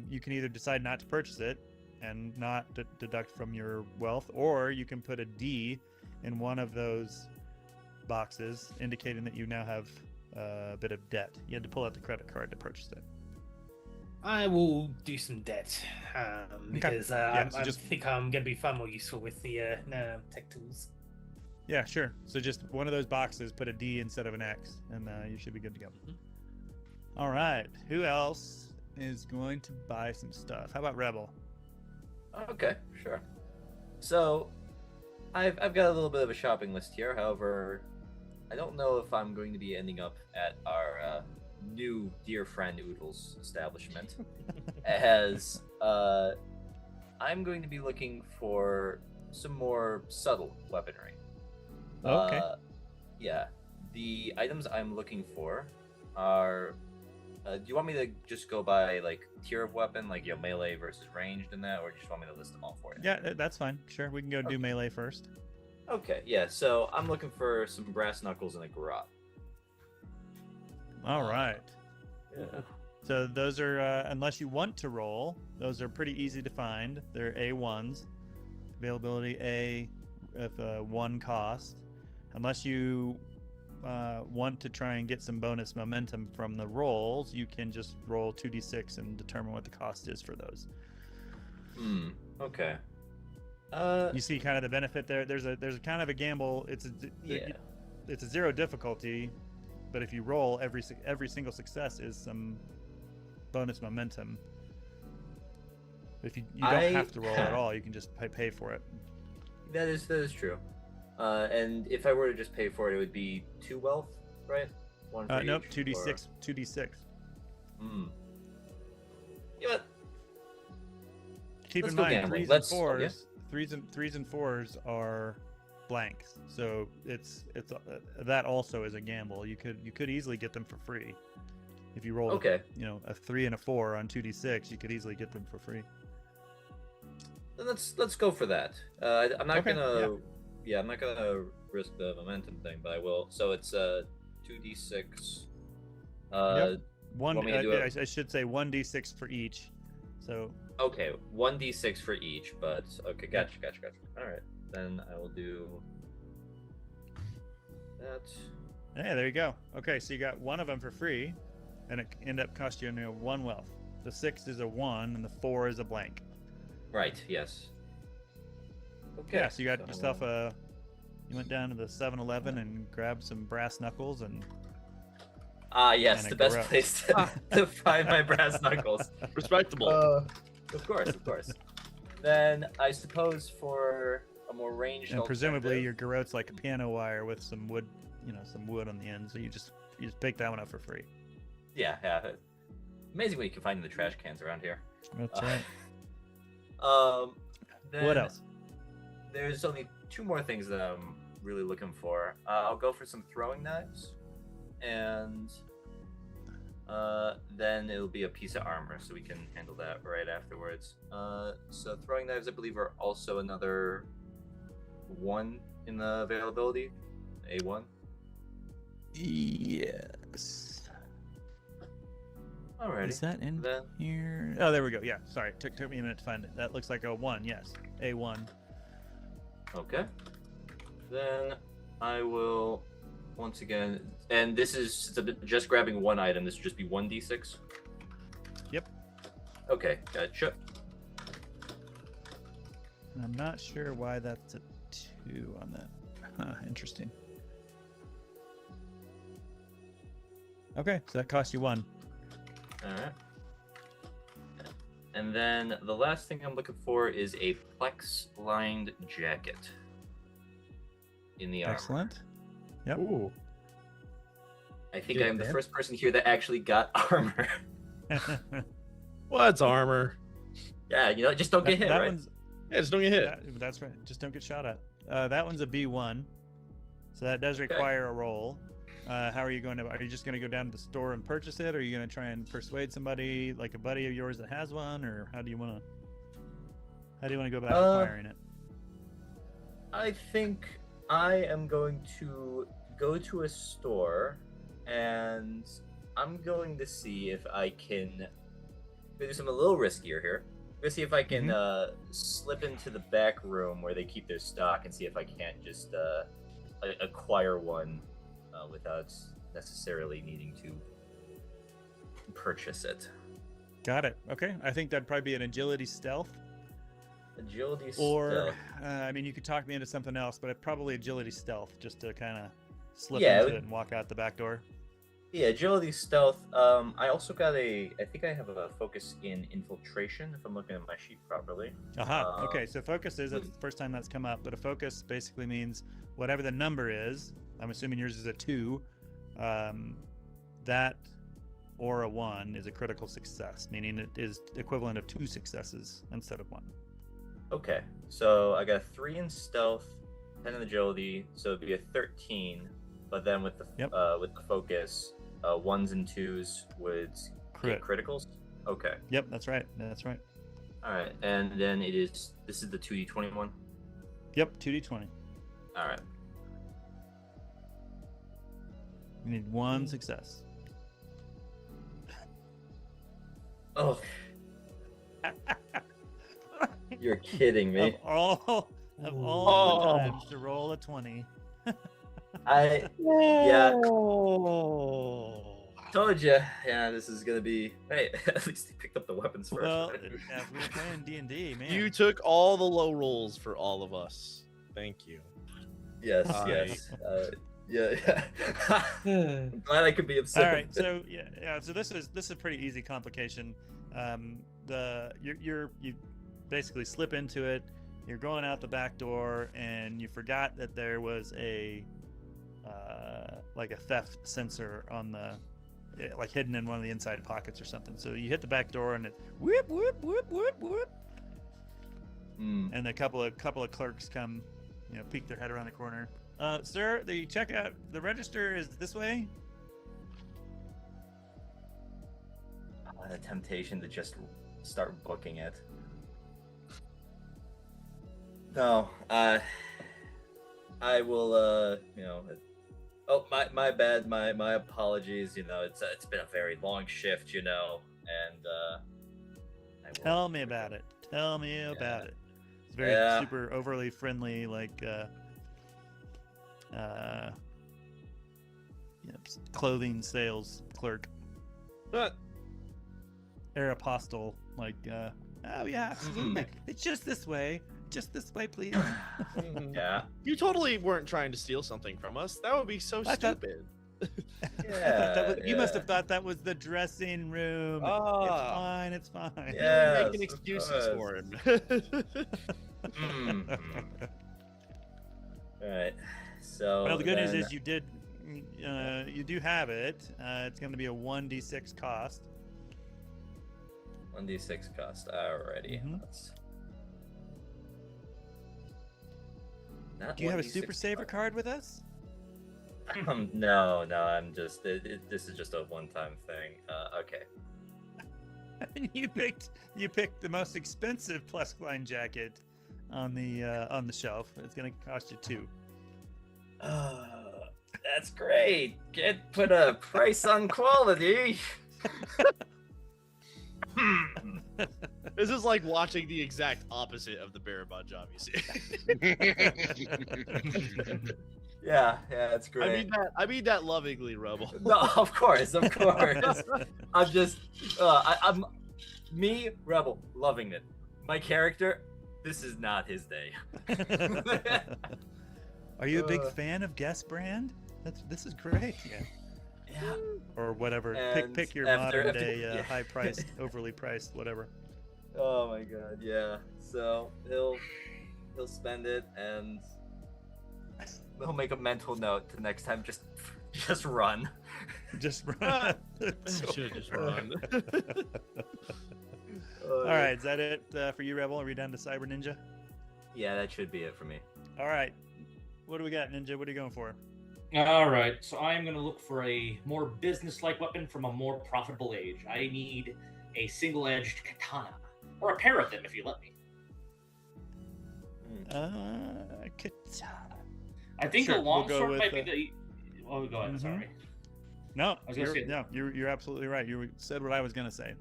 [SPEAKER 1] you can either decide not to purchase it and not deduct from your wealth, or you can put a D in one of those boxes, indicating that you now have a bit of debt. You had to pull out the credit card to purchase it.
[SPEAKER 2] I will do some debt because
[SPEAKER 1] Yeah, so
[SPEAKER 2] I
[SPEAKER 1] just-
[SPEAKER 2] think I'm going to be far more useful with the tech tools.
[SPEAKER 1] Yeah, sure. So just one of those boxes, put a D instead of an X, and you should be good to go. All right. Who else is going to buy some stuff? How about Rebel?
[SPEAKER 4] Okay, sure. So, I've got a little bit of a shopping list here. However, I don't know if I'm going to be ending up at our new dear friend Oodle's establishment, as I'm going to be looking for some more subtle weaponry.
[SPEAKER 1] Okay.
[SPEAKER 4] Yeah, the items I'm looking for are. Do you want me to just go by like tier of weapon, like melee versus ranged and that, or do you just want me to list them all for you?
[SPEAKER 1] Yeah, that's fine. Sure, we can go do
[SPEAKER 4] Okay.
[SPEAKER 1] melee first.
[SPEAKER 4] Okay, yeah. So I'm looking for some brass knuckles and a garrote.
[SPEAKER 1] All right.
[SPEAKER 4] Yeah.
[SPEAKER 1] So those are, unless you want to roll, those are pretty easy to find. They're A1s. Availability A of 1 cost. Unless you want to try and get some bonus momentum from the rolls, you can just roll 2d6 and determine what the cost is for those.
[SPEAKER 4] Okay.
[SPEAKER 1] You see kind of the benefit there. There's a kind of a gamble. It's a 0 difficulty, but if you roll, every single success is some bonus momentum. If you don't have to roll at all, you can just pay for it.
[SPEAKER 4] That is true. And if I were to just pay for it, it would be 2 wealth, right? 1 for
[SPEAKER 1] Nope,
[SPEAKER 4] each,
[SPEAKER 1] 2d6.
[SPEAKER 4] or-
[SPEAKER 1] 2d6.
[SPEAKER 4] You know what?
[SPEAKER 1] Keep
[SPEAKER 4] Let's
[SPEAKER 1] in
[SPEAKER 4] go
[SPEAKER 1] mind,
[SPEAKER 4] gambling.
[SPEAKER 1] 3s
[SPEAKER 4] Let's-
[SPEAKER 1] and 4s.
[SPEAKER 4] yeah.
[SPEAKER 1] 3s and 4s are blanks, so it's that also is a gamble. You could easily get them for free if you roll.
[SPEAKER 4] Okay.
[SPEAKER 1] A 3 and a 4 on 2d6. You could easily get them for free.
[SPEAKER 4] Then let's go for that. I'm not
[SPEAKER 1] Okay,
[SPEAKER 4] gonna. Yeah, I'm not gonna risk the momentum thing, but I will. So it's 2d6.
[SPEAKER 1] Yep. One.
[SPEAKER 4] want me to do it?
[SPEAKER 1] I should say 1d6 for each. So
[SPEAKER 4] Okay, 1d6 for each, but okay, gotcha. All right, then I will do that.
[SPEAKER 1] yeah, there you go. Okay, so you got one of them for free, and it end up cost you 1 wealth. The 6 is a 1, and the 4 is a blank.
[SPEAKER 4] Right. Yes. Okay.
[SPEAKER 1] Yeah, so you got yourself you went down to the 7-Eleven and grabbed some brass knuckles and
[SPEAKER 4] Yes,
[SPEAKER 1] and
[SPEAKER 4] the
[SPEAKER 1] a
[SPEAKER 4] best
[SPEAKER 1] garrote.
[SPEAKER 4] place to find my brass knuckles.
[SPEAKER 3] Respectable.
[SPEAKER 4] Of course, of course. Then I suppose for a more ranged
[SPEAKER 1] And presumably
[SPEAKER 4] alternative-
[SPEAKER 1] your garrote's like a piano wire with some wood, some wood on the end. So you just pick that one up for free.
[SPEAKER 4] Yeah. Amazing what you can find in the trash cans around here.
[SPEAKER 1] That's right.
[SPEAKER 4] Then
[SPEAKER 1] What else?
[SPEAKER 4] There's only 2 more things that I'm really looking for. I'll go for some throwing knives, and then it'll be a piece of armor, so we can handle that right afterwards. So throwing knives, I believe, are also another 1 in the availability. A1.
[SPEAKER 1] Yes.
[SPEAKER 4] Alrighty.
[SPEAKER 1] Is that in
[SPEAKER 4] Then
[SPEAKER 1] here? Oh, there we go. Yeah. Sorry, took me a minute to find it. That looks like a 1. Yes, A1.
[SPEAKER 4] okay. Then I will once again, and this is just grabbing 1 item. This would just be 1d6.
[SPEAKER 1] Yep.
[SPEAKER 4] Okay, gotcha.
[SPEAKER 1] I'm not sure why that's a 2 on that. Huh, interesting. Okay, so that cost you 1.
[SPEAKER 4] Alright. And then the last thing I'm looking for is a plex-lined jacket in the armor.
[SPEAKER 1] Excellent. Yep.
[SPEAKER 7] Ooh.
[SPEAKER 4] I think
[SPEAKER 7] Good
[SPEAKER 4] I'm the
[SPEAKER 7] man.
[SPEAKER 4] first person here that actually got armor.
[SPEAKER 3] What's armor?
[SPEAKER 4] Yeah, just don't get hit,
[SPEAKER 1] that
[SPEAKER 4] right?
[SPEAKER 1] one's
[SPEAKER 3] Yeah, just don't get hit.
[SPEAKER 1] that's right. Just don't get shot at. That one's a B1, so that does require a roll. How are you going to? Are you just going to go down to the store and purchase it, or are you going to try and persuade somebody, like a buddy of yours that has one, or how do you want to go about acquiring it?
[SPEAKER 4] I think I am going to go to a store, and I'm going to see if I can do something a little riskier here. I'm going to see if I can slip into the back room where they keep their stock and see if I can't just acquire one without necessarily needing to purchase it.
[SPEAKER 1] Got it. Okay, I think that'd probably be an agility stealth,
[SPEAKER 4] Agility
[SPEAKER 1] or
[SPEAKER 4] stealth.
[SPEAKER 1] I mean, you could talk me into something else, but probably agility stealth, just to kind of slip
[SPEAKER 4] Yeah, it
[SPEAKER 1] into
[SPEAKER 4] would-
[SPEAKER 1] it and walk out the back door.
[SPEAKER 4] Yeah, agility stealth. I also got I think I have a focus in infiltration if I'm looking at my sheet properly.
[SPEAKER 1] Aha. Okay, so focus that's the first time that's come up, but a focus basically means whatever the number is. I'm assuming yours is a 2. That or a 1 is a critical success, meaning it is equivalent of 2 successes instead of 1.
[SPEAKER 4] Okay, so I got 3 in stealth, 10 in agility, so it'd be a 13. But then with the focus, 1s and 2s would get criticals. Okay.
[SPEAKER 1] Yep, that's right. That's right.
[SPEAKER 4] All right, and then this is the 2d21.
[SPEAKER 1] Yep, 2d20.
[SPEAKER 4] All right.
[SPEAKER 1] You need 1 success.
[SPEAKER 4] Oh. You're kidding me.
[SPEAKER 1] Of all the times to roll a 20.
[SPEAKER 4] Told you. Yeah, this is gonna be. Hey, at least he picked up the weapons first.
[SPEAKER 1] Well, if we were playing D&D, man.
[SPEAKER 3] You took all the low rolls for all of us. Thank you.
[SPEAKER 4] Yes, yes. Yeah. I'm glad I could be upset.
[SPEAKER 1] All right, so so this is a pretty easy complication. You basically slip into it. You're going out the back door, and you forgot that there was a theft sensor on the hidden in one of the inside pockets or something. So you hit the back door, and it whoop whoop whoop whoop whoop, and a couple of clerks come, peek their head around the corner. Sir, the register is this way.
[SPEAKER 4] The temptation to just start booking it. No, I will. Oh, my bad. My apologies. It's been a very long shift. And
[SPEAKER 1] Tell me about it. Tell me about it. It's very super overly friendly, clothing sales clerk.
[SPEAKER 3] But
[SPEAKER 1] Aeropostale, oh yeah, absolutely. It's just this way. Just this way, please.
[SPEAKER 4] Yeah.
[SPEAKER 3] you totally weren't trying to steal something from us. That would be so stupid.
[SPEAKER 4] Yeah,
[SPEAKER 1] You must have thought that was the dressing room.
[SPEAKER 3] Ah.
[SPEAKER 1] It's fine.
[SPEAKER 4] Yeah.
[SPEAKER 3] Making
[SPEAKER 4] Yes, of
[SPEAKER 3] excuses for
[SPEAKER 4] course.
[SPEAKER 3] him.
[SPEAKER 4] Mhm. All right. So
[SPEAKER 1] Well, the good news
[SPEAKER 4] then-
[SPEAKER 1] is you do have it. It's going to be a 1d6 cost.
[SPEAKER 4] 1d6 cost. Alrighty.
[SPEAKER 1] Mhm.
[SPEAKER 4] Not
[SPEAKER 1] Do you have a
[SPEAKER 4] 1d6
[SPEAKER 1] super saver
[SPEAKER 4] cost.
[SPEAKER 1] card with us?
[SPEAKER 4] No. I'm just. This is just a one-time thing. Okay.
[SPEAKER 1] you picked the most expensive plush-line jacket on the shelf. It's going to cost you 2.
[SPEAKER 4] That's great. Put a price on quality.
[SPEAKER 3] This is like watching the exact opposite of the Barabon job you see.
[SPEAKER 4] Yeah, it's great.
[SPEAKER 3] I mean that lovingly, Rebel.
[SPEAKER 4] No, of course. I'm just, I'm me, Rebel, loving it. My character, this is not his day.
[SPEAKER 1] Are you a big fan of Guess Brand? This is great. Yeah.
[SPEAKER 4] Yeah.
[SPEAKER 1] Or whatever.
[SPEAKER 4] And
[SPEAKER 1] Pick your
[SPEAKER 4] after-
[SPEAKER 1] modern day
[SPEAKER 4] yeah.
[SPEAKER 1] high priced, overly priced, whatever.
[SPEAKER 4] Oh my god, yeah. So he'll spend it and he'll make a mental note the next time. Just run.
[SPEAKER 1] Just run.
[SPEAKER 3] Should just run.
[SPEAKER 1] All right, is that it for you, Rebel? Are we down to Cyber Ninja?
[SPEAKER 4] Yeah, that should be it for me.
[SPEAKER 1] All right. What do we got, Ninja? What are you going for?
[SPEAKER 6] All right, so I am going to look for a more business-like weapon from a more profitable age. I need a single-edged katana, or a pair of them, if you let me.
[SPEAKER 1] Katana.
[SPEAKER 6] I think
[SPEAKER 1] Sure,
[SPEAKER 6] a
[SPEAKER 1] we'll go
[SPEAKER 6] longsword
[SPEAKER 1] with
[SPEAKER 6] might be the. Oh, go ahead.
[SPEAKER 1] Mhm.
[SPEAKER 6] Sorry.
[SPEAKER 1] No,
[SPEAKER 6] was gonna say-
[SPEAKER 1] you're absolutely right. You said what I was going to say.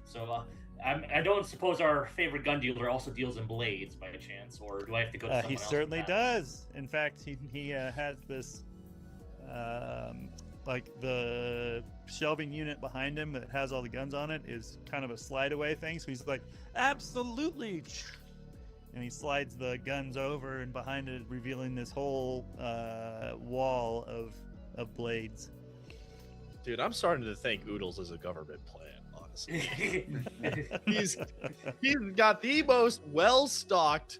[SPEAKER 6] So I don't suppose our favorite gun dealer also deals in blades by chance, or do I have to go to someone
[SPEAKER 1] He
[SPEAKER 6] else for
[SPEAKER 1] certainly
[SPEAKER 6] that?
[SPEAKER 1] does. In fact, he has this, like the shelving unit behind him that has all the guns on it is kind of a slide away thing. So he's like, absolutely. And he slides the guns over and behind it, revealing this whole wall of blades.
[SPEAKER 3] Dude, I'm starting to think Oodles is a government plan, honestly. He's got the most well-stocked,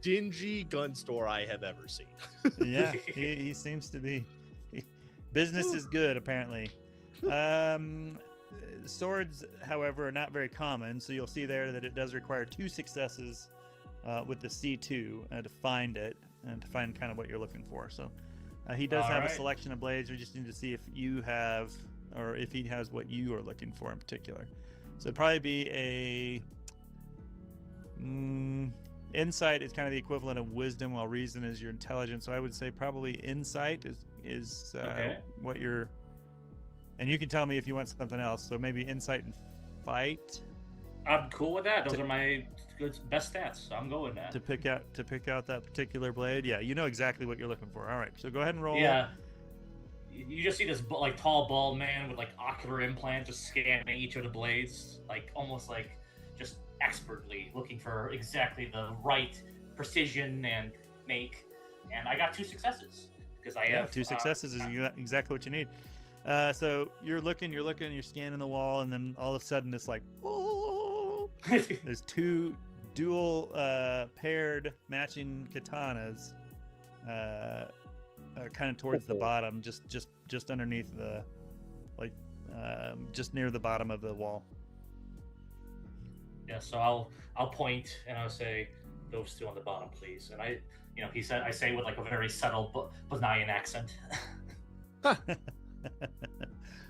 [SPEAKER 3] dingy gun store I have ever seen.
[SPEAKER 1] Yeah, he seems to be. Business is good, apparently. Swords, however, are not very common, so you'll see there that it does require 2 successes with the C2 to find it and to find kind of what you're looking for. So he does have a
[SPEAKER 6] Alright.
[SPEAKER 1] selection of blades. We just need to see if you have, or if he has what you are looking for in particular. So it'd probably be a insight is kind of the equivalent of wisdom, while reason is your intelligence. So I would say probably insight is
[SPEAKER 6] Okay.
[SPEAKER 1] what you're. And you can tell me if you want something else. So maybe insight and fight
[SPEAKER 6] I'm cool with that. Those are my best stats. So I'm going with that.
[SPEAKER 1] to pick out that particular blade. Yeah, you know exactly what you're looking for. All right, so go ahead and roll.
[SPEAKER 6] Yeah. You just see this like tall bald man with like ocular implant just scanning each of the blades, like almost like just expertly looking for exactly the right precision and make. And I got 2 successes because I
[SPEAKER 1] Yeah,
[SPEAKER 6] have
[SPEAKER 1] 2 successes is exactly what you need. So you're looking, you're scanning the wall, and then all of a sudden it's like, oh, there's 2 dual paired matching katanas, kind of towards the bottom, just underneath the, like, just near the bottom of the wall.
[SPEAKER 6] Yeah, so I'll point and I'll say those 2 on the bottom, please. And I say with like a very subtle Bosnian accent.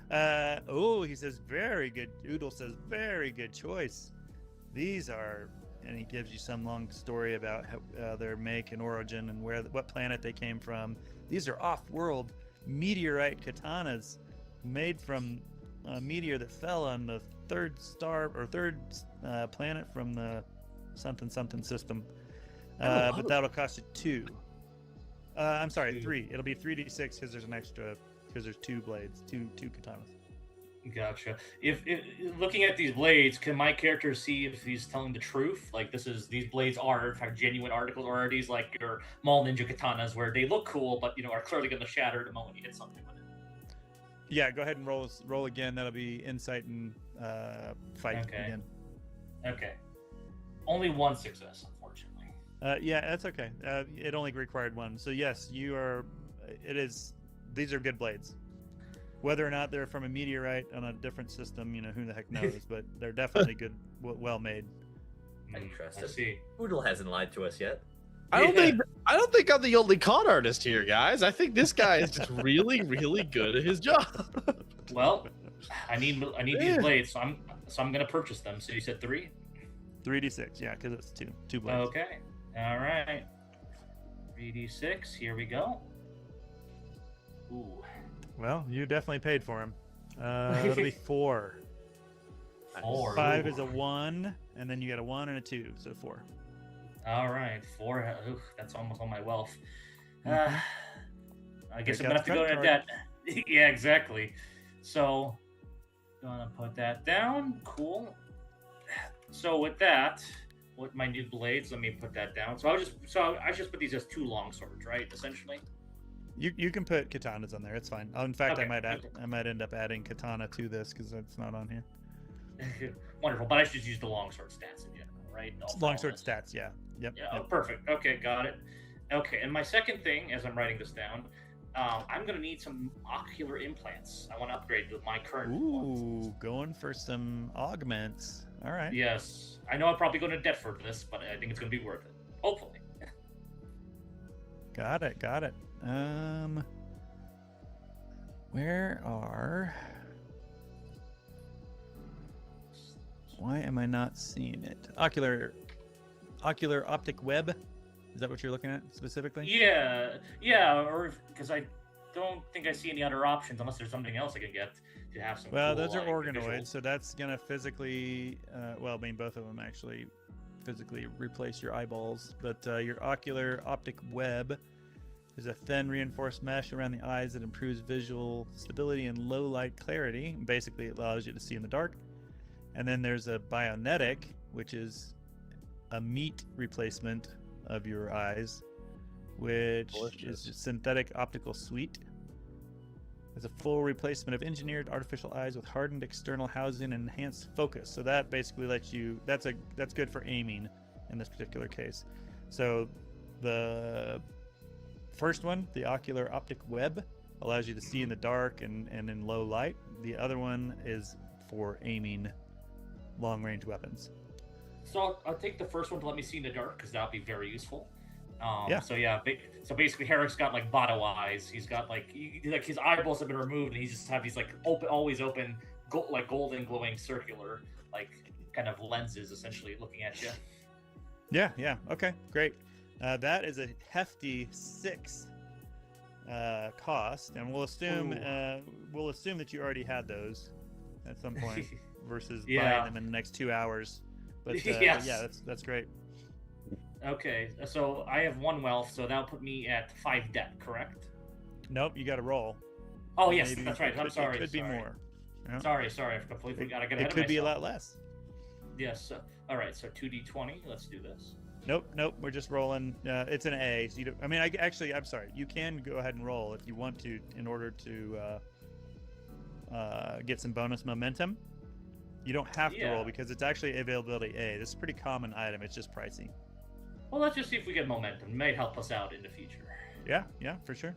[SPEAKER 1] He says very good. Oodle says very good choice. These are, and he gives you some long story about how, their make and origin and what planet they came from. These are off-world meteorite katanas made from a meteor that fell on the third planet from the something system. But that'll cost you 2. I'm sorry, 3. It'll be 3d6 because there's an extra, because there's 2 blades, two katanas.
[SPEAKER 6] Gotcha. If looking at these blades, can my character see if he's telling the truth? Like these blades are in fact genuine articles, or are these like your mall ninja katanas where they look cool, but are clearly going to shatter the moment you hit something with it?
[SPEAKER 1] Yeah, go ahead and roll again. That'll be insight and fight again.
[SPEAKER 6] Okay. Only one success, unfortunately.
[SPEAKER 1] Yeah, that's okay. It only required one. So yes, you are. These are good blades. Whether or not they're from a meteorite on a different system, who the heck knows? But they're definitely good, well made.
[SPEAKER 4] Interesting.
[SPEAKER 6] I see.
[SPEAKER 4] Poodle hasn't lied to us yet.
[SPEAKER 3] I don't think I'm the only con artist here, guys. I think this guy is just really, really good at his job.
[SPEAKER 6] Well, I need these blades, so I'm gonna purchase them. So you said 3?
[SPEAKER 1] 3d6, yeah, because it's two blades.
[SPEAKER 6] Okay. All right. 3d6. Here we go. Ooh.
[SPEAKER 1] Well, you definitely paid for him. It'll be 4.
[SPEAKER 6] 4.
[SPEAKER 1] 5 is a 1, and then you got a 1 and a 2, so 4.
[SPEAKER 6] All right, 4. Oof, that's almost all my wealth. I guess I'm gonna have to go into debt. Yeah, exactly. So, gonna put that down. Cool. So with that, with my new blades, let me put that down. So I just put these as 2 long swords, right? Essentially.
[SPEAKER 1] You can put katanas on there. It's fine. In fact,
[SPEAKER 6] Okay,
[SPEAKER 1] I might end up adding katana to this because it's not on here.
[SPEAKER 6] Wonderful, but I should use the longsword stats in general, right?
[SPEAKER 1] Longsword stats, yeah. Yep.
[SPEAKER 6] Yeah, oh, perfect. Okay, got it. Okay, and my second thing, as I'm writing this down, I'm gonna need some ocular implants. I want to upgrade my current ones.
[SPEAKER 1] Ooh, going for some augments. All right.
[SPEAKER 6] Yes, I know I'm probably going to debt for this, but I think it's gonna be worth it. Hopefully.
[SPEAKER 1] Got it. Why am I not seeing it? Ocular optic web. Is that what you're looking at specifically?
[SPEAKER 6] Yeah, or because I don't think I see any other options unless there's something else I can get to have some.
[SPEAKER 1] Well,
[SPEAKER 6] cool,
[SPEAKER 1] those are organoids,
[SPEAKER 6] visuals.
[SPEAKER 1] so that's gonna physically, both of them actually physically replace your eyeballs. But your ocular optic web is a thin reinforced mesh around the eyes that improves visual stability and low light clarity. Basically, it allows you to see in the dark. And then there's a bionetic, which is a meat replacement of your eyes, which is a synthetic optical suite. It's a full replacement of engineered artificial eyes with hardened external housing and enhanced focus. So that basically lets you. That's good for aiming in this particular case. So the first one, the ocular optic web, allows you to see in the dark and in low light. The other one is for aiming long-range weapons.
[SPEAKER 6] So I'll take the first one to let me see in the dark because that'll be very useful.
[SPEAKER 1] Yeah.
[SPEAKER 6] So basically, Herrick's got like Botto eyes. He's got like his eyeballs have been removed, and he just have these like always open, golden glowing circular kind of lenses, essentially looking at you.
[SPEAKER 1] Yeah. Okay, great. That is a hefty 6 cost, and we'll assume that you already had those at some point versus buying them in the next 2 hours. But
[SPEAKER 6] Yes.
[SPEAKER 1] yeah, that's great.
[SPEAKER 6] Okay, so I have 1 wealth, so that'll put me at 5 debt, correct?
[SPEAKER 1] Nope, you got to roll.
[SPEAKER 6] Oh yes,
[SPEAKER 1] Maybe
[SPEAKER 6] that's right. I'm sorry.
[SPEAKER 1] It could be more. Yeah.
[SPEAKER 6] Sorry, I completely forgot. I got ahead
[SPEAKER 1] It
[SPEAKER 6] of
[SPEAKER 1] could be a
[SPEAKER 6] myself.
[SPEAKER 1] lot less.
[SPEAKER 6] Yes. All right. So 2d20. Let's do this.
[SPEAKER 1] Nope. We're just rolling. It's an A. So you don't, I mean, I'm sorry. You can go ahead and roll if you want to, in order to get some bonus momentum. You don't have to roll because it's actually availability A. This is a pretty common item. It's just pricey.
[SPEAKER 6] Well, let's just see if we get momentum. It may help us out in the future.
[SPEAKER 1] Yeah, for sure.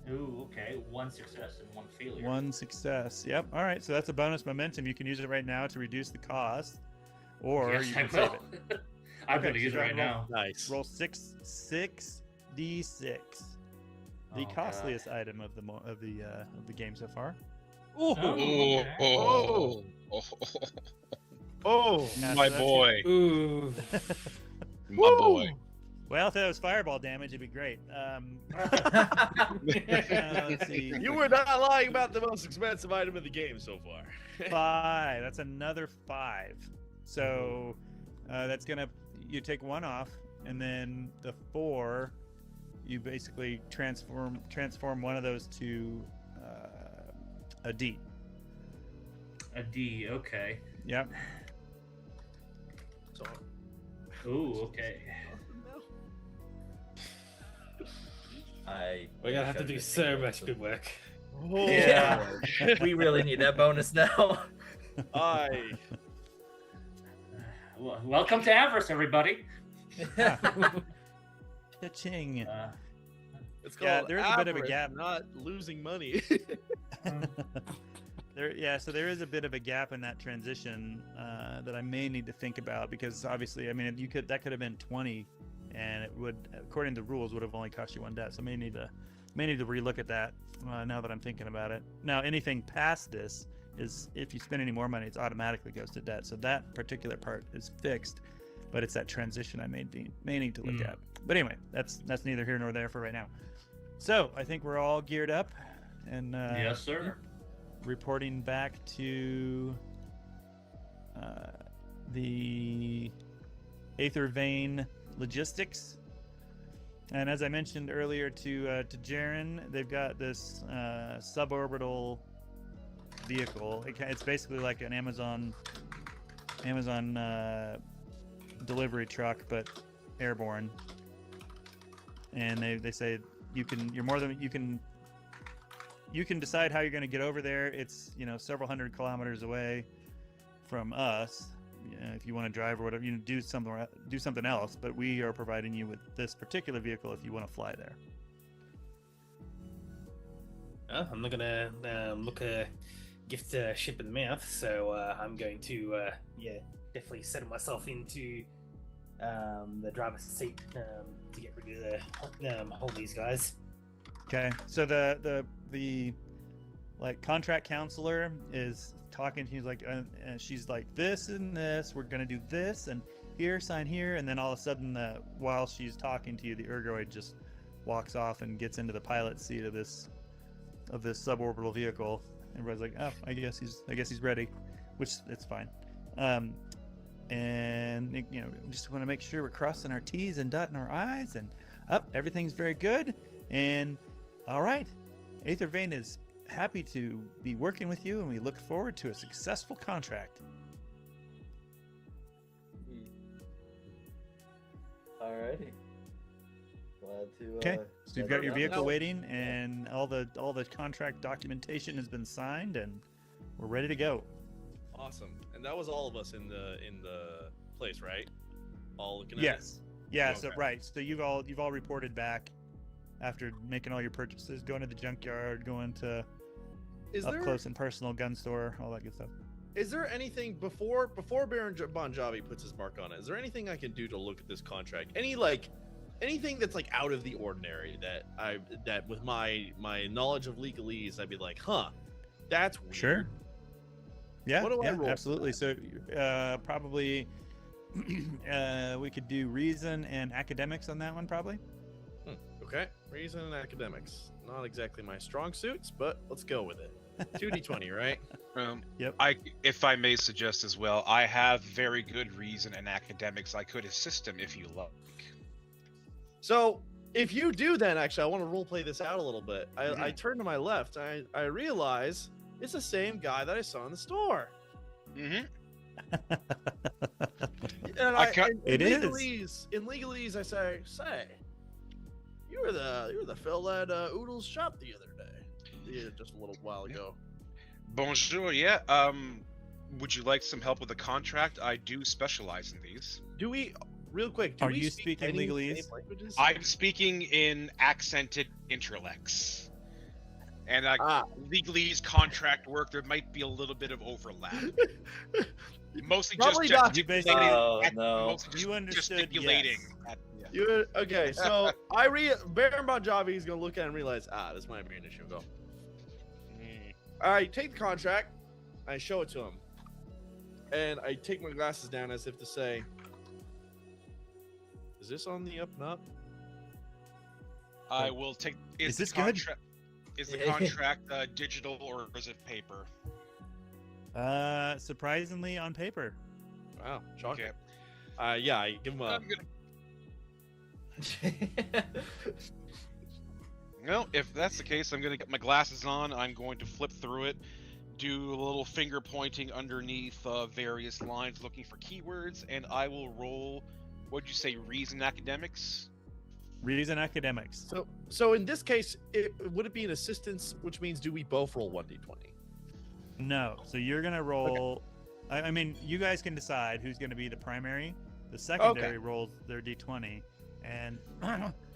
[SPEAKER 6] Ooh, okay. 1 success and 1 failure.
[SPEAKER 1] 1 success. Yep. All right. So that's a bonus momentum. You can use it right now to reduce the cost, or
[SPEAKER 6] Yes,
[SPEAKER 1] you
[SPEAKER 6] I
[SPEAKER 1] can save
[SPEAKER 6] will.
[SPEAKER 1] it.
[SPEAKER 6] I'm
[SPEAKER 1] Okay,
[SPEAKER 6] going to use
[SPEAKER 1] so
[SPEAKER 6] it right
[SPEAKER 1] roll-
[SPEAKER 6] now.
[SPEAKER 3] Nice.
[SPEAKER 1] Roll 6d6. The
[SPEAKER 6] Oh,
[SPEAKER 1] costliest item of the game so far.
[SPEAKER 6] Oh,
[SPEAKER 5] Oh,
[SPEAKER 6] okay.
[SPEAKER 5] oh,
[SPEAKER 3] Oh,
[SPEAKER 1] Yeah,
[SPEAKER 5] my
[SPEAKER 1] so that's
[SPEAKER 5] boy,
[SPEAKER 2] Ooh.
[SPEAKER 5] my boy.
[SPEAKER 1] Well, if that was fireball damage, it'd be great. Let's see.
[SPEAKER 3] you were not lying about the most expensive item of the game so far.
[SPEAKER 1] 5. That's another 5. So that's gonna, you take 1 off, and then the 4, you basically transform one of those to a D.
[SPEAKER 6] A D. Okay.
[SPEAKER 1] Yep.
[SPEAKER 3] So,
[SPEAKER 6] Ooh. Okay.
[SPEAKER 2] We're gonna have to do so much good work.
[SPEAKER 3] oh,
[SPEAKER 4] Yeah. We really need that bonus now.
[SPEAKER 3] I
[SPEAKER 6] Well, welcome to Avarice, everybody.
[SPEAKER 1] Cha-ching.
[SPEAKER 3] it's
[SPEAKER 1] Yeah,
[SPEAKER 3] called
[SPEAKER 1] there is a bit of a
[SPEAKER 3] avarice,
[SPEAKER 1] gap.
[SPEAKER 3] not losing money.
[SPEAKER 1] So there is a bit of a gap in that transition that I may need to think about, because obviously, I mean, that could have been 20, and it would, according to the rules, would have only cost you 1 debt. So may need to relook at that now that I'm thinking about it. Now, anything past this is, if you spend any more money, it automatically goes to debt. So that particular part is fixed, but it's that transition I may need to look at. But anyway, that's neither here nor there for right now. So I think we're all geared up, and
[SPEAKER 6] Yes, sir.
[SPEAKER 1] reporting back to the Aether Vein Logistics. And as I mentioned earlier to Jaren, they've got this suborbital vehicle. It's basically like an Amazon delivery truck, but airborne. And they say you can decide how you're going to get over there. It's several hundred kilometers away from us. If you want to drive or whatever, do something else. But we are providing you with this particular vehicle if you want to fly there.
[SPEAKER 2] I'm not gonna look a gift ship in the mouth, so I'm going to definitely settle myself into the driver's seat to get rid of all these guys.
[SPEAKER 1] Okay, so the contract counselor is talking to you, like, and she's like, this and this, we're gonna do this, and here, sign here, and then all of a sudden, while she's talking to you, the ergoid just walks off and gets into the pilot seat of this suborbital vehicle. Everybody's like, oh, I guess he's ready, which it's fine. And just want to make sure we're crossing our T's and dotting our I's, and everything's very good. And all right, Aether Vein is happy to be working with you, and we look forward to a successful contract.
[SPEAKER 7] Alrighty. Glad to.
[SPEAKER 1] Okay, so you've got your
[SPEAKER 7] that
[SPEAKER 1] vehicle
[SPEAKER 7] out.
[SPEAKER 1] waiting, and all the contract documentation has been signed, and we're ready to go.
[SPEAKER 3] awesome. And that was all of us in the place, right? All looking at
[SPEAKER 1] Yes. Yeah. So
[SPEAKER 3] Okay.
[SPEAKER 1] right. So you've all reported back after making all your purchases, going to the junkyard, going to
[SPEAKER 3] it. Is
[SPEAKER 1] up
[SPEAKER 3] there
[SPEAKER 1] close and personal gun store, all that good stuff.
[SPEAKER 3] is there anything before Baron Bon Jovi puts his mark on it? Is there anything I can do to look at this contract? Anything that's like out of the ordinary that with my knowledge of legalese, I'd be like, huh, that's weird.
[SPEAKER 1] Sure. Yeah.
[SPEAKER 3] What do I roll for
[SPEAKER 1] absolutely. So probably we could do reason and academics on that one, probably.
[SPEAKER 3] Okay, reason and academics. Not exactly my strong suits, but let's go with it. 2d20, right?
[SPEAKER 1] Yep.
[SPEAKER 5] If I may suggest as well, I have very good reason and academics. I could assist him if you like.
[SPEAKER 3] So if you do, then actually, I want to role play this out a little bit. I turn to my left. I realize it's the same guy that I saw in the store.
[SPEAKER 5] Mm-hmm.
[SPEAKER 3] And
[SPEAKER 1] It is.
[SPEAKER 3] In legalese, I say, you were the fella at Oodle's shop the other day. Yeah, just a little while ago.
[SPEAKER 5] Bonjour. Yeah. Would you like some help with the contract? I do specialize in these.
[SPEAKER 3] Do we, real quick?
[SPEAKER 1] Are you speaking
[SPEAKER 3] any
[SPEAKER 1] legalese?
[SPEAKER 3] languages?
[SPEAKER 5] I'm speaking in accented interlex. And legalese contract work, there might be a little bit of overlap. Mostly
[SPEAKER 3] Probably
[SPEAKER 5] just
[SPEAKER 3] not.
[SPEAKER 1] You basically,
[SPEAKER 7] Oh, no.
[SPEAKER 5] mostly just
[SPEAKER 1] You understood,
[SPEAKER 5] gesticulating.
[SPEAKER 1] yes.
[SPEAKER 3] Okay, so Baron Bon Jovi is gonna look at it and realize, this might be an issue. Go. I take the contract, I show it to him, and I take my glasses down as if to say, "Is this on the up and up?"
[SPEAKER 5] I will take.
[SPEAKER 1] Is
[SPEAKER 5] the
[SPEAKER 1] this good?
[SPEAKER 5] Is the contract digital or is it paper?
[SPEAKER 1] Surprisingly on paper.
[SPEAKER 3] Wow, shocking.
[SPEAKER 5] Okay.
[SPEAKER 3] Yeah, I give him a.
[SPEAKER 5] I'm gonna... Well, if that's the case, I'm going to get my glasses on. I'm going to flip through it. do a little finger pointing underneath various lines looking for keywords, and I will roll, what'd you say, reason academics?
[SPEAKER 1] Reason academics.
[SPEAKER 3] So in this case, would it be an assistance, which means do we both roll 1d20?
[SPEAKER 1] No. So you're gonna roll. I mean, you guys can decide who's gonna be the primary. The secondary rolls their d20, and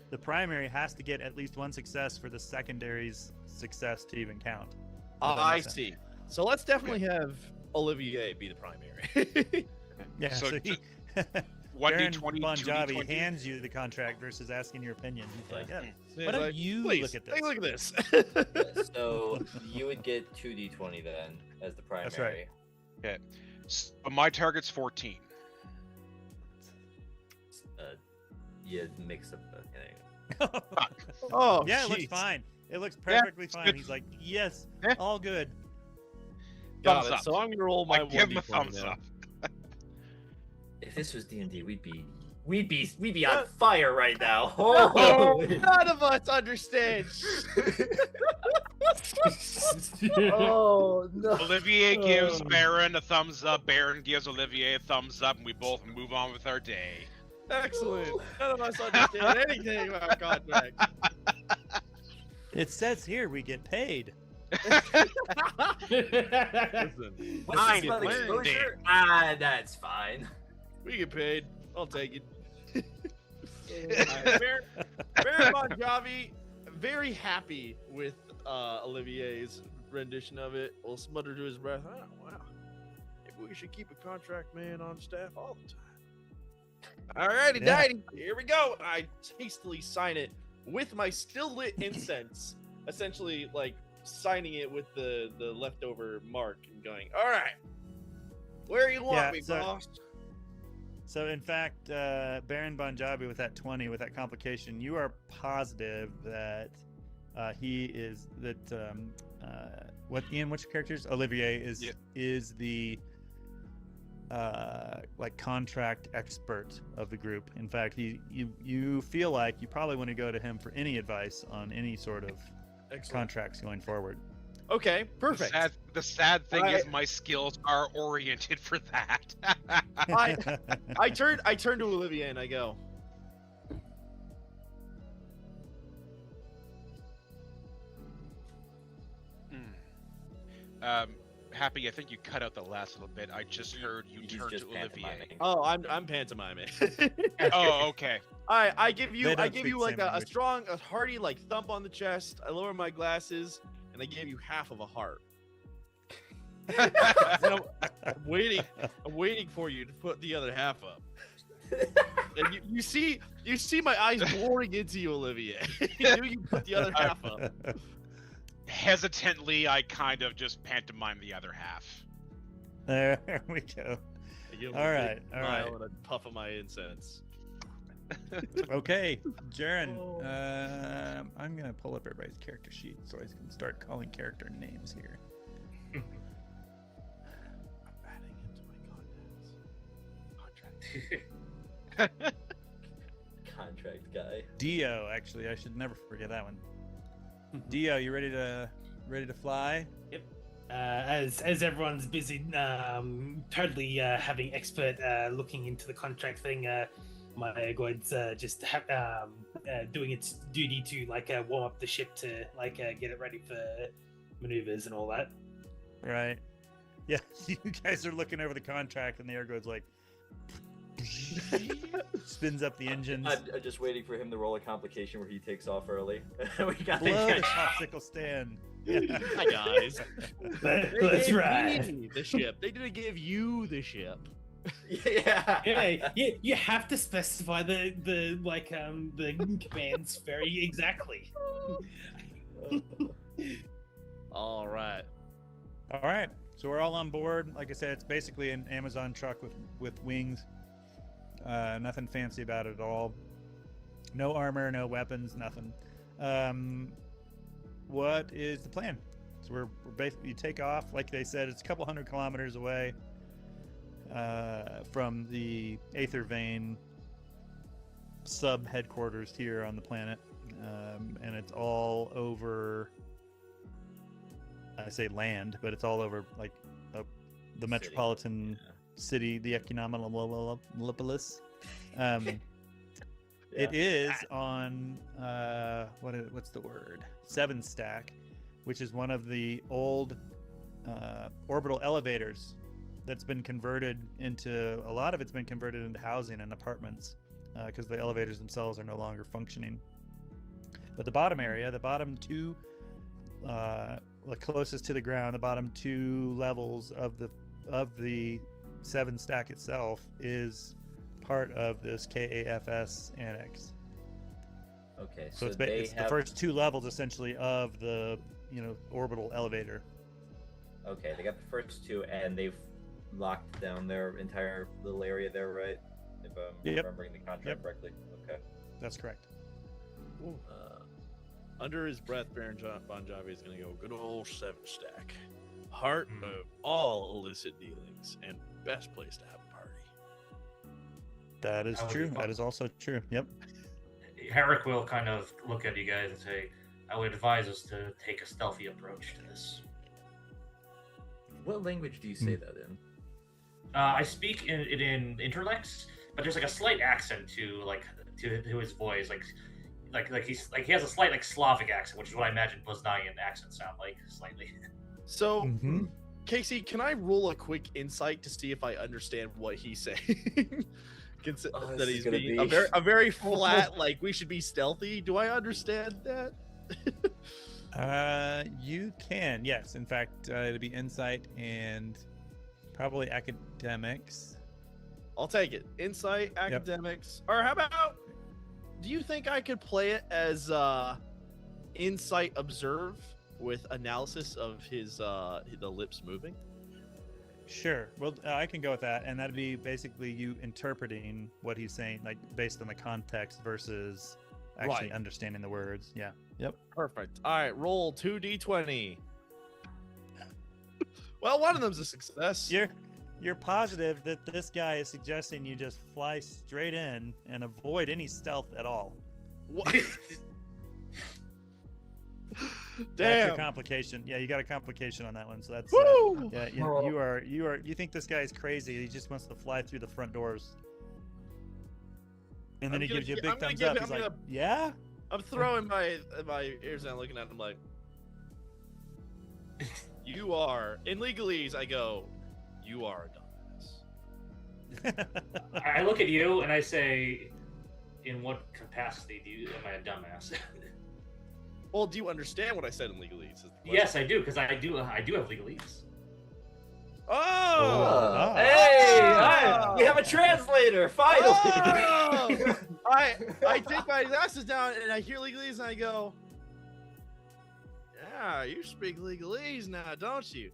[SPEAKER 1] the primary has to get at least one success for the secondary's success to even count.
[SPEAKER 3] I see. So let's definitely have Olivier be the primary.
[SPEAKER 1] Yeah.
[SPEAKER 5] So
[SPEAKER 1] So he,
[SPEAKER 5] 1d20,
[SPEAKER 1] Bon Jovi
[SPEAKER 5] 2d20.
[SPEAKER 1] hands you the contract versus asking your opinion. He's like, yeah.
[SPEAKER 3] He's
[SPEAKER 1] Why don't
[SPEAKER 3] like,
[SPEAKER 1] you
[SPEAKER 3] "Please,
[SPEAKER 1] look at
[SPEAKER 3] take a look at
[SPEAKER 1] this?"
[SPEAKER 3] this.
[SPEAKER 4] So you would get 2d20 then as the primary.
[SPEAKER 1] That's right.
[SPEAKER 5] Okay. So my target's 14.
[SPEAKER 4] You mix up the.
[SPEAKER 3] Oh,
[SPEAKER 1] Yeah, it looks
[SPEAKER 3] jeez.
[SPEAKER 1] fine. It looks perfectly fine.
[SPEAKER 5] good.
[SPEAKER 1] He's like, yes,
[SPEAKER 5] Yeah.
[SPEAKER 1] all good.
[SPEAKER 3] Got
[SPEAKER 5] Thumbs
[SPEAKER 3] it.
[SPEAKER 5] up.
[SPEAKER 3] So I'm gonna roll my
[SPEAKER 5] I give him a
[SPEAKER 3] 1d20
[SPEAKER 5] thumbs
[SPEAKER 3] now.
[SPEAKER 5] up.
[SPEAKER 4] If this was D&D, we'd be on fire right now.
[SPEAKER 3] Oh,
[SPEAKER 4] Oh,
[SPEAKER 3] none of us understand.
[SPEAKER 4] oh no.
[SPEAKER 5] Olivier gives Baron a thumbs up, Baron gives Olivier a thumbs up, and we both move on with our day.
[SPEAKER 3] Excellent. None of us understand anything about contracts.
[SPEAKER 1] It says here we get paid.
[SPEAKER 3] Listen,
[SPEAKER 4] What's
[SPEAKER 3] Fine,
[SPEAKER 4] this about
[SPEAKER 3] it's
[SPEAKER 4] exposure? Ah, that's fine.
[SPEAKER 3] we get paid. I'll take it. Baron Bon Jovi, very happy with Olivier's rendition of it. Will smutter to his breath. Oh, wow. Maybe we should keep a contract man on staff all the time. Alrighty,
[SPEAKER 1] Yeah.
[SPEAKER 3] Dighty, here we go. I hastily sign it with my still lit incense, essentially like signing it with the leftover mark and going, all right, where you want
[SPEAKER 1] Yeah,
[SPEAKER 3] me,
[SPEAKER 1] so-
[SPEAKER 3] boss?
[SPEAKER 1] So in fact, Baron Bon Jovi with that 20, with that complication, you are positive that he is that what Ian, which characters? Olivier is
[SPEAKER 5] Yeah.
[SPEAKER 1] is the like contract expert of the group. In fact, you feel like you probably want to go to him for any advice on any sort of
[SPEAKER 3] Excellent.
[SPEAKER 1] contracts going forward.
[SPEAKER 3] Okay, perfect.
[SPEAKER 5] The sad thing
[SPEAKER 3] I-
[SPEAKER 5] is my skills are oriented for that.
[SPEAKER 3] I turn to Olivier and I go,
[SPEAKER 5] Happy, I think you cut out the last little bit. I just heard you
[SPEAKER 4] He's
[SPEAKER 5] turn
[SPEAKER 4] just
[SPEAKER 5] to Olivier.
[SPEAKER 4] pantomiming.
[SPEAKER 3] "Oh, I'm pantomiming."
[SPEAKER 5] Oh, okay.
[SPEAKER 3] I give
[SPEAKER 1] They
[SPEAKER 3] you
[SPEAKER 1] don't
[SPEAKER 3] I give
[SPEAKER 1] speak
[SPEAKER 3] you like
[SPEAKER 1] same
[SPEAKER 3] a
[SPEAKER 1] language.
[SPEAKER 3] strong, a hearty like thump on the chest. I lower my glasses and I give you half of a heart. And I'm waiting for you to put the other half up. And you see my eyes boring into you, Olivier. You put the other half up.
[SPEAKER 5] Hesitantly, I kind of just pantomime the other half.
[SPEAKER 1] There we go.
[SPEAKER 3] I give him
[SPEAKER 1] All
[SPEAKER 3] a
[SPEAKER 1] right,
[SPEAKER 3] big
[SPEAKER 1] all
[SPEAKER 3] smile
[SPEAKER 1] right.
[SPEAKER 3] and a puff of my incense.
[SPEAKER 1] Okay, Jaren,
[SPEAKER 4] Oh.
[SPEAKER 1] I'm gonna pull up everybody's character sheet so I can start calling character names here.
[SPEAKER 3] I'm adding into my contacts.
[SPEAKER 4] Contract guy.
[SPEAKER 1] Dio, actually, I should never forget that one. Dio, you ready to fly?
[SPEAKER 2] As everyone's busy totally having expert looking into the contract thing, my Ergoid's just doing its duty to like warm up the ship to like get it ready for maneuvers and all that.
[SPEAKER 1] Right. Yeah, you guys are looking over the contract, and the Ergoid's like spins up the engines.
[SPEAKER 4] I'm just waiting for him to roll a complication where he takes off early. We got
[SPEAKER 1] Blow the
[SPEAKER 4] the
[SPEAKER 1] popsicle stand. Yeah.
[SPEAKER 3] Hi guys.
[SPEAKER 2] That's
[SPEAKER 3] They gave
[SPEAKER 2] right.
[SPEAKER 3] me the ship. They didn't give you the ship.
[SPEAKER 4] Yeah.
[SPEAKER 2] Yeah, you have to specify the like the commands very exactly.
[SPEAKER 3] All right.
[SPEAKER 1] All right, so we're all on board. Like I said, it's basically an Amazon truck with wings. Nothing fancy about it at all. No armor, no weapons, nothing. What is the plan? So we're basically, you take off. Like they said, it's a couple 100 kilometers away from the Aether Vein sub headquarters here on the planet, and it's all over I say land, but it's all over like the metropolitan city, the Economipolis. It is on what's the word? 7 stack, which is one of the old orbital elevators that's been converted into, a lot of it's been converted into housing and apartments because the elevators themselves are no longer functioning. But the bottom area, the bottom 2 closest to the ground, the bottom 2 levels of the 7 stack itself is part of this KAFS annex.
[SPEAKER 4] Okay,
[SPEAKER 1] so it's the first 2 levels essentially of the orbital elevator.
[SPEAKER 4] Okay, they got the first 2, and they've locked down their entire little area there, right? If I'm remembering the contract correctly. Okay,
[SPEAKER 1] that's correct.
[SPEAKER 3] Under his breath, Baron Bon Jovi is going to go, good old 7 stack. Heart of all illicit dealings and best place to have a party.
[SPEAKER 1] That is true. That is also true. Yep.
[SPEAKER 6] Herrick will kind of look at you guys and say, I would advise us to take a stealthy approach to this.
[SPEAKER 4] What language do you say that in?
[SPEAKER 6] I speak in Interlex, but there's like a slight accent to his voice, like he has a slight like Slavic accent, which is what I imagine Bosnian accents sound like slightly.
[SPEAKER 3] So, Casey, can I roll a quick insight to see if I understand what he's saying? That he's being a very flat, like we should be stealthy. Do I understand that?
[SPEAKER 1] You can, yes. In fact, it'll be insight and probably academics.
[SPEAKER 3] I'll take it. Insight, academics, or how about? Do you think I could play it as insight observe with analysis of his the lips moving?
[SPEAKER 1] Sure. Well, I can go with that, and that'd be basically you interpreting what he's saying, like based on the context versus actually understanding the words. Yeah. Yep.
[SPEAKER 3] Perfect. All right, roll 2d20. Well, one of them's a success.
[SPEAKER 1] You're positive that this guy is suggesting you just fly straight in and avoid any stealth at all.
[SPEAKER 3] What? Damn.
[SPEAKER 1] That's your complication. Yeah, you got a complication on that one. So that's you think this guy is crazy. He just wants to fly through the front doors. And then he gives you a big thumbs up. He's like, yeah?
[SPEAKER 3] I'm throwing my ears down, looking at him like, you are, in legalese, I go, you are a dumbass.
[SPEAKER 6] I look at you and I say, in what capacity am I a dumbass?
[SPEAKER 3] Well, do you understand what I said in legalese?
[SPEAKER 6] Yes, I do, because I do have legalese.
[SPEAKER 3] Oh!
[SPEAKER 4] Hey! We have a translator, finally!
[SPEAKER 3] Oh! I take my glasses down and I hear legalese and I go, yeah, you speak legalese now, don't you?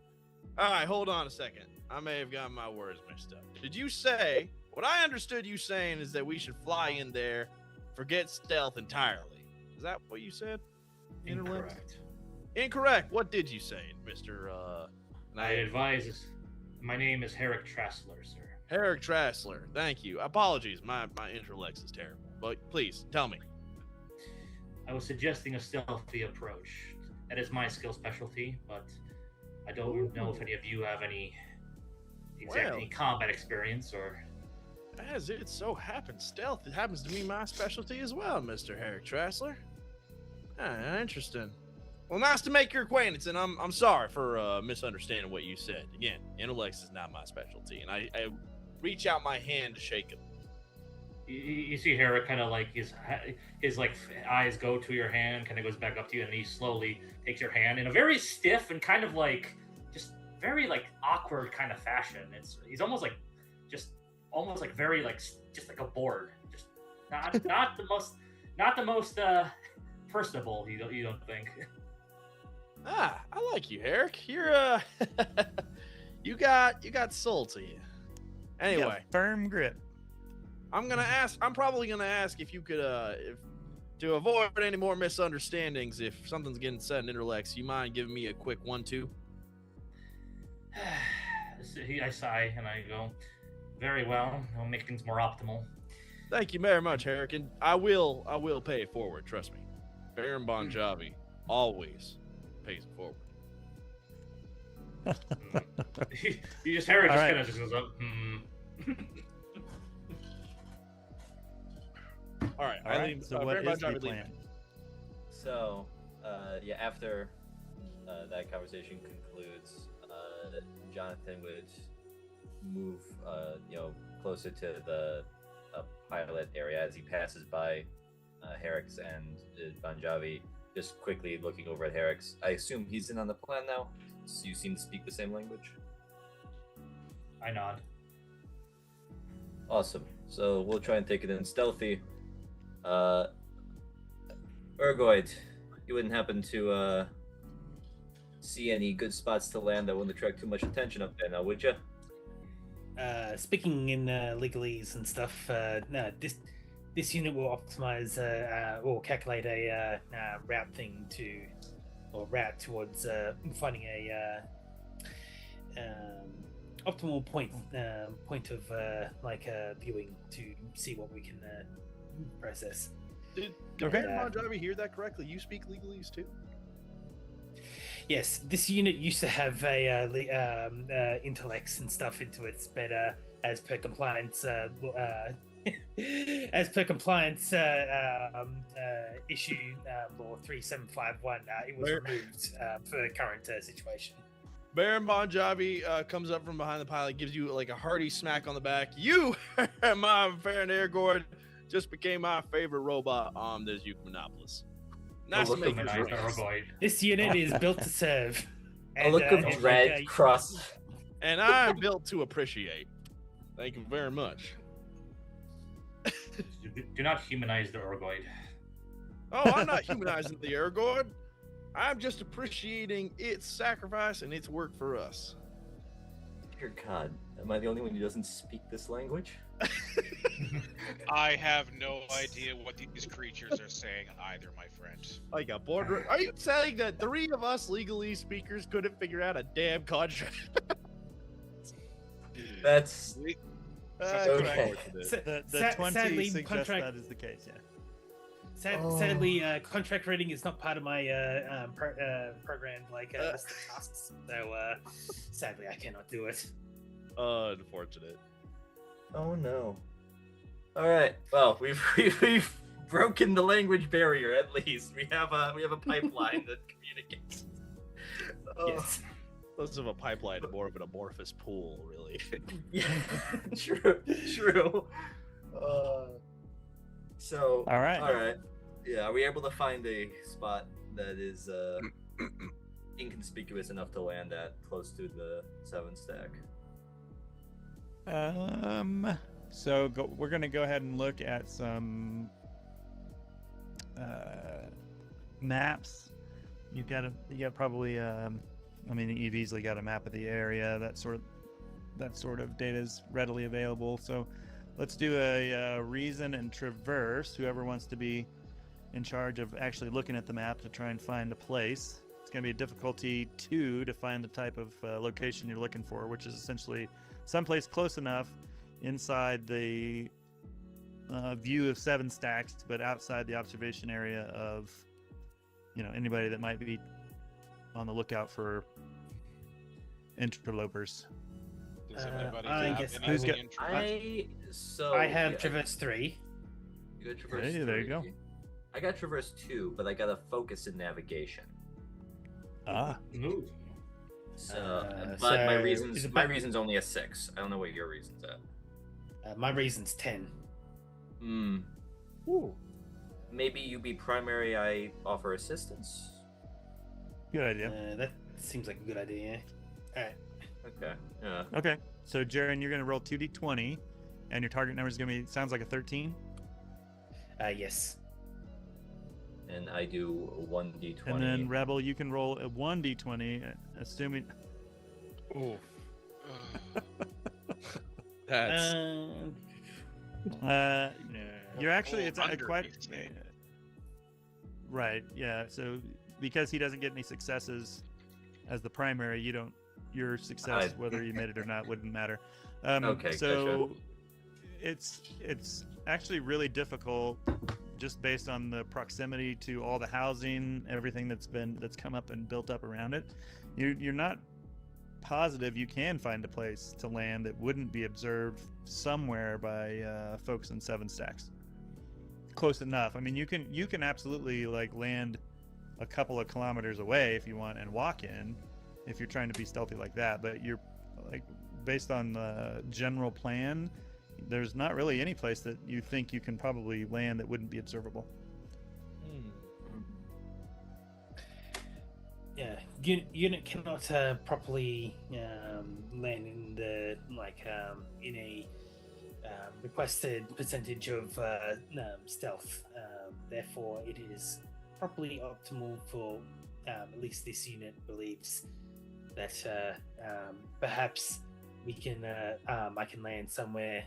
[SPEAKER 3] All right, hold on a second. I may have gotten my words mixed up. Did you say, what I understood you saying is that we should fly in there, forget stealth entirely. Is that what you said?
[SPEAKER 6] Incorrect.
[SPEAKER 3] Incorrect. What did you say, Mr.
[SPEAKER 6] I advise, my name is Herrick Trassler, sir.
[SPEAKER 3] Herrick Trassler. Thank you. Apologies, my Interlex is terrible. But please, tell me.
[SPEAKER 6] I was suggesting a stealthy approach. That is my skill specialty, but I don't know if any of you have any combat experience or...
[SPEAKER 3] As it so happens, stealth, it happens to be my specialty as well, Mr. Herrick Trassler. Interesting. Well, nice to make your acquaintance, and I'm sorry for misunderstanding what you said. Again, Interlex is not my specialty, and I reach out my hand to shake him.
[SPEAKER 6] You see Herrick kind of like his like eyes go to your hand, kind of goes back up to you, and he slowly takes your hand in a very stiff and kind of like just very like awkward kind of fashion. He's almost like very like just like a board, just not the most personable. You don't think?
[SPEAKER 3] I like you, Herrick. You're you got soul to you. Anyway,
[SPEAKER 1] firm grip.
[SPEAKER 3] I'm probably gonna ask if you could if to avoid any more misunderstandings, if something's getting said in Interlex, you mind giving me a quick 1-2?
[SPEAKER 6] I sigh and I go, very well. I'll make things more optimal.
[SPEAKER 3] Thank you very much, Herrick, and I will pay it forward. Trust me, Baron Bon Jovi always pays it forward.
[SPEAKER 6] You just Harry
[SPEAKER 1] All
[SPEAKER 6] just
[SPEAKER 1] right.
[SPEAKER 6] kind of just goes up.
[SPEAKER 3] All right.
[SPEAKER 1] All right. So what is the plan?
[SPEAKER 4] So, yeah, after that conversation concludes, Jonathan would move, closer to the pilot area as he passes by Herrick's and Bon Jovi, just quickly looking over at Herrick's. I assume he's in on the plan now. So you seem to speak the same language.
[SPEAKER 6] I nod.
[SPEAKER 4] Awesome. So we'll try and take it in stealthy. Urgoid, you wouldn't happen to see any good spots to land that wouldn't attract too much attention up there now, would you?
[SPEAKER 2] Speaking in legalese and stuff, no, this unit will optimize or calculate a route towards finding a optimal point of viewing to see what we can process.
[SPEAKER 3] Did
[SPEAKER 1] Okay.
[SPEAKER 3] Bon Jovi hear that correctly? You speak legalese too?
[SPEAKER 2] Yes, this unit used to have a intellects and stuff into it, but as per compliance issue law 3751, it was removed for the current situation.
[SPEAKER 3] Baron Bon Jovi comes up from behind the pilot, gives you like a hearty smack on the back. You, my Baron Airgord, just became my favorite robot on this Euclinopolis. Nice to
[SPEAKER 4] look
[SPEAKER 3] meet
[SPEAKER 4] of
[SPEAKER 3] you.
[SPEAKER 6] Humanize
[SPEAKER 3] friends.
[SPEAKER 6] Urgoid.
[SPEAKER 2] This unit is built to serve.
[SPEAKER 4] A look of
[SPEAKER 2] it's
[SPEAKER 4] dread
[SPEAKER 2] like,
[SPEAKER 4] cross.
[SPEAKER 3] And I'm built to appreciate. Thank you very much.
[SPEAKER 6] Do not humanize the Urgoid.
[SPEAKER 3] Oh, I'm not humanizing the Airgord. I'm just appreciating its sacrifice and its work for us.
[SPEAKER 4] Dear God, am I the only one who doesn't speak this language?
[SPEAKER 5] I have no idea what these creatures are saying either, my friend.
[SPEAKER 3] Like a border. Are you saying that 3 of us legalese speakers couldn't figure out a damn contract?
[SPEAKER 4] That's okay.
[SPEAKER 1] The
[SPEAKER 2] Sadly,
[SPEAKER 1] 20 suggests
[SPEAKER 2] contract-
[SPEAKER 1] that is the case, yeah.
[SPEAKER 2] Sadly, contract reading is not part of my program list of tasks. So sadly, I cannot do it.
[SPEAKER 3] Unfortunate.
[SPEAKER 4] Oh no. All right. Well, we've broken the language barrier at least. We have a pipeline that communicates.
[SPEAKER 2] Yes.
[SPEAKER 3] Less of a pipeline and more of an amorphous pool, really.
[SPEAKER 4] Yeah. True. So.
[SPEAKER 1] All right.
[SPEAKER 4] All right. Yeah. Are we able to find a spot that is inconspicuous enough to land at, close to the 7 stack?
[SPEAKER 1] So we're gonna go ahead and look at some maps. You got probably I mean, you've easily got a map of the area. That sort of data is readily available. So let's do a reason and traverse. Whoever wants to be in charge of actually looking at the map to try and find a place. It's going to be a difficulty 2 to find the type of location you're looking for, which is essentially someplace close enough inside the view of 7 stacks, but outside the observation area of anybody that might be on the lookout for interlopers.
[SPEAKER 5] Does anybody
[SPEAKER 2] I
[SPEAKER 5] have
[SPEAKER 2] guess
[SPEAKER 5] anything
[SPEAKER 2] I
[SPEAKER 5] interesting?
[SPEAKER 2] I have Traverse 3.
[SPEAKER 4] You got Traverse
[SPEAKER 1] Hey, there you go.
[SPEAKER 4] 3. I got Traverse 2, but I got a focus in navigation.
[SPEAKER 6] Ooh.
[SPEAKER 4] So, but
[SPEAKER 2] so
[SPEAKER 4] my
[SPEAKER 2] is it back-
[SPEAKER 4] reason's only a 6. I don't know what your reason's at.
[SPEAKER 2] My reason's 10.
[SPEAKER 3] Ooh.
[SPEAKER 4] Maybe you be primary. I offer assistance.
[SPEAKER 1] Good idea.
[SPEAKER 2] That seems like a good idea. All right.
[SPEAKER 4] Okay. Yeah.
[SPEAKER 1] Okay, so Jaren, you're going to roll 2d20, and your target number is going to be, sounds like a 13.
[SPEAKER 2] Yes.
[SPEAKER 4] And I do 1d20.
[SPEAKER 1] And then Rebel, you can roll a 1d20, assuming.
[SPEAKER 3] Ooh. That's
[SPEAKER 1] You're actually, it's
[SPEAKER 5] Under
[SPEAKER 1] quite.
[SPEAKER 5] 18.
[SPEAKER 1] Right, yeah. So because he doesn't get any successes as the primary, your success, whether you made it or not, wouldn't matter.
[SPEAKER 4] Okay,
[SPEAKER 1] so it's actually really difficult, just based on the proximity to all the housing, everything that's come up and built up around it. You're not positive you can find a place to land that wouldn't be observed somewhere by folks in 7 stacks. Close enough. I mean, you can absolutely like land a couple of kilometers away if you want and walk in, if you're trying to be stealthy like that. But you're like, based on the general plan, there's not really any place that you think you can probably land that wouldn't be observable.
[SPEAKER 2] Yeah, unit cannot properly land in the in a requested percentage of stealth. Therefore, it is properly optimal for at least this unit believes that perhaps we can I can land somewhere.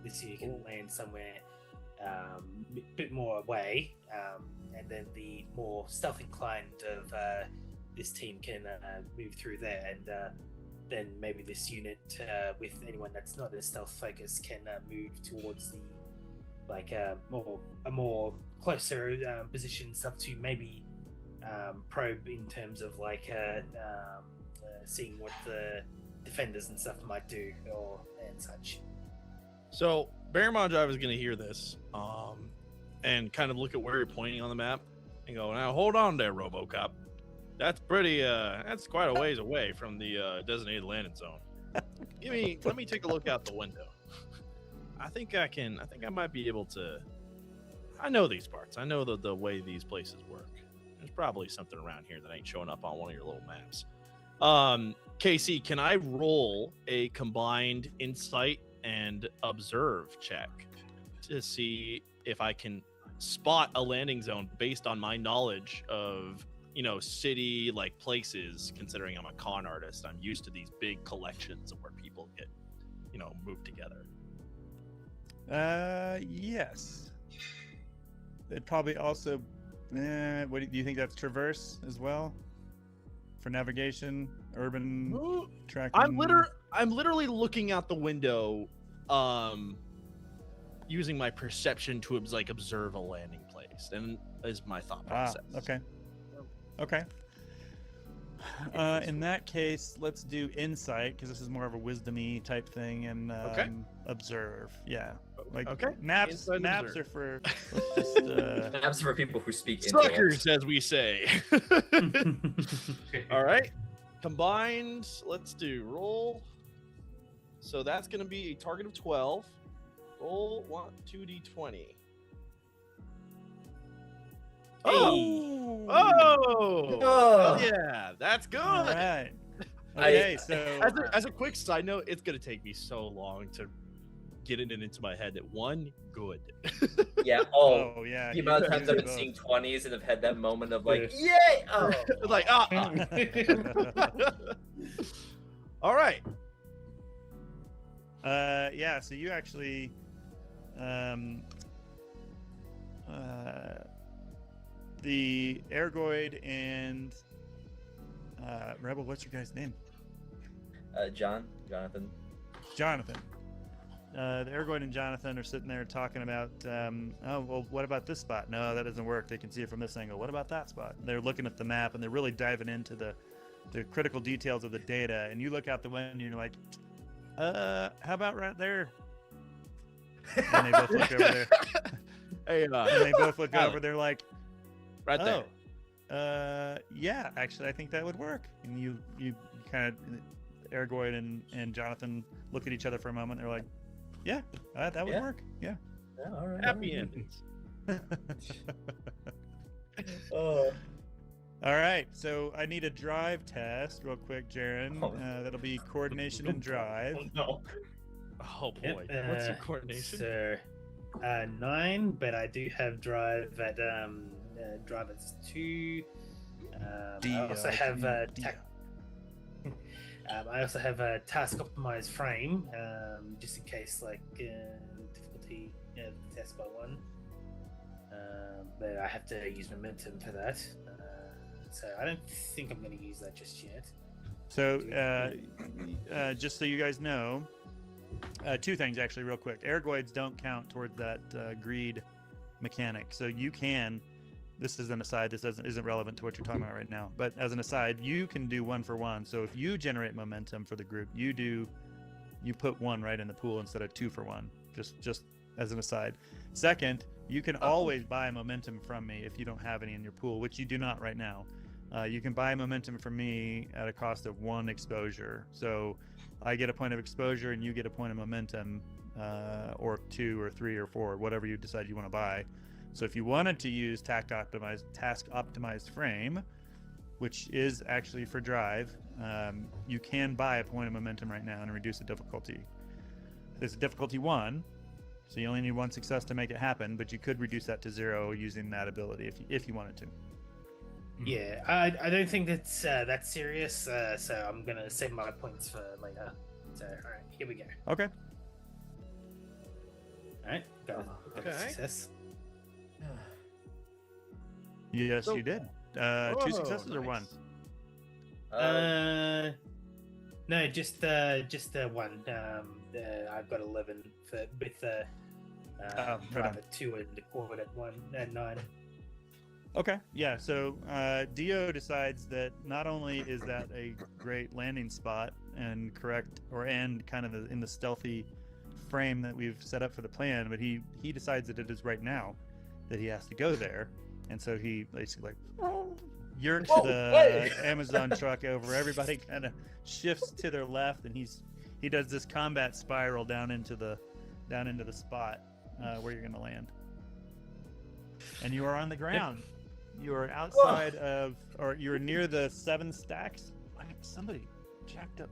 [SPEAKER 2] This unit can land somewhere a bit more away. And then the more stealth inclined of this team can move through there, and then maybe this unit with anyone that's not as stealth focused can move towards the more closer positions up to maybe probe in terms of seeing what the defenders and stuff might do and such.
[SPEAKER 3] So Baron Drive is going to hear this and kind of look at where you're pointing on the map and go, now hold on there, RoboCop. That's pretty that's quite a ways away from the designated landing zone. Let me take a look out the window. I think I might be able to. I know these parts. I know the way these places work. There's probably something around here that ain't showing up on one of your little maps. Casey, can I roll a combined insight and observe check to see if I can spot a landing zone based on my knowledge of, city like places, considering I'm a con artist? I'm used to these big collections of where people get, moved together.
[SPEAKER 1] Yes. It probably also what do you think that's traverse as well? For navigation, urban tracking.
[SPEAKER 3] I'm literally looking out the window, using my perception to observe a landing place, and is my thought process.
[SPEAKER 1] Okay. In that case, let's do insight, because this is more of a wisdom-y type thing, and observe. Yeah. Maps are for
[SPEAKER 4] Maps for people who speak
[SPEAKER 3] suckers, as we say. All right. Combined, let's do roll. So that's going to be a target of 12. Roll 2d20. Oh, yeah, that's good.
[SPEAKER 1] All right. Okay, so
[SPEAKER 3] as a quick side note, it's going to take me so long to get it into my head that good.
[SPEAKER 4] Yeah.
[SPEAKER 1] Oh yeah.
[SPEAKER 4] The amount of times I've been seeing 20s and have had that moment of yay! Oh.
[SPEAKER 3] All right.
[SPEAKER 1] Yeah. So you actually, the Ergoid and Rebel. What's your guy's name?
[SPEAKER 4] Jonathan.
[SPEAKER 1] The Ergoid and Jonathan are sitting there talking about, what about this spot? No, that doesn't work. They can see it from this angle. What about that spot? And they're looking at the map, and they're really diving into the critical details of the data. And you look out the window, and you're like, how about right there? And they both look over there.
[SPEAKER 3] And
[SPEAKER 1] they both look over. They're like,
[SPEAKER 3] right there.
[SPEAKER 1] Yeah, actually, I think that would work. And you kind of, Ergoid and Jonathan look at each other for a moment. They're like, yeah, that would work. Yeah.
[SPEAKER 4] All right.
[SPEAKER 3] Happy endings.
[SPEAKER 1] All right, so I need a drive test real quick, Jaren. That'll be coordination and drive.
[SPEAKER 4] Oh, no.
[SPEAKER 3] Oh boy, what's your coordination?
[SPEAKER 2] So, 9, but I do have drive at drive at 2. I also have I also have a task optimized frame, just in case difficulty test by 1. But I have to use momentum for that. So I don't think I'm going to use that just yet.
[SPEAKER 1] So just so you guys know, 2 things actually real quick. Ergoids don't count toward that greed mechanic. So you can this is an aside. This isn't relevant to what you're talking about right now. But as an aside, you can do 1 for 1. So if you generate momentum for the group, you put 1 right in the pool instead of 2 for 1. Just as an aside. Second, you can always buy momentum from me if you don't have any in your pool, which you do not right now. You can buy momentum from me at a cost of 1 exposure. So I get a point of exposure and you get a point of momentum, or 2 or 3 or 4, whatever you decide you want to buy. So if you wanted to use task optimized frame, which is actually for drive, you can buy a point of momentum right now and reduce the difficulty. There's a difficulty 1, so you only need 1 success to make it happen, but you could reduce that to 0 using that ability if you wanted to.
[SPEAKER 2] Yeah, I don't think that's that serious, so I'm gonna save my points for later. So, all right, here we go.
[SPEAKER 1] Okay.
[SPEAKER 2] All right, got
[SPEAKER 3] Okay.
[SPEAKER 2] a success.
[SPEAKER 1] Yes,
[SPEAKER 3] So-
[SPEAKER 1] you did. 2 successes or 1?
[SPEAKER 2] No, just 1. I've got 11 with
[SPEAKER 1] right
[SPEAKER 2] drive
[SPEAKER 1] on.
[SPEAKER 2] at 2 and forward at 1 and 9.
[SPEAKER 1] Okay, yeah. So Dio decides that not only is that a great landing spot and kind of in the stealthy frame that we've set up for the plan, but he decides that it is right now that he has to go there, and so he basically yerks the Amazon truck over. Everybody kind of shifts to their left, and he does this combat spiral down into the spot where you're going to land, and you are on the ground. You are outside or you're near the 7 stacks. Somebody jacked up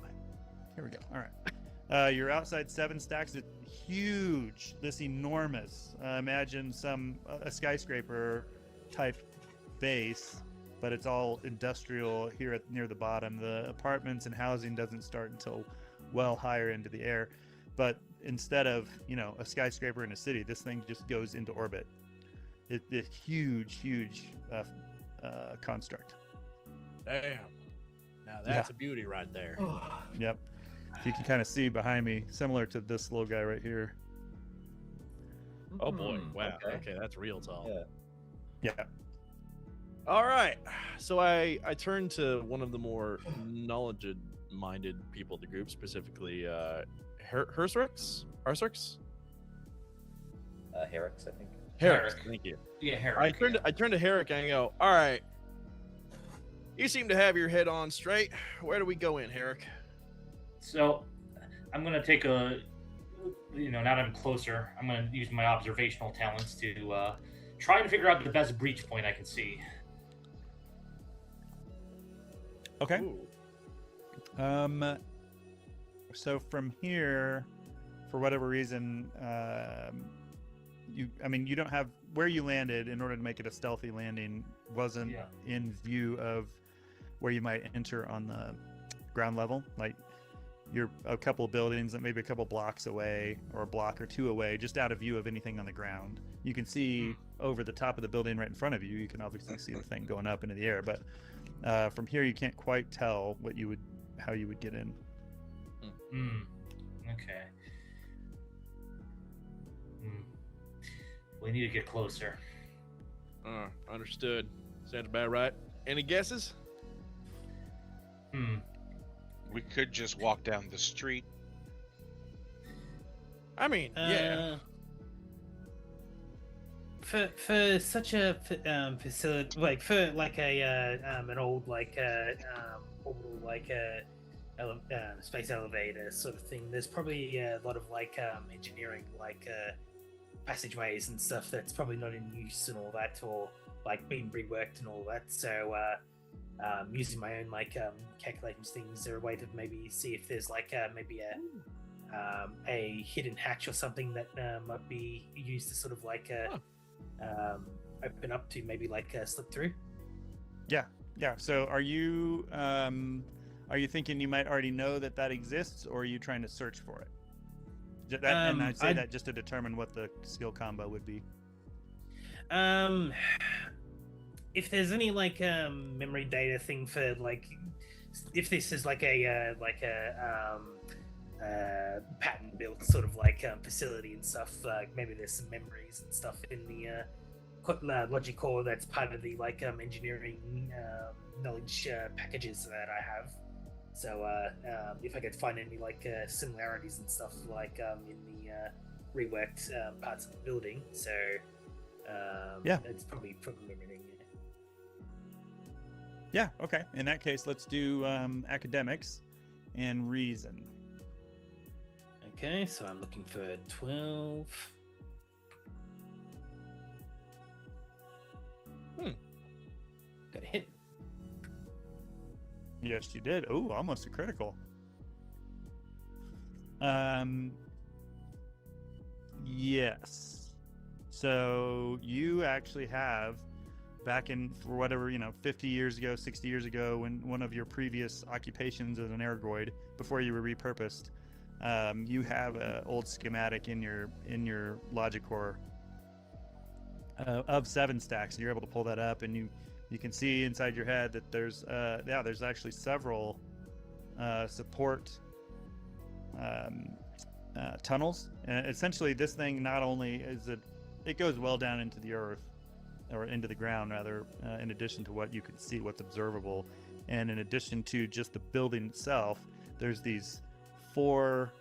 [SPEAKER 1] here we go. All right. You're outside 7 stacks. It's huge, this enormous, imagine a skyscraper type base, but it's all industrial here near the bottom. The apartments and housing doesn't start until well higher into the air. But instead of, a skyscraper in a city, this thing just goes into orbit. It's huge construct.
[SPEAKER 3] Damn. Now that's a beauty right there.
[SPEAKER 1] Yep. You can kind of see behind me, similar to this little guy right here.
[SPEAKER 3] Oh boy. Wow.
[SPEAKER 4] Okay.
[SPEAKER 3] Okay, that's real tall.
[SPEAKER 4] Yeah.
[SPEAKER 1] Yeah.
[SPEAKER 3] All right. So I turned to one of the more knowledge-minded people of the group, specifically Herrix?
[SPEAKER 4] Herrix, I think.
[SPEAKER 3] Herrick. Thank you.
[SPEAKER 6] Yeah, Herrick.
[SPEAKER 3] I turned to Herrick and I go, all right. You seem to have your head on straight. Where do we go in, Herrick?
[SPEAKER 6] So, I'm gonna take now that I'm closer, I'm gonna use my observational talents to try and figure out the best breach point I can see.
[SPEAKER 1] Okay.
[SPEAKER 3] Ooh.
[SPEAKER 1] So from here, for whatever reason, you don't have where you landed. In order to make it a stealthy landing, wasn't in view of where you might enter on the ground level. Like you're a couple of buildings, maybe a couple blocks away, or a block or 2 away, just out of view of anything on the ground. You can see over the top of the building right in front of you. You can obviously see the thing going up into the air, but from here you can't quite tell how you would get in.
[SPEAKER 6] Okay. We need to get closer.
[SPEAKER 3] Understood. Sounds about right. Any guesses?
[SPEAKER 5] We could just walk down the street.
[SPEAKER 3] I mean, yeah.
[SPEAKER 2] For such a facility, like for like an old space elevator sort of thing, there's probably a lot of engineering, passageways and stuff that's probably not in use and all that, or being reworked and all that. So using my own calculating things, is there a way to maybe see if there's maybe a hidden hatch or something that might be used to sort of open up to maybe slip through?
[SPEAKER 1] Yeah. So are you thinking you might already know that exists, or are you trying to search for it? And I say that just to determine what the skill combo would be.
[SPEAKER 2] If there's any memory data thing for if this is a pattern built sort of facility and stuff, maybe there's some memories and stuff in the logic core that's part of the engineering knowledge packages that I have. So if I could find any similarities and stuff in the reworked parts of the building, so it's probably everything.
[SPEAKER 1] Yeah. Okay. In that case, let's do academics and reason.
[SPEAKER 2] Okay, so I'm looking for 12. Got a hit.
[SPEAKER 1] Yes, you did. Oh, almost a critical. Yes. So you actually have, back in, for whatever, 50 years ago, 60 years ago, when one of your previous occupations as an ergoid, before you were repurposed, you have an old schematic in your logic core of 7 stacks. You're able to pull that up, and you can see inside your head that there's actually several support tunnels. And essentially, this thing not only is it goes well down into the earth, or into the ground rather, in addition to what you can see, what's observable, and in addition to just the building itself, there's these 4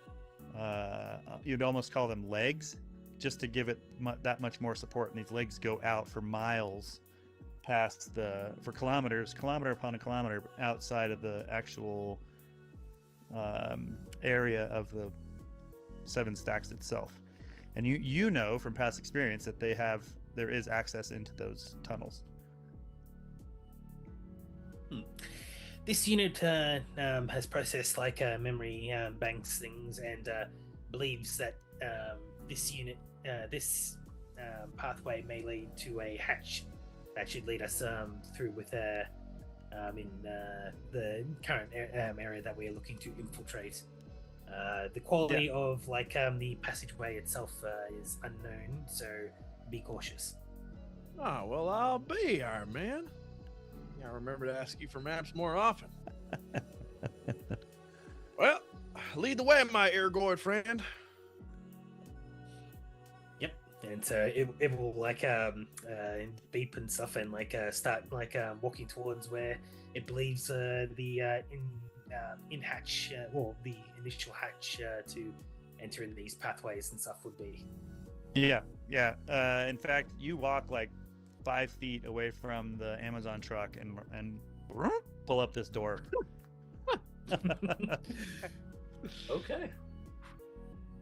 [SPEAKER 1] you'd almost call them legs, just to give it that much more support. And these legs go out for miles, for kilometer upon a kilometer outside of the actual area of the 7 stacks itself. And you know from past experience that there is access into those tunnels.
[SPEAKER 2] This unit has processed memory banks things, and believes that this pathway may lead to a hatch that should lead us through with in the current area that we are looking to infiltrate. The quality of the passageway itself is unknown, so be cautious.
[SPEAKER 3] Oh, well, I'll be our man. I remember to ask you for maps more often. Well, lead the way, my ergoid friend.
[SPEAKER 2] Yep, and so it will beep and stuff, and start walking towards where it believes the in hatch, the initial hatch to enter in these pathways and stuff would be.
[SPEAKER 1] Yeah. In fact, you walk 5 feet away from the Amazon truck and pull up this door.
[SPEAKER 4] Okay.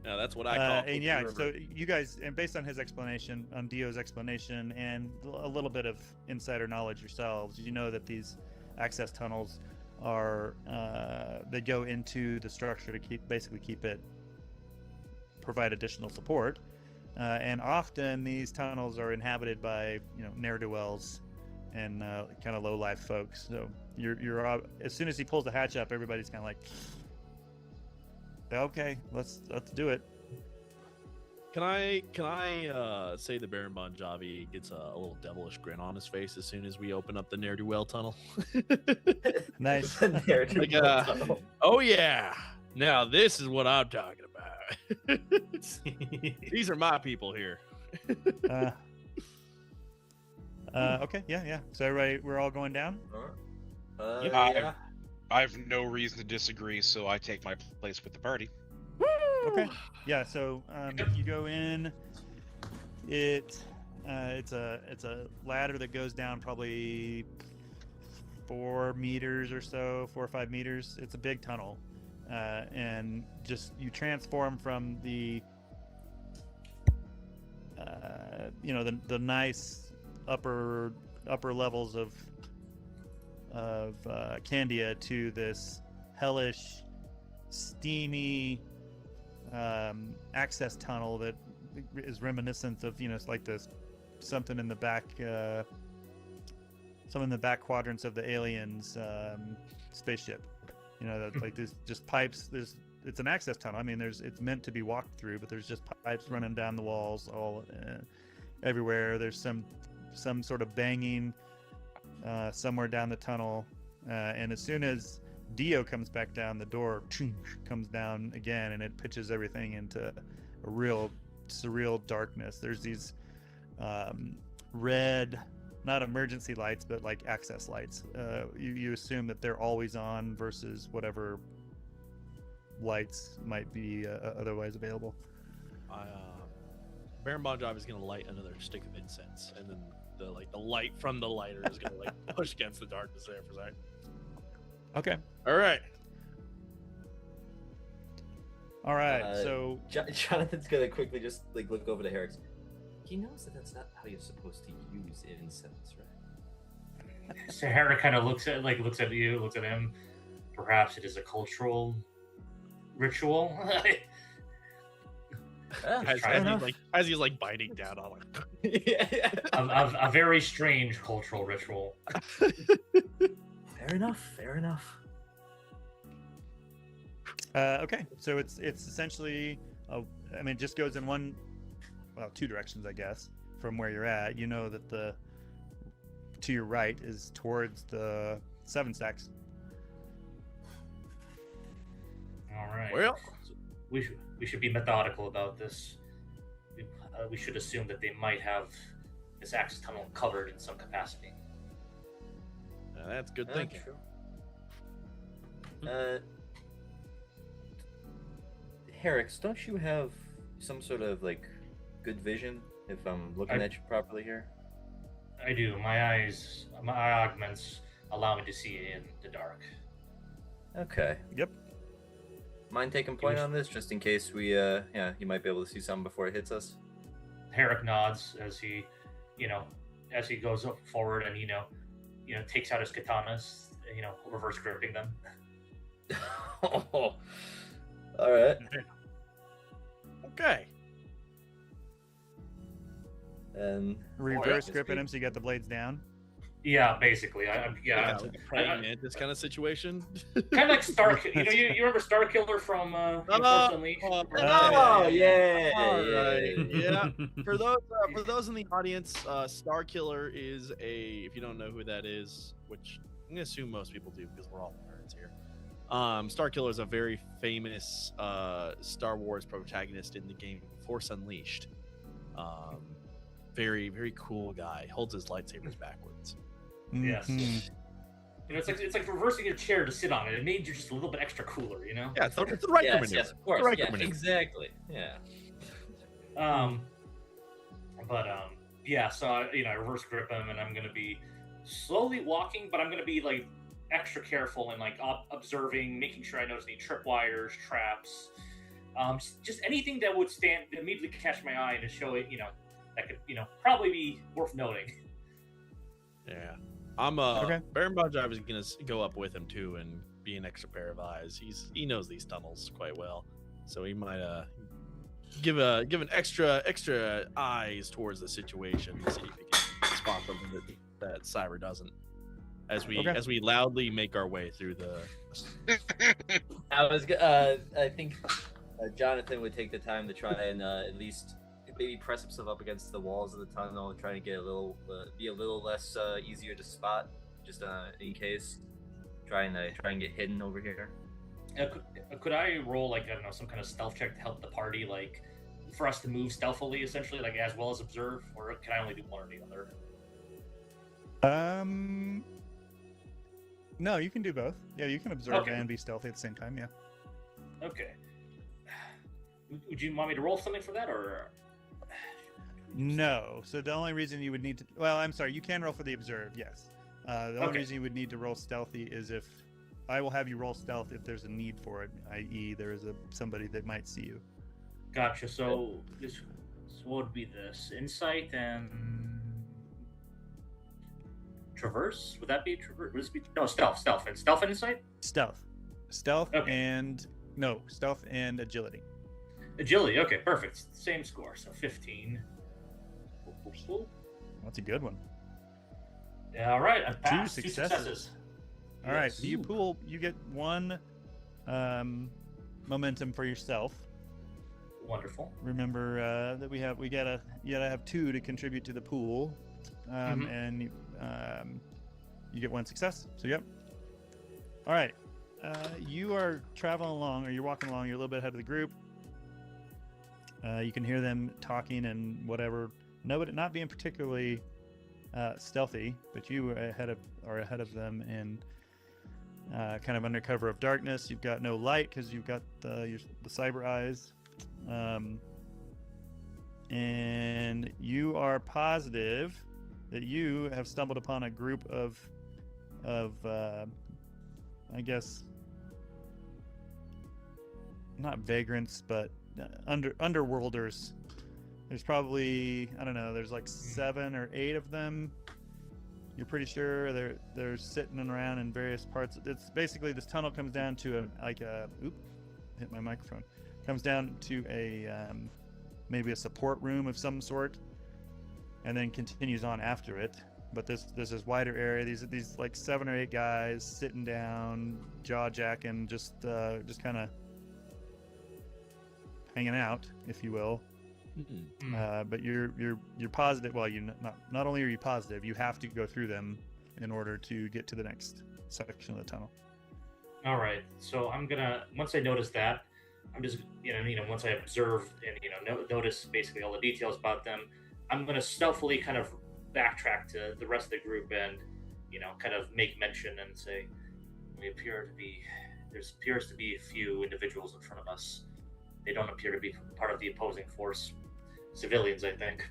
[SPEAKER 3] Yeah, that's what I call.
[SPEAKER 1] And yeah, so you guys, and based on his explanation, on Dio's explanation, and a little bit of insider knowledge yourselves, you know that these access tunnels are they go into the structure to provide additional support. And often these tunnels are inhabited by ne'er-do-wells and kind of low-life folks. So you're as soon as he pulls the hatch up, everybody's kind of like, okay, let's do it.
[SPEAKER 3] Can I say the Baron Bon Jovi gets a little devilish grin on his face as soon as we open up the ne'er-do-well tunnel?
[SPEAKER 1] Nice.
[SPEAKER 3] Tunnel. Oh yeah, now this is what I'm talking about. These are my people here.
[SPEAKER 1] Okay, yeah. So everybody, we're all going down?
[SPEAKER 5] Yeah. I have no reason to disagree, so I take my place with the party.
[SPEAKER 1] Okay. Yeah, so you go in. It's a ladder that goes down probably 4 meters or so, 4 or 5 meters. It's a big tunnel. And just you transform from the the nice upper levels of Candia to this hellish, steamy access tunnel that is reminiscent of it's like this something in the back quadrants of the Aliens spaceship. That's like there's just pipes. It's an access tunnel. I mean, it's meant to be walked through, but there's just pipes running down the walls all everywhere. There's some sort of banging somewhere down the tunnel, and as soon as Dio comes back down, the door comes down again, and it pitches everything into a real surreal darkness. There's these red, not emergency lights, but like access lights. You assume that they're always on versus whatever lights might be otherwise available.
[SPEAKER 3] Baron Bon Jovi is gonna light another stick of incense, and then the light from the lighter is gonna like push against the darkness there for a second.
[SPEAKER 1] Okay.
[SPEAKER 3] All right.
[SPEAKER 1] All right. So
[SPEAKER 4] Jonathan's gonna quickly just like look over to Herrick. He knows that that's not how you're supposed to use incense, right?
[SPEAKER 6] So Herrick kind of looks at you, looks at him. Perhaps it is a cultural ritual.
[SPEAKER 3] As he's like biting down on it.
[SPEAKER 6] a very strange cultural ritual.
[SPEAKER 4] Fair enough.
[SPEAKER 1] Okay, so it's essentially, it just goes in two directions, I guess, from where you're at. You know that to your right is towards the 7 stacks.
[SPEAKER 6] All right.
[SPEAKER 3] Well,
[SPEAKER 6] we should be methodical about this. We should assume that they might have this access tunnel covered in some capacity.
[SPEAKER 3] That's good thinking.
[SPEAKER 4] True. Herrick, don't you have some sort of like good vision? If I'm looking at you properly here.
[SPEAKER 6] I do. My eye augments allow me to see in the dark.
[SPEAKER 4] Okay.
[SPEAKER 1] Yep.
[SPEAKER 4] Mind taking point on this, just in case we, you might be able to see something before it hits us.
[SPEAKER 6] Herrick nods as he goes up forward and takes out his katanas, reverse gripping them.
[SPEAKER 4] All right.
[SPEAKER 3] Okay.
[SPEAKER 4] And
[SPEAKER 1] reverse gripping him so you get the blades down.
[SPEAKER 6] Yeah, basically.
[SPEAKER 3] Like a praying mantis kind of situation.
[SPEAKER 6] Kind of like Star. You remember Star Killer from Force Unleashed?
[SPEAKER 4] Oh yeah.
[SPEAKER 3] All right. Yeah. For those in the audience, Star Killer is if you don't know who that is, which I'm gonna assume most people do because we're all nerds here. Star Killer is a very famous Star Wars protagonist in the game Force Unleashed. Very, very cool guy. Holds his lightsabers backwards.
[SPEAKER 6] Yes. It's like reversing your chair to sit on it. It made you just a little bit extra cooler, you know?
[SPEAKER 3] Yeah, it's the right maneuver.
[SPEAKER 4] Yes, of course.
[SPEAKER 3] Right
[SPEAKER 4] yeah, exactly. Yeah.
[SPEAKER 6] So I reverse grip him, and I'm gonna be slowly walking, but I'm gonna be like extra careful and like observing, making sure I notice any tripwires, traps, just anything that would immediately catch my eye and to show it, that could, probably be worth noting.
[SPEAKER 3] Yeah. I'm
[SPEAKER 1] Okay.
[SPEAKER 3] Baron Bon Jovi is gonna go up with him too and be an extra pair of eyes. He knows these tunnels quite well, so he might give an extra eyes towards the situation and see if he can spot something that Cyber doesn't. As we loudly make our way through the.
[SPEAKER 4] I think Jonathan would take the time to try and at least maybe press himself up against the walls of the tunnel and try to get be a little less easier to spot, just in case. Try and get hidden over here.
[SPEAKER 6] Could I roll like, I don't know, some kind of stealth check to help the party, like for us to move stealthily, essentially, like as well as observe, or can I only do one or the other?
[SPEAKER 1] No, you can do both. Yeah, you can observe and be stealthy at the same time. Yeah.
[SPEAKER 6] Okay. Would you want me to roll something for that, or?
[SPEAKER 1] No. So the only reason you would need to, I'm sorry, you can roll for the observed, yes. The only reason you would need to roll stealthy is if I will have you roll stealth if there's a need for it, i.e. there is somebody that might see you.
[SPEAKER 6] Gotcha. So what would be this? Insight and traverse? Would that be traverse? Would this be stealth and insight?
[SPEAKER 1] Stealth and agility.
[SPEAKER 6] Agility. Okay, perfect. Same score. So 15.
[SPEAKER 1] That's a good one.
[SPEAKER 6] Yeah, all right. I passed.
[SPEAKER 1] 2
[SPEAKER 6] 2
[SPEAKER 1] successes.
[SPEAKER 6] successes.
[SPEAKER 1] All right, so you get 1 momentum for yourself.
[SPEAKER 6] Wonderful.
[SPEAKER 1] Remember that you gotta have 2 to contribute to the pool, and you get 1 success. So yep. All right, you are traveling along, or you're walking along. You're a little bit ahead of the group. You can hear them talking and whatever. No, but not being particularly stealthy, but you are ahead of them in kind of under cover of darkness. You've got no light because you've got the cyber eyes, and you are positive that you have stumbled upon a group of I guess not vagrants, but underworlders. There's probably, I don't know, there's like 7 or 8 of them. You're pretty sure they're sitting around in various parts. It's basically, this tunnel comes down to hit my microphone. Comes down to maybe a support room of some sort, and then continues on after it. But this is wider area. These like 7 or 8 guys sitting down, jaw jacking, just kind of hanging out, if you will. But you're positive. Well, you not only are you positive, you have to go through them in order to get to the next section of the tunnel.
[SPEAKER 6] All right. So I'm gonna, once I notice that, I'm just once I observe and notice basically all the details about them, I'm gonna stealthily kind of backtrack to the rest of the group and kind of make mention and say, there appears to be a few individuals in front of us. They don't appear to be part of the opposing force. Civilians, I think.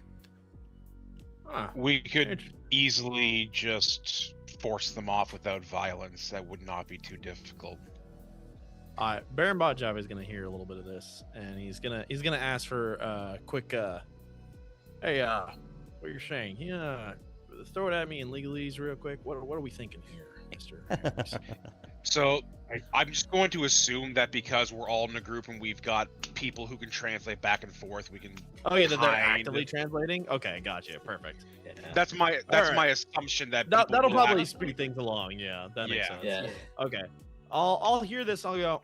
[SPEAKER 5] We could easily just force them off without violence. That would not be too difficult.
[SPEAKER 3] Baron Botjob is gonna hear a little bit of this, and he's gonna ask for a quick hey, what you're saying? Yeah, throw it at me in legalese real quick. What are we thinking here, Mister?
[SPEAKER 5] So I'm just going to assume that because we're all in a group and we've got people who can translate back and forth, we can.
[SPEAKER 3] Oh yeah, that they're actively translating. Okay, gotcha. Perfect.
[SPEAKER 5] Yeah. That's my assumption that'll
[SPEAKER 3] probably speed things along. Yeah, that makes sense.
[SPEAKER 4] Yeah.
[SPEAKER 3] Okay, I'll hear this. I'll go,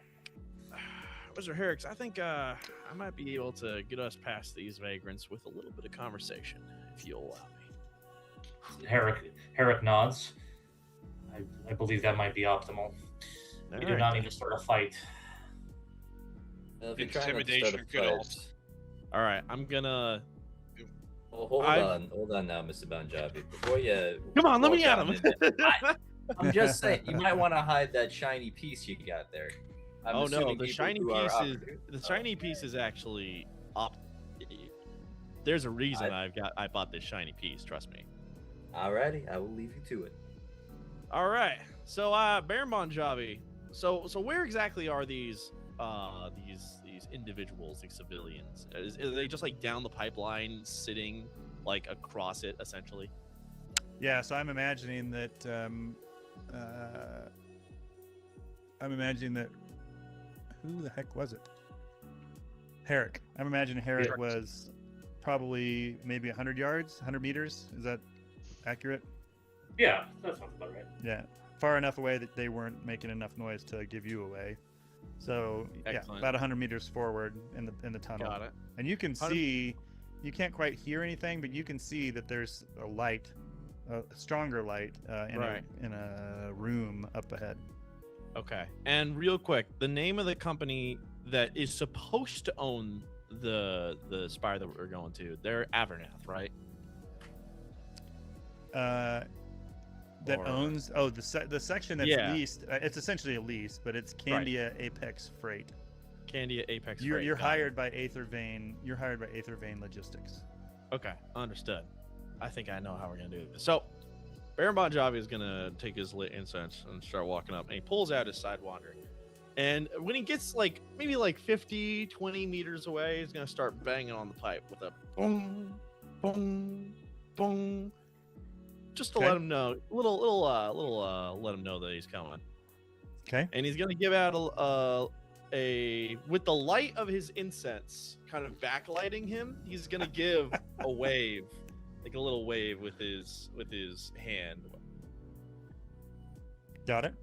[SPEAKER 3] Mr. Herrick, I think I might be able to get us past these vagrants with a little bit of conversation, if you'll allow me.
[SPEAKER 6] Herrick nods. I believe that might be optimal. We do not need to start a fight.
[SPEAKER 5] Intimidation could also.
[SPEAKER 3] All right, I'm gonna.
[SPEAKER 4] Well, hold on now, Mr. Banjabi. Before you
[SPEAKER 3] come on, let me at him.
[SPEAKER 4] I'm just saying, you might want to hide that shiny piece you got there.
[SPEAKER 3] The shiny piece is actually up. There's a reason I bought this shiny piece. Trust me.
[SPEAKER 4] Alrighty, I will leave you to it.
[SPEAKER 3] All right, so Baron Bonjavi, so where exactly are these individuals, these civilians? Are they just like down the pipeline, sitting like across it, essentially?
[SPEAKER 1] Yeah, so I'm imagining that. Who the heck was it? Herrick. I'm imagining Herrick was probably maybe 100 meters. Is that accurate?
[SPEAKER 6] Yeah, that sounds about right.
[SPEAKER 1] Yeah, far enough away that they weren't making enough noise to give you away. So
[SPEAKER 3] excellent.
[SPEAKER 1] Yeah, about 100 meters forward in the tunnel.
[SPEAKER 3] Got it.
[SPEAKER 1] And you can see, you can't quite hear anything, but you can see that there's a light, a stronger light in a room up ahead.
[SPEAKER 3] Okay. And real quick, the name of the company that is supposed to own the spire that we're going to, they're Avernath, right?
[SPEAKER 1] Owns the section that's leased. It's essentially a lease, but it's Candia Apex Freight.
[SPEAKER 3] Candia Apex Freight.
[SPEAKER 1] You're hired by Aethervane. You're hired by Aethervane Logistics.
[SPEAKER 3] Okay, understood. I think I know how we're gonna do this. So, Baron Bonjavi is gonna take his lit incense and start walking up, and he pulls out his Sidewinder. And when he gets maybe 50, 20 meters away, he's gonna start banging on the pipe with a boom, boom, boom. Just to let him know, let him know that he's coming.
[SPEAKER 1] Okay.
[SPEAKER 3] And he's gonna give out a with the light of his incense, kind of backlighting him. He's gonna give a wave, like a little wave with his hand.
[SPEAKER 1] Got it.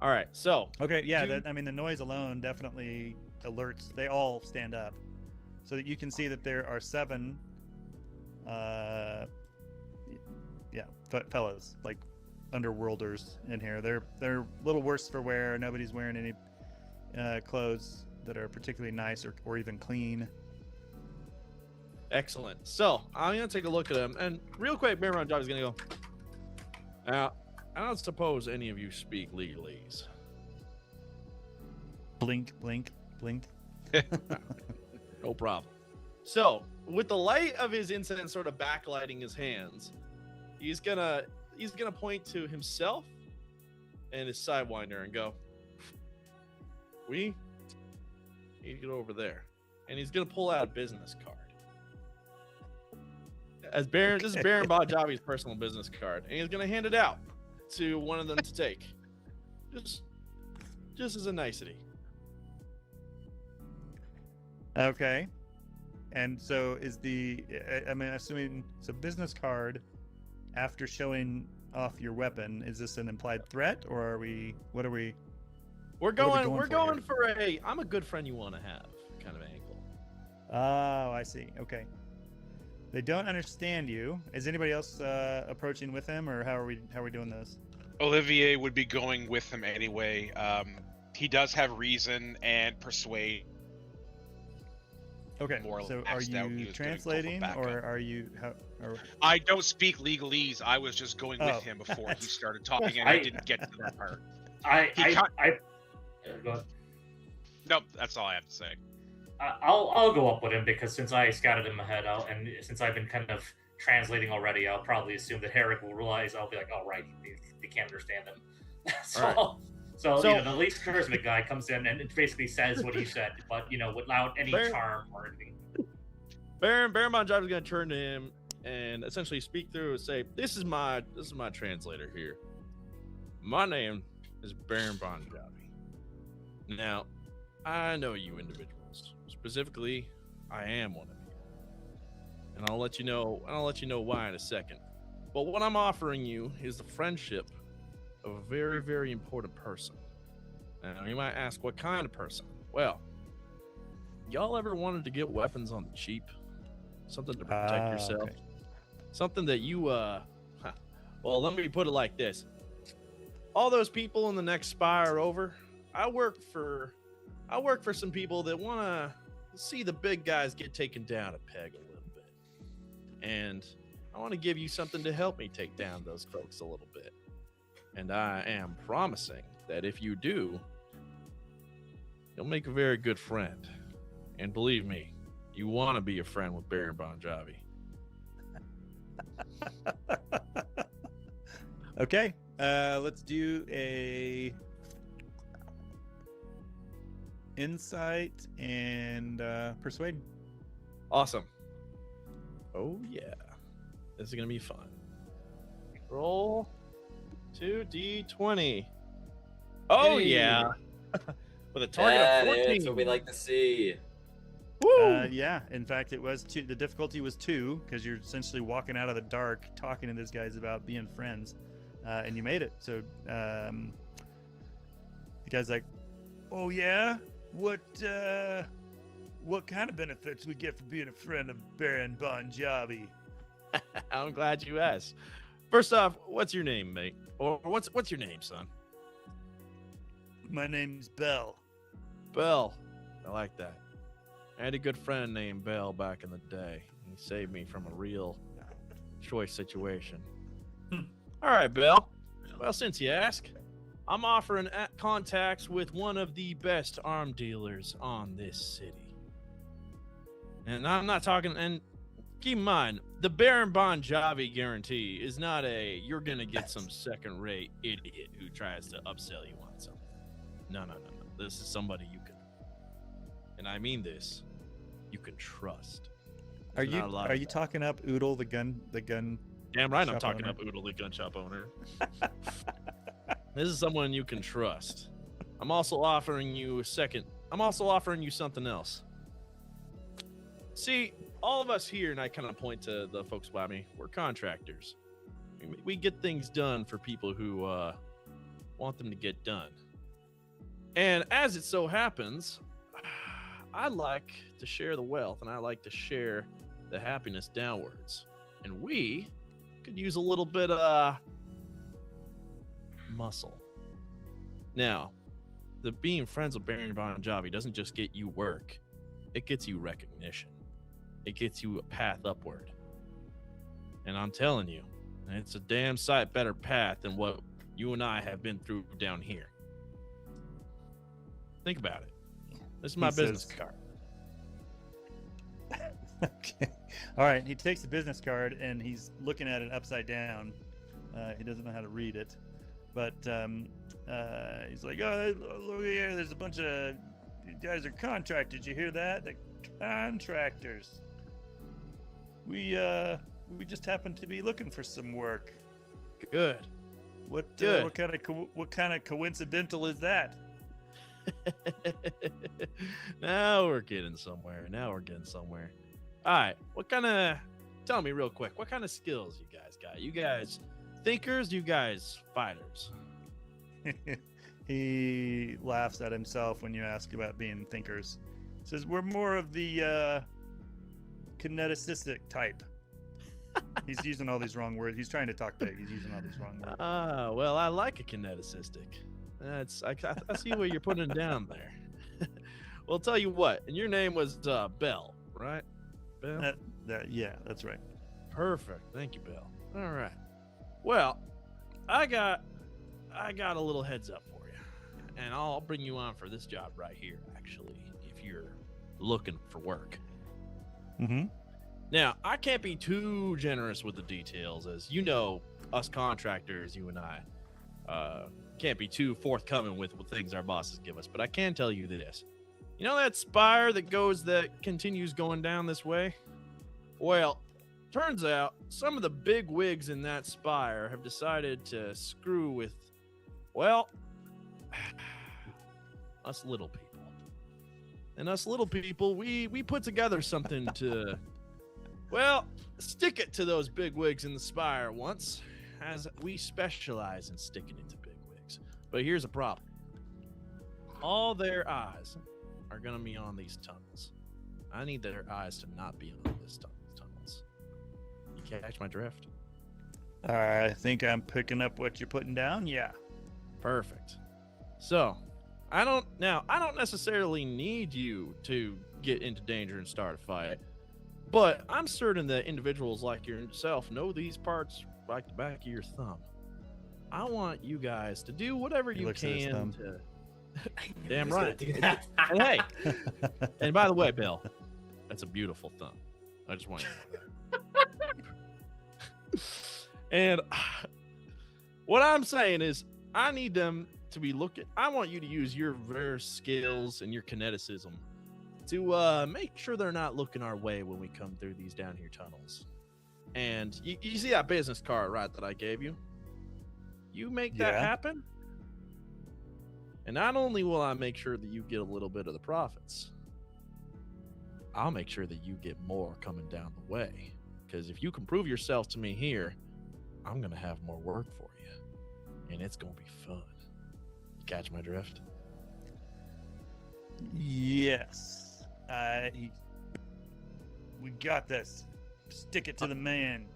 [SPEAKER 3] All right. So.
[SPEAKER 1] Okay. Yeah. The noise alone definitely alerts. They all stand up, so that you can see that there are 7. Fellas, like underworlders in here. They're a little worse for wear. Nobody's wearing any clothes that are particularly nice or even clean.
[SPEAKER 3] Excellent. So I'm gonna take a look at him, and real quick, Bear Bon Jovi's gonna go. Now, I don't suppose any of you speak legalese.
[SPEAKER 1] Blink, blink, blink.
[SPEAKER 3] No problem. So, with the light of his incense sort of backlighting his hands, he's gonna point to himself and his sidewinder and go, "We need to get over there." And he's gonna pull out a business card. This is Baron Bon Jovi's personal business card, and he's gonna hand it out to one of them to take, just as a nicety.
[SPEAKER 1] Okay. And so is I'm assuming, so business card, after showing off your weapon, is this an implied threat, or what are we?
[SPEAKER 3] We're going for a I'm a good friend you want to have kind of angle.
[SPEAKER 1] Oh, I see. Okay. They don't understand you. Is anybody else approaching with him, or how are we doing this?
[SPEAKER 5] Olivier would be going with him anyway. He does have reason and persuade.
[SPEAKER 1] Okay,
[SPEAKER 5] More
[SPEAKER 1] so are
[SPEAKER 5] maxed out. He
[SPEAKER 1] you
[SPEAKER 5] was gonna go for
[SPEAKER 1] translating,
[SPEAKER 5] backup.
[SPEAKER 1] or are you?
[SPEAKER 5] I don't speak legalese. I was just going with
[SPEAKER 1] Oh.
[SPEAKER 5] him before he started talking, and I didn't get to that part.
[SPEAKER 6] Go ahead.
[SPEAKER 5] Nope, that's all I have to say.
[SPEAKER 6] I'll go up with him because since I scouted him ahead, and since I've been kind of translating already, I'll probably assume that Herrick will realize. I'll be like, "Oh, right, they can't understand him." So the least charismatic guy comes in and it basically says what he said, but without any charm or anything.
[SPEAKER 3] Baron Bon Jovi is going to turn to him and essentially speak through and say, "This is my translator here. My name is Baron Bon Jovi. Now, I know you individuals. Specifically, I am one of you, and I'll let you know why in a second. But what I'm offering you is the friendship of a very, very important person. Now, you might ask, what kind of person? Well, y'all ever wanted to get weapons on the cheap? Something to protect yourself?
[SPEAKER 1] Okay.
[SPEAKER 3] Something that you, well, let me put it like this. All those people in the next spire over, I work for some people that want to see the big guys get taken down a peg a little bit. And I want to give you something to help me take down those folks a little bit. And I am promising that if you do, you'll make a very good friend. And believe me, you want to be a friend with Baron Bon Jovi."
[SPEAKER 1] Okay, let's do a insight and persuade.
[SPEAKER 3] Awesome. Oh yeah, this is gonna be fun. Roll 2d20. Oh
[SPEAKER 4] Hey.
[SPEAKER 3] yeah, with a target of 14.
[SPEAKER 4] That's what we like to see.
[SPEAKER 3] Woo!
[SPEAKER 1] Yeah, in fact, it was 2. The difficulty was 2 because you're essentially walking out of the dark, talking to these guys about being friends, and you made it. So the guy's like, "Oh yeah, what kind of benefits we get for being a friend of Baron Bon Jovi?"
[SPEAKER 3] I'm glad you asked. First off, what's your name, mate? Or what's your name, son?
[SPEAKER 1] My name's Bell.
[SPEAKER 3] Bell. I like that. I had a good friend named Bell back in the day. He saved me from a real choice situation. All right, Bell. Well, since you ask, I'm offering contacts with one of the best arm dealers on this city. And I'm not talking, and keep in mind, the Baron Bon Jovi guarantee is not you're going to get some second-rate idiot who tries to upsell you on something. No. This is somebody you can, and I mean this, you can trust.
[SPEAKER 1] Are
[SPEAKER 3] There's not a lot
[SPEAKER 1] you
[SPEAKER 3] of that.
[SPEAKER 1] talking up Oodle the gun?
[SPEAKER 3] Damn right I'm
[SPEAKER 1] shop
[SPEAKER 3] talking
[SPEAKER 1] owner?
[SPEAKER 3] up Oodle, the gun shop owner. This is someone you can trust. I'm also offering you something else. See, all of us here, and I kind of point to the folks by me, we're contractors. We get things done for people who want them to get done. And as it so happens, I like to share the wealth, and I like to share the happiness downwards. And we could use a little bit of muscle. Now, the being friends with Baron Bon Jovi doesn't just get you work, it gets you recognition. it gets you a path upward. And I'm telling you, it's a damn sight better path than what you and I have been through down here. Think about it. This is my business card.
[SPEAKER 1] Okay. All right. He takes the business card and he's looking at it upside down. He doesn't know how to read it, but he's like, "Oh, look here! There's a bunch of you guys are contractors. You hear that? The contractors. We just happen to be looking for some work.
[SPEAKER 3] Good.
[SPEAKER 1] Good. What kind of coincidental is that?"
[SPEAKER 3] Now we're getting somewhere. All right. Tell me real quick, what kind of skills you guys got? You guys thinkers? You guys fighters?
[SPEAKER 1] He laughs at himself when you ask about being thinkers. Says we're more of the kineticistic type. He's using all these wrong words. He's trying to talk big. He's using all these wrong words.
[SPEAKER 3] Well, I like a kineticistic. I see what you're putting down there. Well, tell you what, and your name was Bell, right? Bell?
[SPEAKER 1] Yeah, that's right.
[SPEAKER 3] Perfect. Thank you, Bell. All right. Well, I got a little heads up for you, and I'll bring you on for this job right here, actually, if you're looking for work.
[SPEAKER 1] Mm-hmm.
[SPEAKER 3] Now, I can't be too generous with the details, as you know, us contractors, you and I, can't be too forthcoming with what things our bosses give us, but I can tell you this. You know that spire that continues going down this way? Well, turns out some of the big wigs in that spire have decided to screw with, well, us little people. And us little people, we put together something to, well, stick it to those big wigs in the spire once, as we specialize in sticking it to big wigs. But here's a problem. All their eyes are going to be on these tunnels. I need their eyes to not be on these tunnels. You catch my drift?
[SPEAKER 1] I think I'm picking up what you're putting down. Yeah.
[SPEAKER 3] Perfect. So, I don't necessarily need you to get into danger and start a fight, but I'm certain that individuals like yourself know these parts like the back of your thumb. I want you guys to do whatever you can to. Damn right.
[SPEAKER 2] Do that.
[SPEAKER 3] And hey, and by the way, Bill, that's a beautiful thumb. I just want you to know that. And what I'm saying is, I need them to be looking. I want you to use your various skills and your kineticism to make sure they're not looking our way when we come through these down here tunnels. And you see that business card, right, that I gave you? You make that happen, and not only will I make sure that you get a little bit of the profits, I'll make sure that you get more coming down the way. Because if you can prove yourself to me here, I'm going to have more work for you, and it's going to be fun. You catch my drift?
[SPEAKER 1] Yes. We got this. Stick it to the man.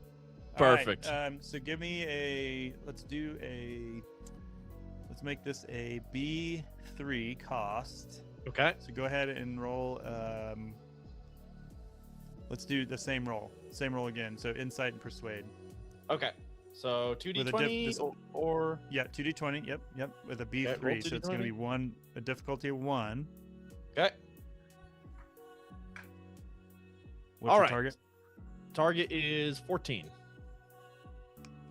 [SPEAKER 3] Perfect.
[SPEAKER 1] All right, so give me let's make this a B3 cost.
[SPEAKER 3] Okay.
[SPEAKER 1] So go ahead and roll. Let's do the same roll. Same roll again. So insight and persuade.
[SPEAKER 3] Okay. So 2d20 or
[SPEAKER 1] yeah, 2d20. Yep. With a B3,
[SPEAKER 3] roll
[SPEAKER 1] so it's going to be a difficulty of 1.
[SPEAKER 3] Okay.
[SPEAKER 1] What's
[SPEAKER 3] All
[SPEAKER 1] your
[SPEAKER 3] right.
[SPEAKER 1] target?
[SPEAKER 3] Target is 14.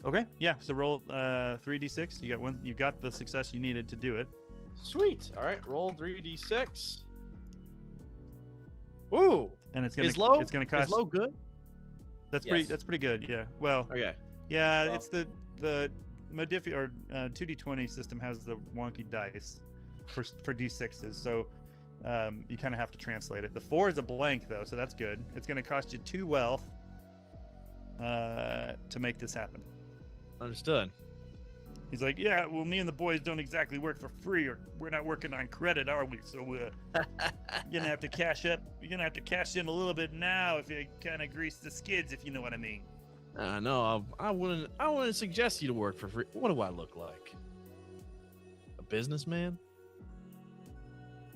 [SPEAKER 1] Okay. Yeah. So roll 3d6. You got one. You got the success you needed to do it.
[SPEAKER 3] Sweet. All right. Roll 3d6. Ooh.
[SPEAKER 1] And it's gonna
[SPEAKER 3] is low.
[SPEAKER 1] It's gonna cost.
[SPEAKER 3] Is low good?
[SPEAKER 1] That's
[SPEAKER 4] Yes.
[SPEAKER 1] pretty good. Yeah. Well.
[SPEAKER 3] Okay.
[SPEAKER 1] Yeah.
[SPEAKER 4] Well-
[SPEAKER 1] It's the Modifi or 2d20 system has the wonky dice for d6s. So you kind of have to translate it. The 4 is a blank though, so that's good. It's gonna cost you 2 wealth to make this happen.
[SPEAKER 3] Understood.
[SPEAKER 1] He's like, yeah, well, me and the boys don't exactly work for free, or we're not working on credit, are we? So you're gonna have to cash up. You're gonna have to cash in a little bit now if you kind of grease the skids, if you know what I mean.
[SPEAKER 3] No, I wouldn't suggest you to work for free. What do I look like? A businessman?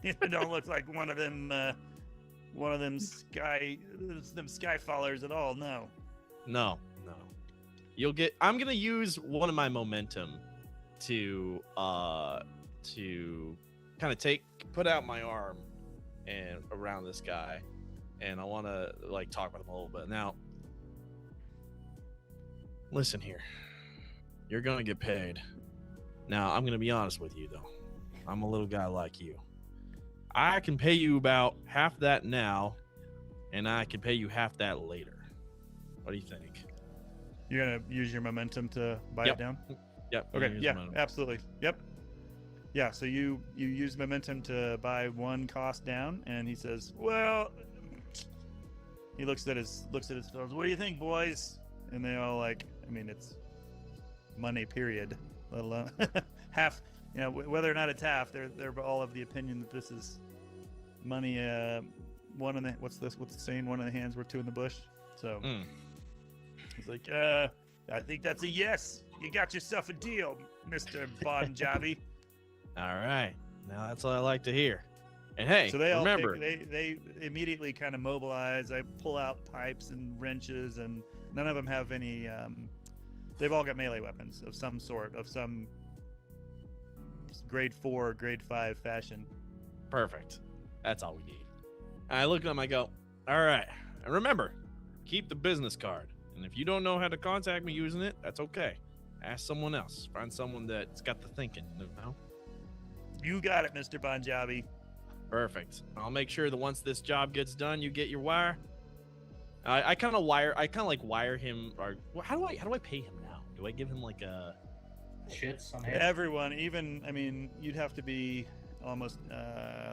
[SPEAKER 1] You don't look like one of them one of them sky followers at all. No.
[SPEAKER 3] No. I'm gonna use one of my momentum to kind of put out my arm and around this guy, and I want to like talk with him a little bit. Now, listen here, you're gonna get paid. Now, I'm gonna be honest with you though. I'm a little guy like you. I can pay you about half that now, and I can pay you half that later. What do you think?
[SPEAKER 1] You're gonna use your momentum to buy
[SPEAKER 3] Yep.
[SPEAKER 1] it down?
[SPEAKER 3] Yep.
[SPEAKER 1] Okay, yeah, absolutely. Yep. Yeah, so you use momentum to buy one cost down, and he says, well, he looks at his fellows. What do you think, boys? And they all like, I mean, it's money, period. Let alone half. You know, whether or not it's half, they're all of the opinion that this is money. One in the what's the saying? One in the hands worth two in the bush. So he's like, I think that's a yes. You got yourself a deal, Mr. Bon Jovi.
[SPEAKER 3] All right. Now that's what I like to hear. And hey,
[SPEAKER 1] So they all
[SPEAKER 3] remember,
[SPEAKER 1] they immediately kind of mobilize. I pull out pipes and wrenches, and none of them have any. They've all got melee weapons of some sort, of some grade 4, grade 5 fashion.
[SPEAKER 3] perfect. That's all we need. I look at him, I go, all right. And remember, keep the business card. And if you don't know how to contact me using it, that's okay. Ask someone else. Find someone that's got the thinking, you know?
[SPEAKER 1] You got it, Mr. Bon Jovi.
[SPEAKER 3] Perfect. I'll make sure that once this job gets done, you get your wire. I kind of wire him. Or how do I pay him now? Do I give him like a
[SPEAKER 6] Shits on hand.
[SPEAKER 1] Everyone, even, I mean, you'd have to be almost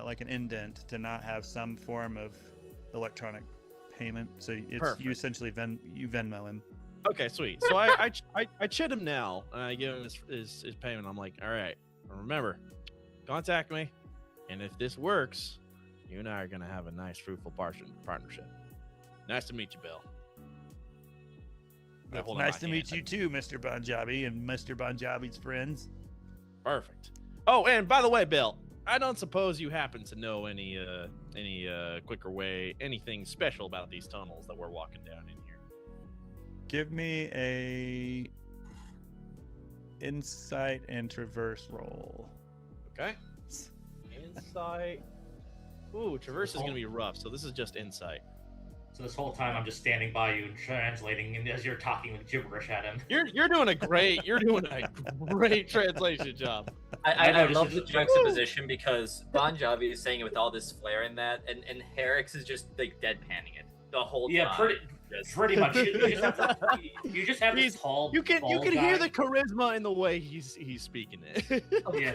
[SPEAKER 1] like an indent to not have some form of electronic payment. So it's
[SPEAKER 3] Perfect.
[SPEAKER 1] you essentially Venmo him.
[SPEAKER 3] Okay, sweet. So I chit him now, and I give him his payment. I'm like, all right, remember, contact me, and if this works, you and I are gonna have a nice, fruitful partnership. Nice to meet you, Bill. I hold out
[SPEAKER 1] Nice
[SPEAKER 3] my
[SPEAKER 1] to
[SPEAKER 3] hand.
[SPEAKER 1] meet you too, Mr. Bon Jovi and Mr. Bon Jovi's friends.
[SPEAKER 3] Perfect. Oh, and by the way, Bill, I don't suppose you happen to know any quicker way, anything special about these tunnels that we're walking down in here?
[SPEAKER 1] Give me a insight and traverse roll.
[SPEAKER 3] Okay. Insight. Ooh, traverse is gonna be rough. So this is just insight.
[SPEAKER 6] So this whole time I'm just standing by you and translating, and as you're talking with gibberish at him.
[SPEAKER 3] You're doing a great translation job.
[SPEAKER 4] I
[SPEAKER 6] this
[SPEAKER 4] love
[SPEAKER 6] is
[SPEAKER 4] the
[SPEAKER 6] a-
[SPEAKER 4] juxtaposition because Bon Jovi is saying it with all this flair in that, and Herrick's is just like deadpanning it the whole
[SPEAKER 6] Yeah,
[SPEAKER 4] time.
[SPEAKER 6] pretty much. You just have this tall.
[SPEAKER 3] You can
[SPEAKER 6] bald
[SPEAKER 3] hear
[SPEAKER 6] guy.
[SPEAKER 3] the charisma in the way he's speaking it.
[SPEAKER 6] Yeah.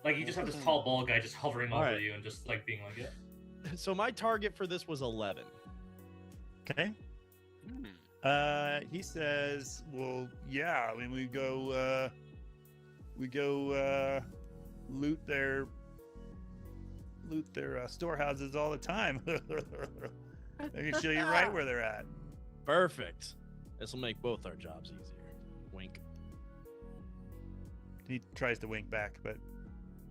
[SPEAKER 6] Like you just have this tall bald guy just hovering over
[SPEAKER 3] Alright.
[SPEAKER 6] you and just like being like, yeah.
[SPEAKER 3] So my target for this was 11.
[SPEAKER 1] Okay. He says, "Well, yeah. I mean, we go loot their storehouses all the time. I can show you right where they're at."
[SPEAKER 3] Perfect. This will make both our jobs easier. Wink.
[SPEAKER 1] He tries to wink back, but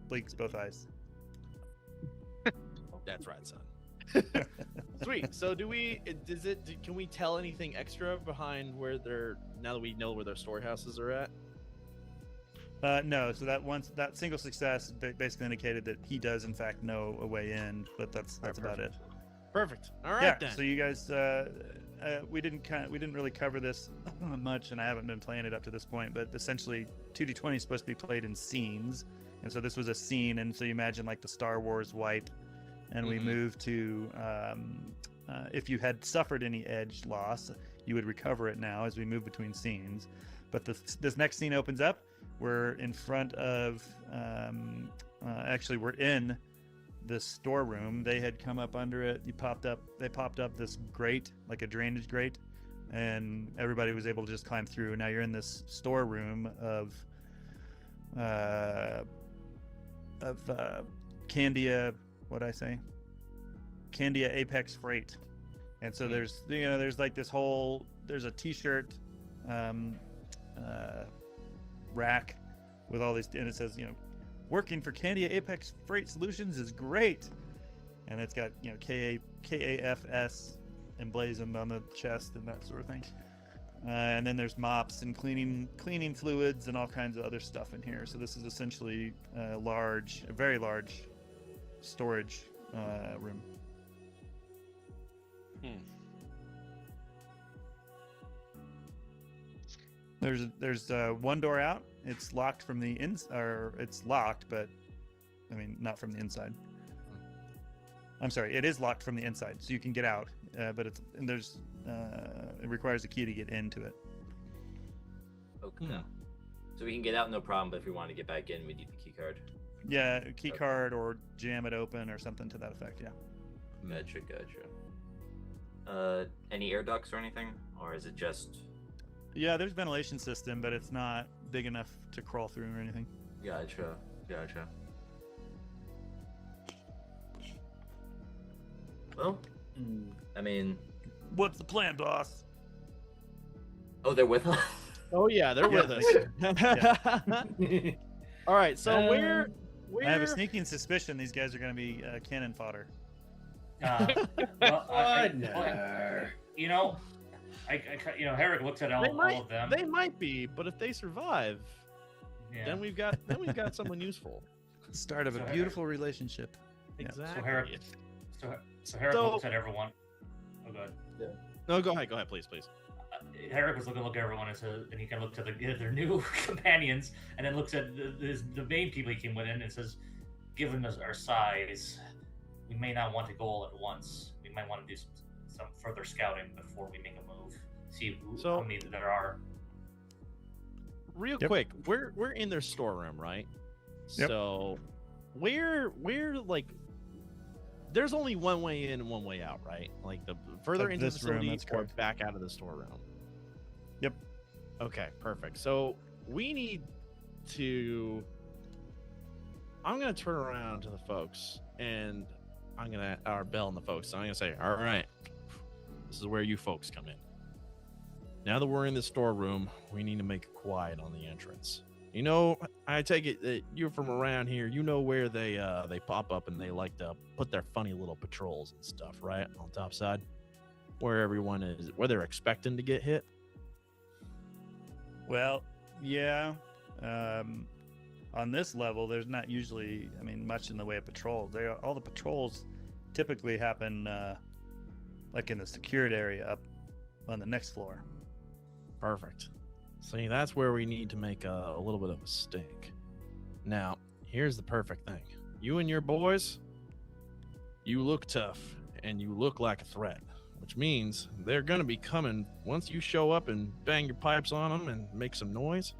[SPEAKER 1] blinks both eyes.
[SPEAKER 3] That's right, son. Sweet. So can we tell anything extra behind where now that we know where their storehouses are at?
[SPEAKER 1] No. So that single success basically indicated that he does in fact know a way in, but that's about it.
[SPEAKER 3] Perfect. All right
[SPEAKER 1] Yeah.
[SPEAKER 3] then.
[SPEAKER 1] So you guys, we didn't really cover this much, and I haven't been playing it up to this point. But essentially, 2d20 is supposed to be played in scenes, and so this was a scene. And so you imagine like the Star Wars wipe, and we moved to if you had suffered any edge loss, you would recover it now as we move between scenes. But this next scene opens up. We're in front of actually we're in this storeroom. They had come up under it. They popped up this grate, like a drainage grate, and everybody was able to just climb through. Now you're in this storeroom of Candia, what'd I say? Candia Apex Freight. And so there's like this whole, there's a t-shirt rack with all these, and it says, working for Candia Apex Freight Solutions is great. and it's got KAFS emblazoned on the chest and that sort of thing. And then there's mops and cleaning fluids and all kinds of other stuff in here. So this is essentially a very large storage room. There's one door out. It's locked from the or it's locked, but I mean not from the inside. I'm sorry, it is locked from the inside, so you can get out, but it requires a key to get into it.
[SPEAKER 4] Okay. So we can get out, no problem. But if we want to get back in, we need the key card.
[SPEAKER 1] Yeah, a key card or jam it open or something to that effect. Yeah.
[SPEAKER 4] Gotcha. Any air ducts or anything, or is it just?
[SPEAKER 1] Yeah, there's ventilation system, but it's not big enough to crawl through or anything.
[SPEAKER 4] Gotcha. Well, I mean,
[SPEAKER 1] what's the plan, boss?
[SPEAKER 4] Oh, they're with us.
[SPEAKER 3] Oh yeah, they're with us. All right, so where?
[SPEAKER 1] I have a sneaking suspicion these guys are going to be cannon fodder.
[SPEAKER 6] Herrick looks at all of them.
[SPEAKER 3] They might be, but if they survive, then we've got someone useful.
[SPEAKER 1] Start of a beautiful relationship.
[SPEAKER 3] Exactly.
[SPEAKER 6] So Herrick looks at everyone. Oh, go ahead.
[SPEAKER 7] Yeah.
[SPEAKER 3] No, go ahead, please.
[SPEAKER 6] Herrick was looking at everyone, and he kind of looks at their new companions, and then looks at the main people he came with in and says, given us our size, we may not want to go all at once. We might want to do some further scouting before we make a move. See how many there are.
[SPEAKER 3] Real quick, we're in their storeroom, right?
[SPEAKER 1] Yep.
[SPEAKER 3] So we're like, there's only one way in and one way out, right? Like the further into the facility or back out of the storeroom.
[SPEAKER 1] Yep.
[SPEAKER 3] Okay, perfect. So we need to. I'm gonna turn around to the folks, and our Bell and the folks. I'm gonna say, all right, this is where you folks come in. Now that we're in the storeroom, we need to make it quiet on the entrance. You know, I take it that you're from around here. You know where they pop up and they like to put their funny little patrols and stuff, right? On top side, where everyone is, where they're expecting to get hit.
[SPEAKER 1] Well, yeah. On this level, there's not usually, much in the way of patrols. All the patrols typically happen like in the secured area up on the next floor.
[SPEAKER 3] Perfect. See, that's where we need to make a little bit of a stink. Now, here's the perfect thing. You and your boys, you look tough, and you look like a threat, which means they're going to be coming. Once you show up and bang your pipes on them and make some noise,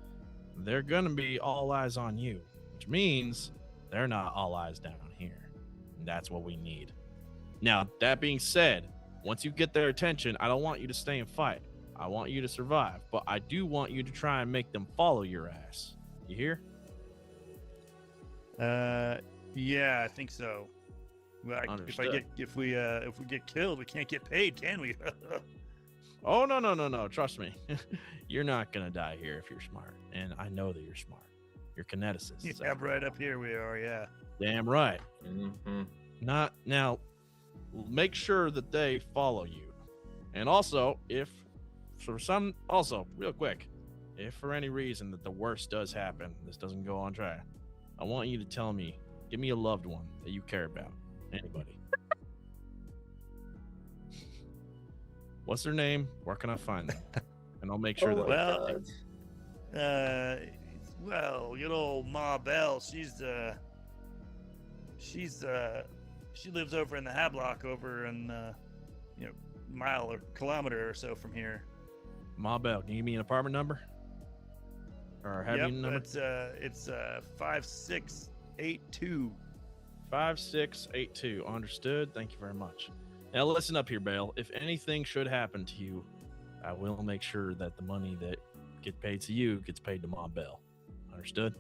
[SPEAKER 3] they're going to be all eyes on you, which means they're not all eyes down here. And that's what we need. Now, that being said, once you get their attention, I don't want you to stay and fight. I want you to survive, but I do want you to try and make them follow your ass. You hear?
[SPEAKER 1] Yeah, I think so. Well, if we get killed, we can't get paid, can we?
[SPEAKER 3] Oh no! Trust me, you're not gonna die here if you're smart, and I know that you're smart. You're kineticists.
[SPEAKER 1] Yeah, right up here we are. Yeah.
[SPEAKER 3] Damn right.
[SPEAKER 4] Mm-hmm.
[SPEAKER 3] Not now. Make sure that they follow you, and also real quick, if for any reason that the worst does happen, this doesn't go on track, I want you to tell me, give me a loved one that you care about. Anybody. What's their name? Where can I find them? And I'll make sure
[SPEAKER 1] Ma Bell, she lives over in the Hablock over in mile or kilometer or so from here.
[SPEAKER 3] Ma Bell, can you give me an apartment number? Or have you a number?
[SPEAKER 1] It's 5682.
[SPEAKER 3] 5682. Understood. Thank you very much. Now listen up here, Bale. If anything should happen to you, I will make sure that the money that gets paid to you gets paid to Ma Bell. Understood?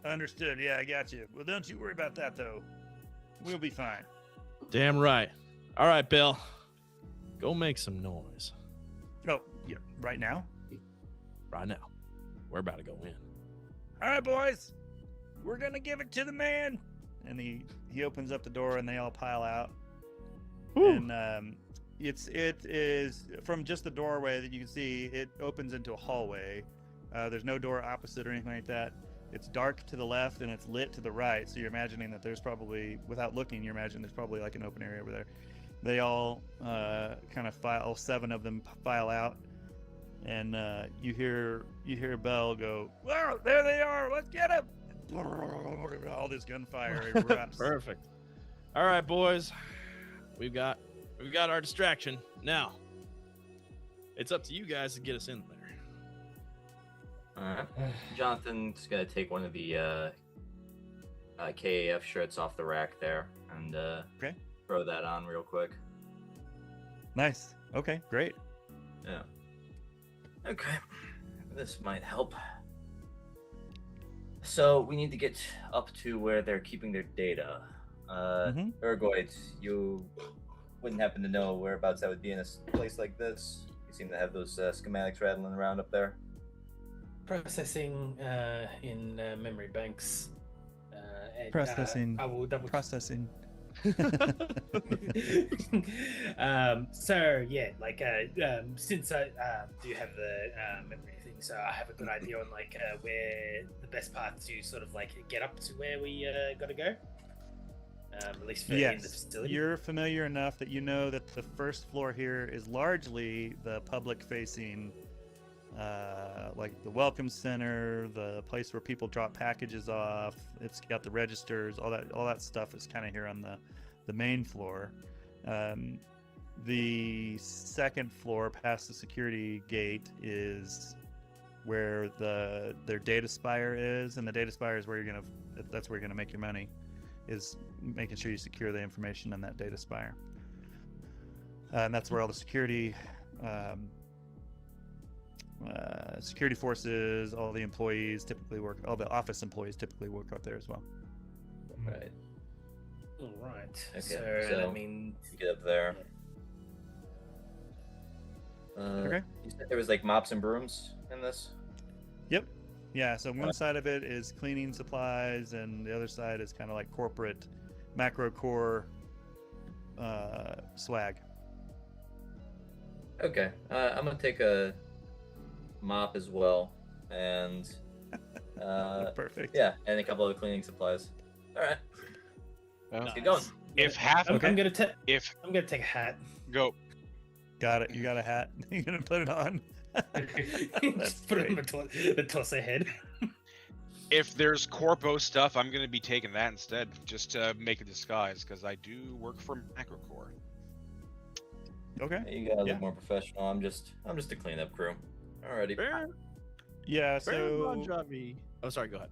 [SPEAKER 1] Understood. Yeah, I got you. Well, don't you worry about that, though. We'll be fine.
[SPEAKER 3] Damn right. All right, Bill. Go make some noise.
[SPEAKER 1] Oh, yeah. Right now?
[SPEAKER 3] Right now. We're about to go in.
[SPEAKER 1] All right, boys. We're going to give it to the man. and he opens up the door, and they all pile out.
[SPEAKER 3] Woo.
[SPEAKER 1] And it is from just the doorway that you can see. It opens into a hallway. There's no door opposite or anything like that. It's dark to the left and it's lit to the right. So you're imagining that there's probably, without looking, you imagine there's probably like an open area over there. They all kind of file. All 7 of them file out, and you hear Bell go, "Wow, there they are! Let's get them!" All this gunfire erupts.
[SPEAKER 3] Perfect. All right, boys. We've got our distraction. Now, it's up to you guys to get us in there.
[SPEAKER 4] Alright. Jonathan's gonna take one of the KAF shirts off the rack there and
[SPEAKER 1] Okay.
[SPEAKER 4] throw that on real quick.
[SPEAKER 1] Nice. Okay, great.
[SPEAKER 4] Yeah. Okay. This might help. So we need to get up to where they're keeping their data. Ergoid, you wouldn't happen to know whereabouts that would be in a place like this? You seem to have those schematics rattling around up there.
[SPEAKER 2] Processing in memory banks. And,
[SPEAKER 1] Processing.
[SPEAKER 2] I will double.
[SPEAKER 1] Processing.
[SPEAKER 2] So yeah, like since I do have the memory thing, so I have a good idea on like where the best path to sort of like get up to where we gotta go. At least for in the facility.
[SPEAKER 1] You're familiar enough that you know that the first floor here is largely the public-facing, like the welcome center, the place where people drop packages off. It's got the registers, all that stuff is kind of here on the main floor. The second floor, past the security gate, is where their data spire is, and the data spire is where that's where you're gonna make your money. Is making sure you secure the information in that data spire, and that's where all the security forces, all the employees typically work. All the office employees typically work up there as well.
[SPEAKER 4] Right.
[SPEAKER 2] All right.
[SPEAKER 4] Okay,
[SPEAKER 2] So I mean,
[SPEAKER 4] you get up there.
[SPEAKER 1] Okay.
[SPEAKER 4] You said there was like mops and brooms in this?
[SPEAKER 1] Yep. Yeah, so one side of it is cleaning supplies, and the other side is kind of like corporate macro core swag.
[SPEAKER 4] Okay. I'm going to take a mop as well, and
[SPEAKER 1] Perfect.
[SPEAKER 4] yeah, and a couple of cleaning supplies. All right. Let's get going.
[SPEAKER 5] If half,
[SPEAKER 2] I'm gonna take
[SPEAKER 5] if
[SPEAKER 2] a hat.
[SPEAKER 5] go,
[SPEAKER 1] Got it. You got a hat. You're gonna put it on.
[SPEAKER 2] Just put it on the torso head.
[SPEAKER 5] if there's corpo stuff, I'm gonna be taking that instead, just to make a disguise, because I do work for Macrocore.
[SPEAKER 1] Okay.
[SPEAKER 4] You gotta
[SPEAKER 1] Yeah.
[SPEAKER 4] look more professional. I'm just a cleanup crew. Alrighty.
[SPEAKER 1] Yeah.
[SPEAKER 3] Baron
[SPEAKER 1] So
[SPEAKER 3] Bon Jovi. Oh, sorry. Go ahead.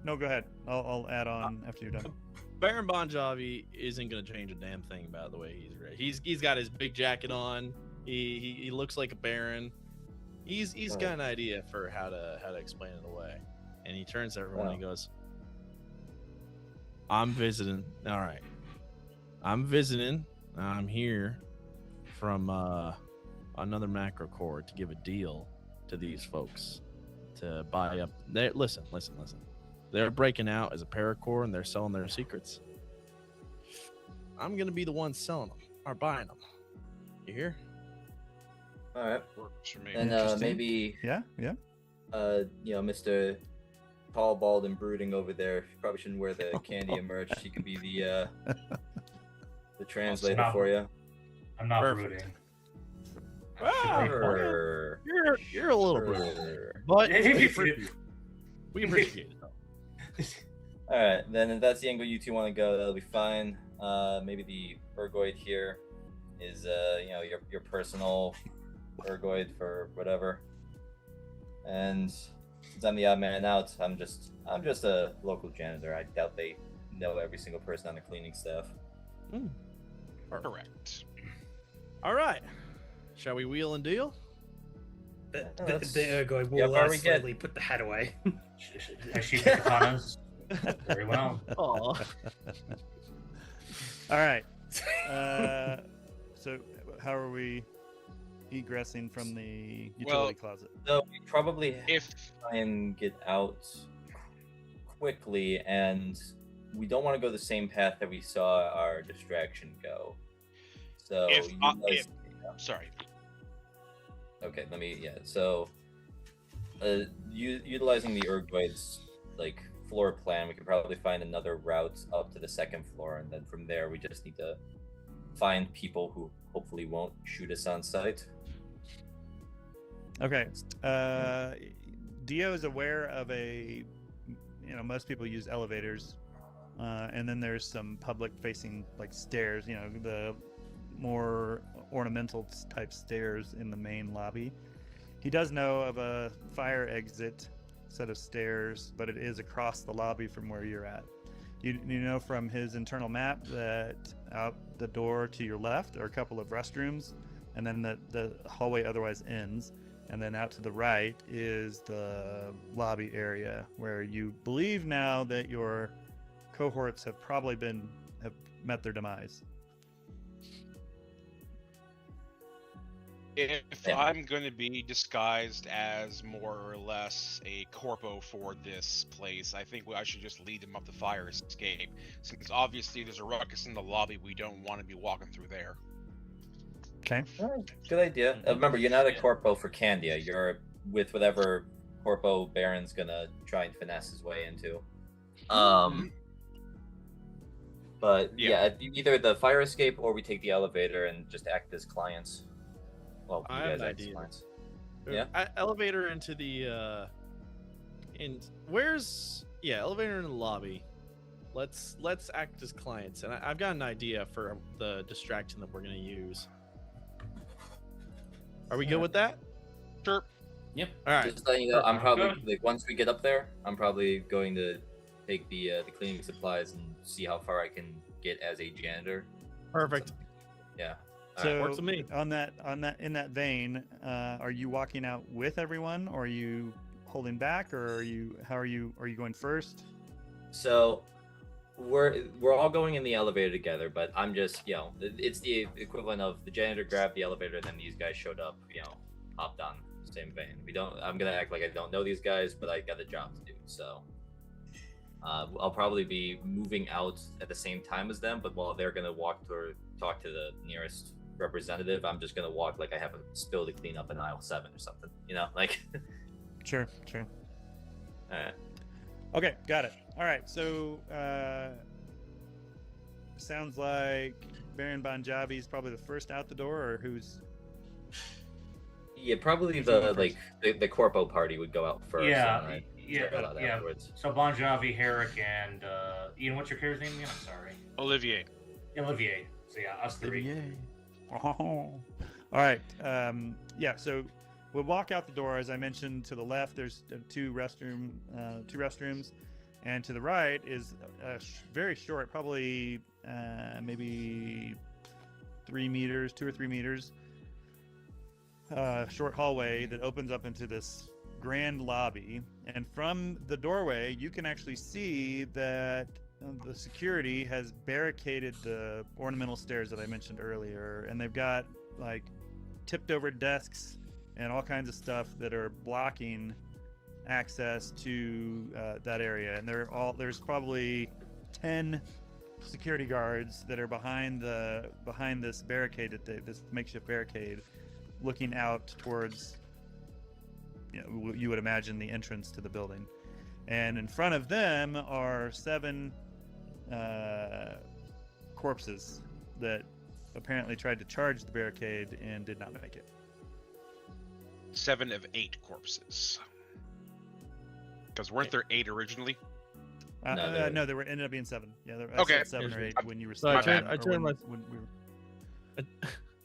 [SPEAKER 1] no. Go ahead. I'll add on after you're done.
[SPEAKER 3] Baron Bon Jovi isn't gonna change a damn thing about the way he's ready. He's got his big jacket on. He looks like a baron. He's got an idea for how to explain it away, and he turns to everyone and he goes, "I'm visiting. All right, I'm visiting. I'm here from another macro core to give a deal to these folks to buy up. Listen. They're breaking out as a paracore and they're selling their secrets. I'm gonna be the one selling them or buying them. You hear?
[SPEAKER 4] All right.
[SPEAKER 5] Works for me.
[SPEAKER 4] And
[SPEAKER 1] Interesting.
[SPEAKER 4] maybe
[SPEAKER 1] Yeah.
[SPEAKER 4] Mr. Tall, bald, and brooding over there probably shouldn't wear the candy and merch. He could be the translator
[SPEAKER 6] not-
[SPEAKER 4] for you.
[SPEAKER 6] I'm not
[SPEAKER 3] Perfect.
[SPEAKER 6] brooding.
[SPEAKER 3] Ah,
[SPEAKER 4] Sure.
[SPEAKER 3] you're a little rude,
[SPEAKER 4] Sure.
[SPEAKER 3] but we appreciate it. Though.
[SPEAKER 4] All right, then if that's the angle you two want to go, that'll be fine. Maybe the ergoid here is your personal ergoid for whatever. And since I'm the odd man out, I'm just a local janitor. I doubt they know every single person on the cleaning staff.
[SPEAKER 5] Correct.
[SPEAKER 3] All right, shall we wheel and deal?
[SPEAKER 2] The
[SPEAKER 4] Let's-
[SPEAKER 2] ergoid
[SPEAKER 4] yeah,
[SPEAKER 2] will
[SPEAKER 4] far we get.
[SPEAKER 2] slowly put the hat away.
[SPEAKER 6] I shoot the katanas. Very well.
[SPEAKER 3] Oh,
[SPEAKER 1] All right. So how are we egressing from the utility closet?
[SPEAKER 4] So we probably
[SPEAKER 5] If
[SPEAKER 4] try and get out quickly, and we don't want to go the same path that we saw our distraction go. So
[SPEAKER 5] Sorry.
[SPEAKER 4] Okay, So, utilizing the ergoid's like floor plan, we could probably find another route up to the second floor, and then from there we just need to find people who hopefully won't shoot us on sight.
[SPEAKER 1] Okay. Dio is aware of most people use elevators, and then there's some public-facing like stairs. The more ornamental type stairs in the main lobby. He does know of a fire exit set of stairs, but it is across the lobby from where you're at. You know from his internal map that out the door to your left are a couple of restrooms, and then the hallway otherwise ends, and then out to the right is the lobby area where you believe now that your cohorts have probably have met their demise.
[SPEAKER 5] If I'm going to be disguised as more or less a corpo for this place, I think I should just lead them up the fire escape. Since obviously there's a ruckus in the lobby, we don't want to be walking through there.
[SPEAKER 1] Okay.
[SPEAKER 4] Good idea. Remember, you're not a corpo for Candia. You're with whatever corpo Baron's gonna try and finesse his way into. But yeah, either the fire escape or we take the elevator and just act as clients. Well, you
[SPEAKER 3] I
[SPEAKER 4] guys
[SPEAKER 3] have an
[SPEAKER 4] act as
[SPEAKER 3] idea.
[SPEAKER 4] clients. Yeah.
[SPEAKER 3] Elevator into the elevator in the lobby. Let's act as clients, and I've got an idea for the distraction that we're gonna use. Are we good with that?
[SPEAKER 5] Sure.
[SPEAKER 6] Yep.
[SPEAKER 3] All right.
[SPEAKER 4] Just letting you know, I'm probably
[SPEAKER 6] Good.
[SPEAKER 4] like once we get up there, I'm probably going to take the cleaning supplies and see how far I can get as a janitor.
[SPEAKER 3] Perfect.
[SPEAKER 4] Yeah.
[SPEAKER 1] So
[SPEAKER 3] works with me.
[SPEAKER 1] in that vein, are you walking out with everyone, or are you holding back, or are you going first?
[SPEAKER 4] So we're all going in the elevator together, but I'm just, it's the equivalent of the janitor grabbed the elevator and then these guys showed up, hopped on. Same vein. I'm gonna act like I don't know these guys, but I got a job to do. So I'll probably be moving out at the same time as them, but while they're gonna walk or talk to the nearest representative, I'm just gonna walk like I have a spill to clean up in aisle 7 or something. Like.
[SPEAKER 1] Sure.
[SPEAKER 4] All right.
[SPEAKER 1] Okay, got it. All right, so sounds like Baron Bon Jovi is probably the first out the door, or who's?
[SPEAKER 4] Yeah, probably
[SPEAKER 1] Who's going
[SPEAKER 4] the corpo party would go out first.
[SPEAKER 6] Yeah,
[SPEAKER 4] and
[SPEAKER 6] yeah,
[SPEAKER 4] check it out
[SPEAKER 6] yeah.
[SPEAKER 4] afterwards.
[SPEAKER 6] So Bon Jovi, Herrick, and Ian, what's your character's name again? I'm sorry.
[SPEAKER 5] Olivier.
[SPEAKER 6] Olivier. So yeah, us three.
[SPEAKER 1] Yay. Oh. All right. So we'll walk out the door. As I mentioned, to the left there's two restrooms, and to the right is a very short, probably maybe 3 meters, 2 or 3 meters, short hallway that opens up into this grand lobby. And from the doorway, you can actually see that the security has barricaded the ornamental stairs that I mentioned earlier, and they've got like tipped over desks and all kinds of stuff that are blocking access to that area. And there's probably 10 security guards that are behind this barricade, this makeshift barricade, looking out towards, you would imagine, the entrance to the building. And in front of them are 7 corpses that apparently tried to charge the barricade and did not make it.
[SPEAKER 5] 7 of 8 corpses. Because weren't there 8 originally?
[SPEAKER 1] No, there ended up being 7. Yeah, I
[SPEAKER 5] Okay.
[SPEAKER 1] said 7 or 8 when you were.
[SPEAKER 3] So I
[SPEAKER 5] bad.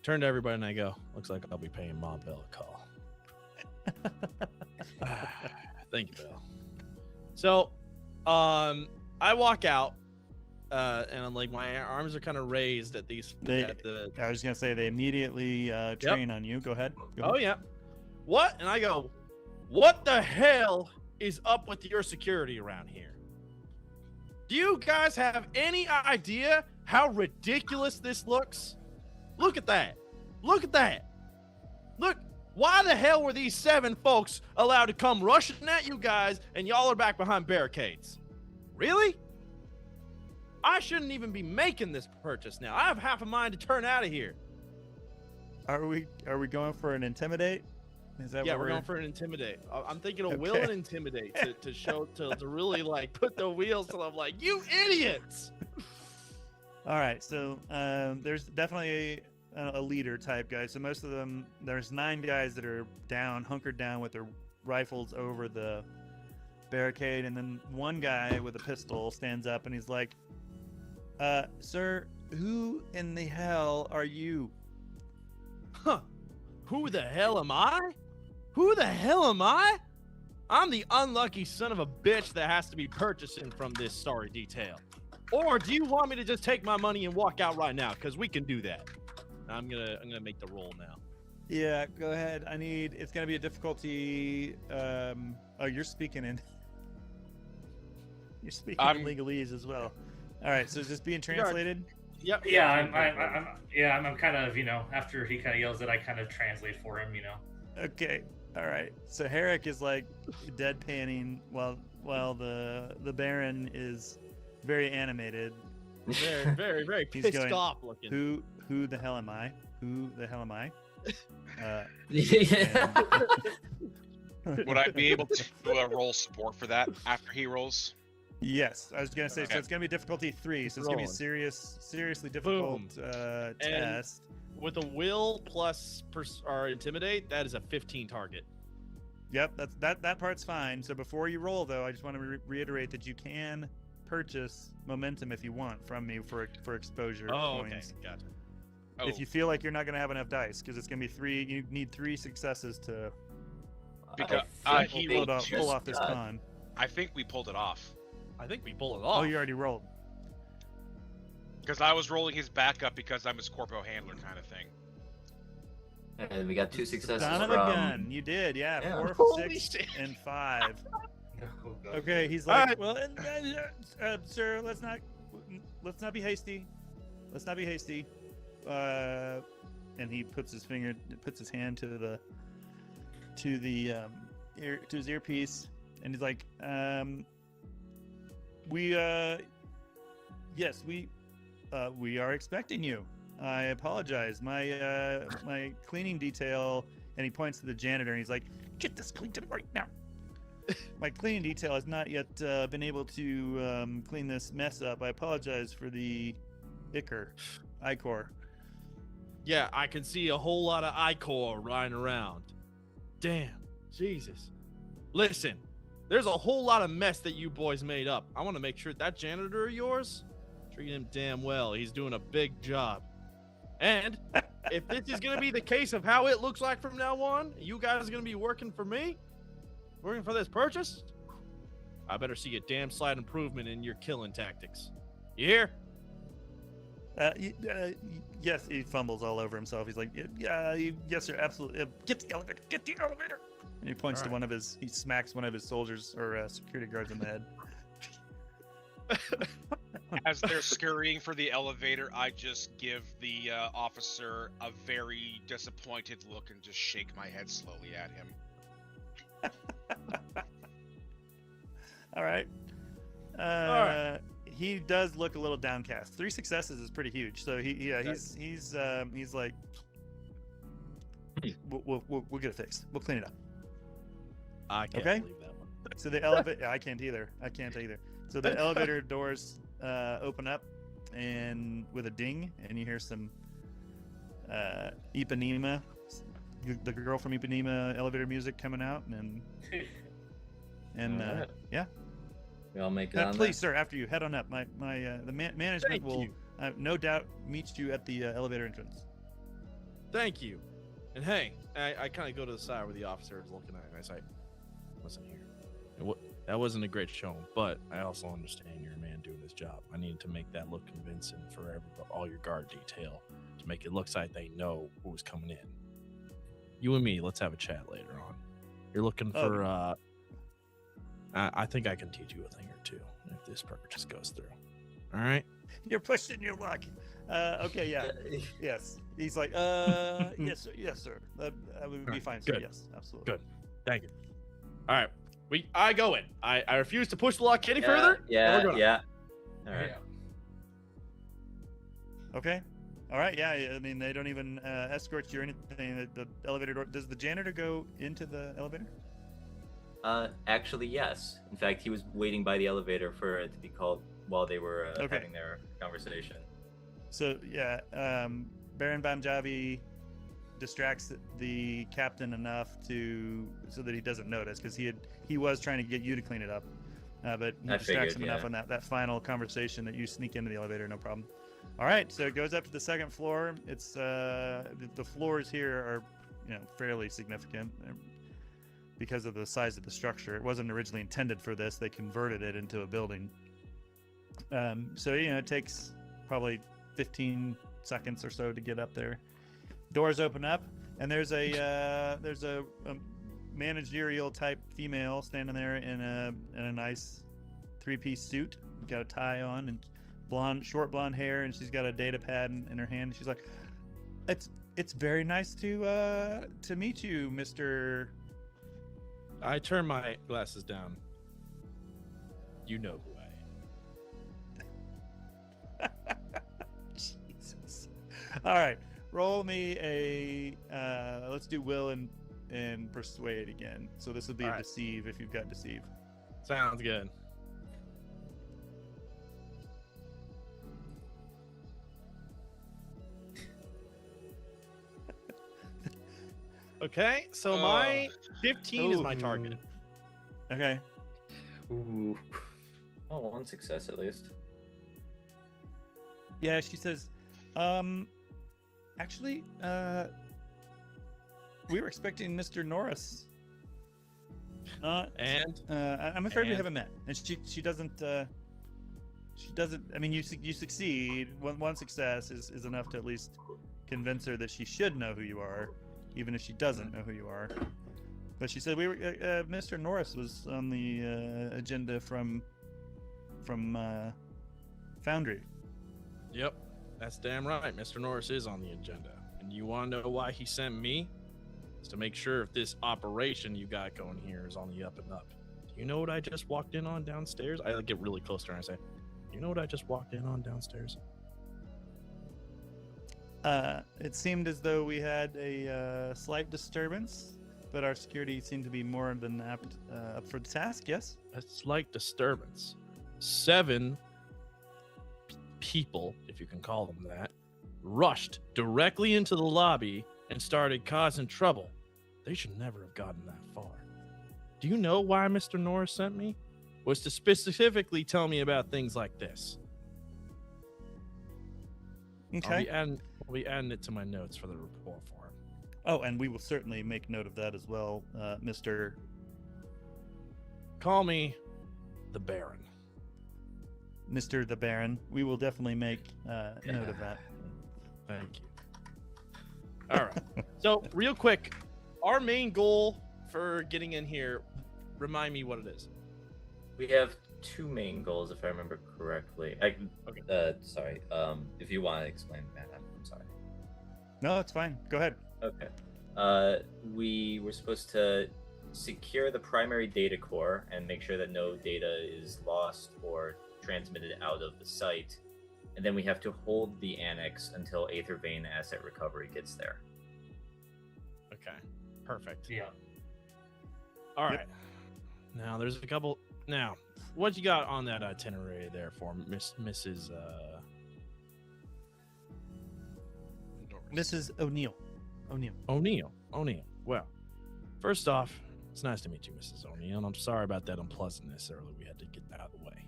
[SPEAKER 3] turned to everybody and I go, looks like I'll be paying Mom Bill a call. Thank you, Bill. So, I walk out, and I'm like, my arms are kind of raised at these.
[SPEAKER 1] I was gonna say they immediately train on you. Go ahead.
[SPEAKER 3] Oh yeah. What? And I go, what the hell is up with your security around here? Do you guys have any idea how ridiculous this looks? Look at that. Look at that. Look, why the hell were these 7 folks allowed to come rushing at you guys and y'all are back behind barricades? Really? I shouldn't even be making this purchase now. I have half a mind to turn out of here.
[SPEAKER 1] Are we going for an intimidate? Is that
[SPEAKER 3] Yeah,
[SPEAKER 1] what
[SPEAKER 3] we're going for an intimidate. I'm thinking of will
[SPEAKER 1] Okay.
[SPEAKER 3] and intimidate to show to really like put the wheels till I'm like, you idiots.
[SPEAKER 1] All right, so there's definitely a leader type guy. So most of them, there's 9 guys that are hunkered down with their rifles over the barricade, and then one guy with a pistol stands up and he's like, "Sir, who in the hell are you?"
[SPEAKER 3] Huh? Who the hell am I? Who the hell am I? I'm the unlucky son of a bitch that has to be purchasing from this sorry detail. Or do you want me to just take my money and walk out right now? Because we can do that. I'm gonna make the roll now.
[SPEAKER 1] Yeah, go ahead. It's gonna be a difficulty. Oh, you're speaking in
[SPEAKER 5] I'm-
[SPEAKER 1] legalese as well. All right, so is this being translated?
[SPEAKER 3] Yep.
[SPEAKER 6] Yeah, I'm kind of, after he kind of yells it, I kind of translate for him,
[SPEAKER 1] Okay. All right. So Herrick is like deadpanning while the Baron is very animated.
[SPEAKER 3] Very, very, very
[SPEAKER 1] He's
[SPEAKER 3] pissed
[SPEAKER 1] going,
[SPEAKER 3] off looking.
[SPEAKER 1] Who the hell am I? Who the hell am I?
[SPEAKER 4] Yeah.
[SPEAKER 5] Would I be able to roll support for that after he rolls?
[SPEAKER 1] Yes, I was gonna say.
[SPEAKER 5] Okay.
[SPEAKER 1] So it's gonna be difficulty 3. So it's gonna be
[SPEAKER 3] Rolling.
[SPEAKER 1] seriously difficult test.
[SPEAKER 3] With a will plus or intimidate, that is a 15 target.
[SPEAKER 1] Yep, that part's fine. So before you roll, though, I just want to reiterate that you can purchase momentum if you want from me for exposure points.
[SPEAKER 3] Okay, gotcha.
[SPEAKER 5] Oh,
[SPEAKER 1] If you feel like you're not gonna have enough dice, because it's gonna be 3. You need 3 successes to
[SPEAKER 5] Because
[SPEAKER 4] I
[SPEAKER 5] he
[SPEAKER 4] think
[SPEAKER 5] rolled
[SPEAKER 1] pull off this con.
[SPEAKER 5] I think we pulled it off.
[SPEAKER 3] I think we pull it
[SPEAKER 1] Oh,
[SPEAKER 3] off.
[SPEAKER 1] you already rolled.
[SPEAKER 5] Because I was rolling his backup because I'm his corpo handler kind of thing.
[SPEAKER 4] And we got 2 successes
[SPEAKER 1] Son of a
[SPEAKER 4] from.
[SPEAKER 1] gun, you did, yeah.
[SPEAKER 4] Yeah.
[SPEAKER 1] 4,
[SPEAKER 3] Holy
[SPEAKER 1] 6,
[SPEAKER 3] shit.
[SPEAKER 1] and 5.
[SPEAKER 6] Oh, God.
[SPEAKER 1] Okay, he's
[SPEAKER 3] All
[SPEAKER 1] like,
[SPEAKER 3] right.
[SPEAKER 1] well, sir, let's not be hasty. Let's not be hasty. And he puts his hand to his earpiece, and he's like, we are expecting you. I apologize. My cleaning detail, and he points to the janitor, and he's like, get this cleaned up right now. My cleaning detail has not yet been able to clean this mess up. I apologize for the ichor.
[SPEAKER 3] Yeah, I can see a whole lot of ichor riding around. Damn, Jesus. Listen, there's a whole lot of mess that you boys made up. I want to make sure that janitor of yours, treat him damn well. He's doing a big job. And if this is going to be the case of how it looks like from now on, you guys are going to be working for me, working for this purchase, I better see a damn slight improvement in your killing tactics. You hear?
[SPEAKER 1] Yes, he fumbles all over himself. He's like, yes, sir, absolutely. Get the elevator. And he points
[SPEAKER 3] All
[SPEAKER 1] to
[SPEAKER 3] right.
[SPEAKER 1] he smacks one of his soldiers or security guards in the head.
[SPEAKER 5] As they're scurrying for the elevator, I just give the officer a very disappointed look and just shake my head slowly at him.
[SPEAKER 1] All right.
[SPEAKER 3] right.
[SPEAKER 1] He does look a little downcast. 3 successes is pretty huge. So he's like, we'll get it fixed. We'll clean it up.
[SPEAKER 3] I can't
[SPEAKER 1] Okay.
[SPEAKER 3] believe that one.
[SPEAKER 1] So the elevator, I can't either. So the elevator doors open up, and with a ding, and you hear some Ipanema, the girl from Ipanema elevator music coming out, and
[SPEAKER 4] Alright.
[SPEAKER 1] yeah.
[SPEAKER 4] We all make it on
[SPEAKER 1] Please, sir, after you, head on up. The management
[SPEAKER 3] Thank
[SPEAKER 1] will
[SPEAKER 3] you.
[SPEAKER 1] no doubt meet you at the elevator entrance.
[SPEAKER 3] Thank you. And hey, I kind of go to the side where the officer is looking at it, and I say, listen here. That wasn't a great showing, but I also understand you're a man doing his job. I need to make that look convincing for all your guard detail to make it look like they know who's coming in. You and me, let's have a chat later on. You're looking for, I think I can teach you a thing or two if this purchase goes through. All right?
[SPEAKER 1] You're pushing your luck. Okay, yeah. Yes. He's like, yes, sir. That would be fine, sir.
[SPEAKER 3] Good.
[SPEAKER 1] Yes, absolutely.
[SPEAKER 3] Good. Thank you. All right. I go in. I refuse to push the luck any further.
[SPEAKER 4] Yeah.
[SPEAKER 3] We're gonna-
[SPEAKER 4] Yeah. All right.
[SPEAKER 1] Okay. All right. Yeah. I mean, they don't even escort you or anything. The elevator door. Does the janitor go into the elevator?
[SPEAKER 4] Actually, yes. In fact, he was waiting by the elevator for it to be called while they were
[SPEAKER 1] Okay.
[SPEAKER 4] having their conversation.
[SPEAKER 1] So yeah, Baron Banjavi distracts the captain enough so that he doesn't notice, because he was trying to get you to clean it up, but he distracts him enough on that final conversation that you sneak into the elevator, no problem. All right, so it goes up to the second floor. It's the floors here are fairly significant because of the size of the structure. It wasn't originally intended for this. They converted it into a building. So it takes probably 15 seconds or so to get up there. Doors open up, and there's a managerial type female standing there in a nice 3-piece suit, got a tie on and short blonde hair, and she's got a data pad in her hand. She's like, "It's very nice to meet you, Mr."
[SPEAKER 3] I turn my glasses down. You know who I am.
[SPEAKER 1] Jesus. All right. Roll me a let's do will and persuade again. So this would be a deceive if you've got deceive.
[SPEAKER 3] Sounds good. Okay, so my 15 is my target.
[SPEAKER 1] Okay.
[SPEAKER 4] Ooh. Oh, one success at least.
[SPEAKER 1] Yeah, she says, actually, we were expecting Mr. Norris. I'm afraid we haven't met. And she doesn't. I mean, you succeed. One success is enough to at least convince her that she should know who you are, even if she doesn't know who you are. But she said Mr. Norris was on the agenda from Foundry.
[SPEAKER 3] Yep, that's damn right. Mr. Norris is on the agenda. And you want to know why he sent me? It's to make sure if this operation you got going here is on the up and up. Do you know what I just walked in on downstairs? I get really close to her and I say, "You know what I just walked in on downstairs?"
[SPEAKER 1] It seemed as though we had a slight disturbance, but our security seemed to be more than up for the task. Yes.
[SPEAKER 3] A slight disturbance. 7 people, if you can call them that, rushed directly into the lobby and started causing trouble. They should never have gotten that far. Do you know why Mr. Norris sent me? Was to specifically tell me about things like this.
[SPEAKER 1] Okay.
[SPEAKER 3] I'll be adding it to my notes for the report for him.
[SPEAKER 1] Oh, and we will certainly make note of that as well, Mr.
[SPEAKER 3] Call me the Baron.
[SPEAKER 1] Mr. the Baron. We will definitely make note of that.
[SPEAKER 3] Thank you. All right. So, real quick, our main goal for getting in here, remind me what it is.
[SPEAKER 4] We have 2 main goals, if I remember correctly.
[SPEAKER 3] Okay.
[SPEAKER 4] Sorry. If you want to explain that, I'm sorry.
[SPEAKER 1] No, it's fine. Go ahead.
[SPEAKER 4] Okay. We were supposed to secure the primary data core and make sure that no data is lost or transmitted out of the site. And then we have to hold the annex until Aether Vein asset recovery gets there.
[SPEAKER 3] Okay. Perfect.
[SPEAKER 6] Yeah.
[SPEAKER 3] All right. Now, there's a couple... Now, what you got on that itinerary there for Mrs.
[SPEAKER 1] Mrs. O'Neill.
[SPEAKER 3] O'Neill. Well, first off, it's nice to meet you, Mrs. O'Neill, and I'm sorry about that unpleasantness earlier. We had to get that out of the way.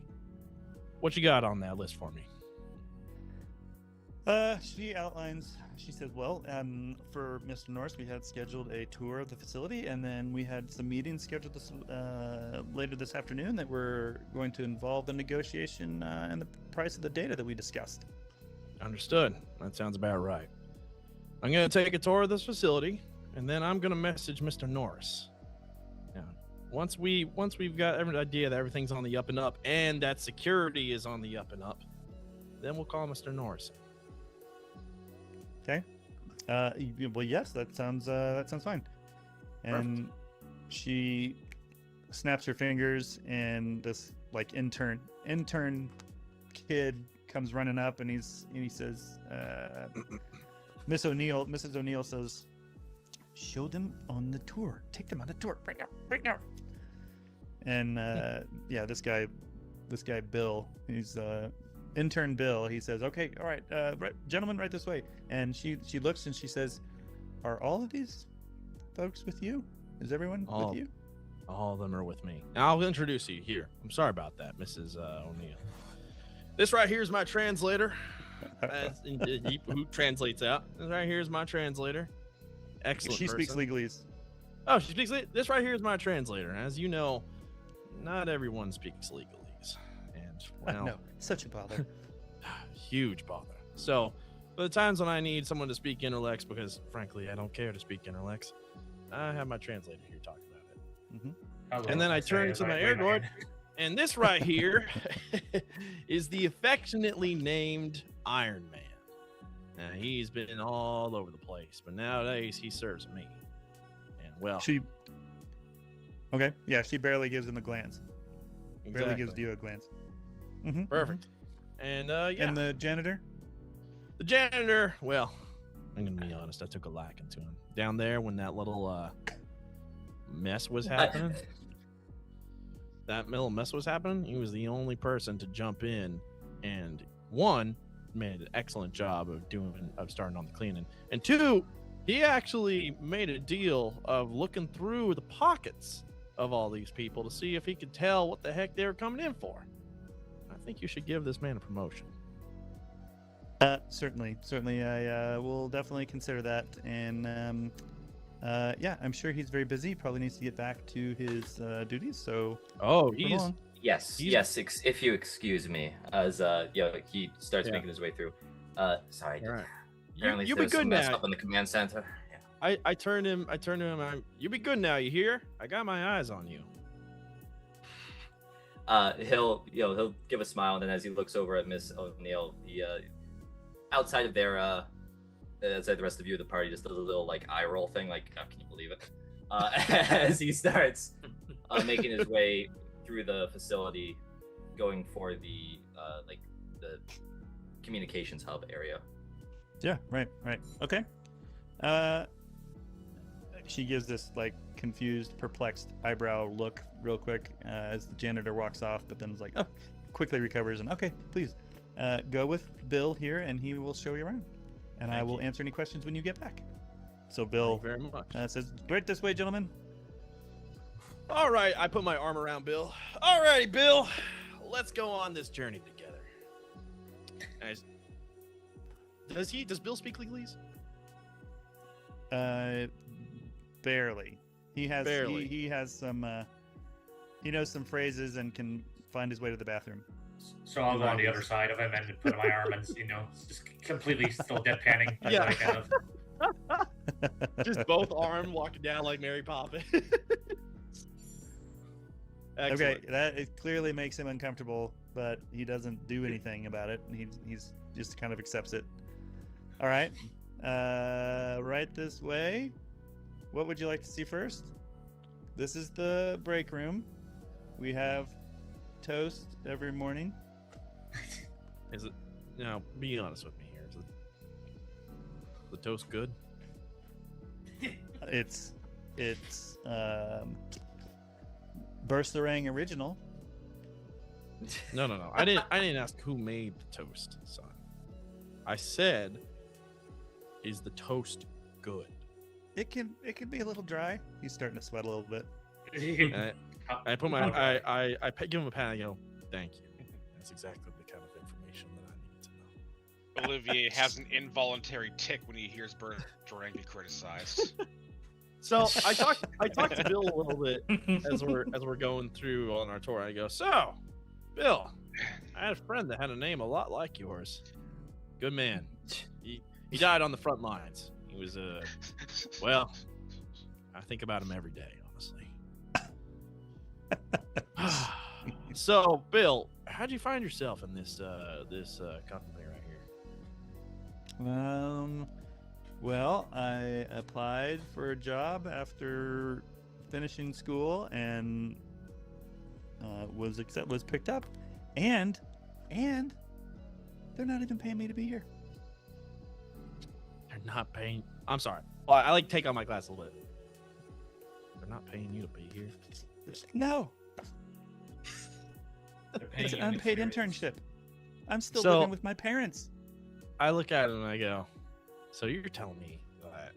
[SPEAKER 3] What you got on that list for me?
[SPEAKER 1] She outlines, she says, well, for Mr. Norris, we had scheduled a tour of the facility, and then we had some meetings scheduled later this afternoon that were going to involve the negotiation and the price of the data that we discussed.
[SPEAKER 3] Understood. That sounds about right. I'm going to take a tour of this facility, and then I'm going to message Mr. Norris. Now, once we've got every idea that everything's on the up and up, and that security is on the up and up, then we'll call Mr. Norris.
[SPEAKER 1] Okay. Well, yes, that sounds fine. And
[SPEAKER 3] Perfect.
[SPEAKER 1] she snaps her fingers, and this intern kid comes running up, and he says, Mrs. O'Neill says, show them on the tour. Take them on the tour right now. And this guy Bill, he's intern Bill. He says, okay, all right, gentlemen, right this way. And she looks and she says, are all of these folks with you? Is everyone with you?
[SPEAKER 3] All of them are with me. I'll introduce you here. I'm sorry about that, Mrs. O'Neill. This right here is my translator. Who translates out. This right here is my translator. Excellent.
[SPEAKER 1] She speaks legalese.
[SPEAKER 3] Oh, she speaks. This right here is my translator. As you know, not everyone speaks legalese, and well,
[SPEAKER 1] no, such a bother.
[SPEAKER 3] Huge bother. So, for the times when I need someone to speak Interlex, because frankly I don't care to speak Interlex, I have my translator here talking about it.
[SPEAKER 1] Mm-hmm.
[SPEAKER 3] And then I turn to my air guard, and this right here is the affectionately named Iron Man. Now, he's been all over the place, but nowadays he serves me. And well,
[SPEAKER 1] she barely gives him a glance.
[SPEAKER 3] exactly.
[SPEAKER 1] Barely gives you a glance. Mm-hmm.
[SPEAKER 3] Perfect. And
[SPEAKER 1] And the janitor?
[SPEAKER 3] The janitor, well, I'm gonna be honest, I took a liking to him down there when that little mess was happening. That little mess was happening. He was the only person to jump in, and one, made an excellent job of starting on the cleaning, and two, he actually made a deal of looking through the pockets of all these people to see if he could tell what the heck they were coming in for. I think you should give this man a promotion.
[SPEAKER 1] Certainly. I will definitely consider that. And I'm sure he's very busy. Probably needs to get back to his duties. So
[SPEAKER 4] Yes. If you excuse me, as he starts making his way through. Sorry.
[SPEAKER 3] All right.
[SPEAKER 4] Apparently
[SPEAKER 3] You'll be
[SPEAKER 4] there's
[SPEAKER 3] good
[SPEAKER 4] some mess
[SPEAKER 3] now.
[SPEAKER 4] up in the command center. Yeah.
[SPEAKER 3] I turn to him. You be good now. You hear? I got my eyes on you.
[SPEAKER 4] He'll give a smile, and then as he looks over at Miss O'Neill, he outside of their outside the rest of you of the party, just does a little like eye roll thing, like, oh, can you believe it? As he starts making his way through the facility, going for the the communications hub area.
[SPEAKER 1] Yeah, right. Okay. She gives this like confused, perplexed eyebrow look real quick as the janitor walks off, but then is like, oh, quickly recovers and okay, please go with Bill here, and he will show you around, and I will answer any questions when you get back. So Bill
[SPEAKER 3] very much.
[SPEAKER 1] Says, right this way, gentlemen.
[SPEAKER 3] All right, I put my arm around Bill. All righty, Bill, let's go on this journey together. Does Bill speak legalese?
[SPEAKER 1] Barely. He has
[SPEAKER 3] Barely.
[SPEAKER 1] He has some he knows some phrases and can find his way to the bathroom.
[SPEAKER 6] So I'll go on the other side of him and put my arm and, just completely still deadpanning.
[SPEAKER 3] Yeah.
[SPEAKER 6] Like, kind of...
[SPEAKER 3] Just both arms walking down like Mary Poppins.
[SPEAKER 1] Okay, it clearly makes him uncomfortable, but he doesn't do anything about it. He's just kind of accepts it. All right, right this way. What would you like to see first? This is the break room. We have toast every morning.
[SPEAKER 3] Is it? Now, be honest with me here. Is the toast good?
[SPEAKER 1] It's Bursterang original.
[SPEAKER 3] No. I didn't ask who made the toast, son. I said, is the toast good?
[SPEAKER 1] It can be a little dry. He's starting to sweat a little bit.
[SPEAKER 3] I put my I give him a pat and I go, thank you. That's exactly the kind of information that I need to know.
[SPEAKER 5] Olivier has an involuntary tick when he hears Bertrand get criticized.
[SPEAKER 3] So I talked to Bill a little bit as we're going through on our tour. I go, so Bill, I had a friend that had a name a lot like yours. Good man. He died on the front lines. He was well, I think about him every day, honestly. So Bill, how'd you find yourself in this company right here?
[SPEAKER 1] Well, I applied for a job after finishing school and was picked up, and They're not even paying me to be here.
[SPEAKER 3] They're not paying. I'm sorry. Well, I like take out my glass a little bit. They're not paying you to be here.
[SPEAKER 1] No,
[SPEAKER 6] They're paying
[SPEAKER 1] it's an
[SPEAKER 6] you
[SPEAKER 1] unpaid
[SPEAKER 6] experience.
[SPEAKER 1] internship. I'm still
[SPEAKER 3] So-
[SPEAKER 1] living with my parents.
[SPEAKER 3] I look at it and I go, so you're telling me that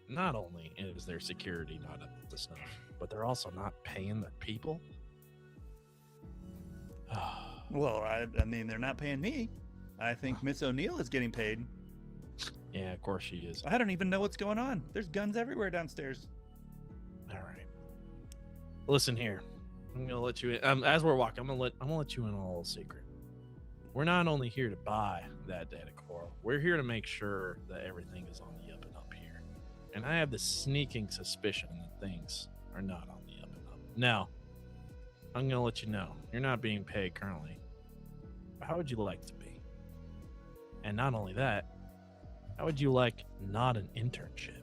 [SPEAKER 3] not only is their security not up to snuff, but they're also not paying their people?
[SPEAKER 1] Well, I mean, they're not paying me. I think Miss O'Neill is getting paid.
[SPEAKER 3] Yeah, of course she is.
[SPEAKER 1] I don't even know what's going on. There's guns everywhere downstairs.
[SPEAKER 3] All right. Listen here. I'm gonna let you in. As we're walking, I'm gonna let you in on a little secret. We're not only here to buy that data core, we're here to make sure that everything is on the up and up here. And I have the sneaking suspicion that things are not on the up and up. Now, I'm gonna let you know, you're not being paid currently. But how would you like to be? And not only that, how would you like not an internship?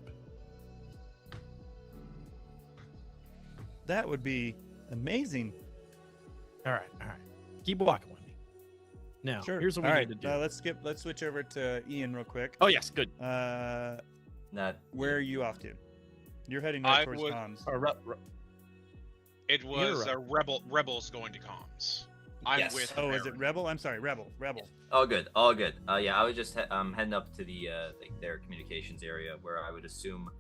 [SPEAKER 1] That would be amazing.
[SPEAKER 3] All right. Keep walking with me. Now,
[SPEAKER 1] Sure.
[SPEAKER 3] here's what we
[SPEAKER 1] All
[SPEAKER 3] need
[SPEAKER 1] right,
[SPEAKER 3] to do.
[SPEAKER 1] let's switch over to Ian real quick.
[SPEAKER 3] Oh yes, good.
[SPEAKER 4] Not
[SPEAKER 1] Where are you off to? You're heading right
[SPEAKER 5] I
[SPEAKER 1] towards
[SPEAKER 5] would-
[SPEAKER 1] comms.
[SPEAKER 5] It was
[SPEAKER 3] You're
[SPEAKER 5] rebels going to comms. I'm
[SPEAKER 4] Yes.
[SPEAKER 5] with.
[SPEAKER 1] Oh, is it
[SPEAKER 5] Baron.
[SPEAKER 1] Rebel? I'm sorry, Rebel.
[SPEAKER 4] all good, all good. Yeah, I was just heading up to the like their communications area, where I would assume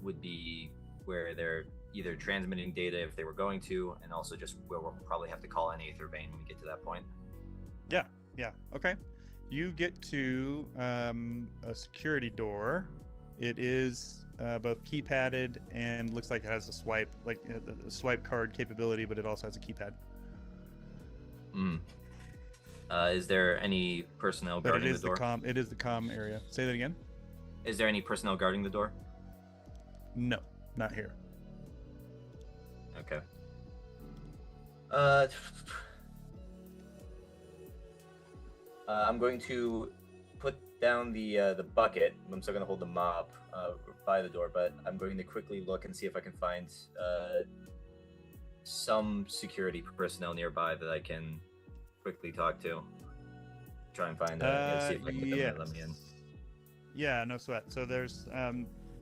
[SPEAKER 4] would be where they're either transmitting data if they were going to, and also just where we'll probably have to call an Aether Vein when we get to that point.
[SPEAKER 1] Yeah. Okay. You get to a security door. It is both keypadded and looks like it has a swipe, like a swipe card capability, but it also has a keypad.
[SPEAKER 4] Is there any personnel
[SPEAKER 1] But
[SPEAKER 4] guarding
[SPEAKER 1] it
[SPEAKER 4] the
[SPEAKER 1] is
[SPEAKER 4] door?
[SPEAKER 1] It is the comm area. Say that again.
[SPEAKER 4] Is there any personnel guarding the door?
[SPEAKER 1] No, not here.
[SPEAKER 4] Okay. I'm going to put down the bucket. I'm still going to hold the mop by the door, but I'm going to quickly look and see if I can find some security personnel nearby that I can quickly talk to. Try and find see if I can get them to let me in.
[SPEAKER 1] Yeah, no sweat. So there's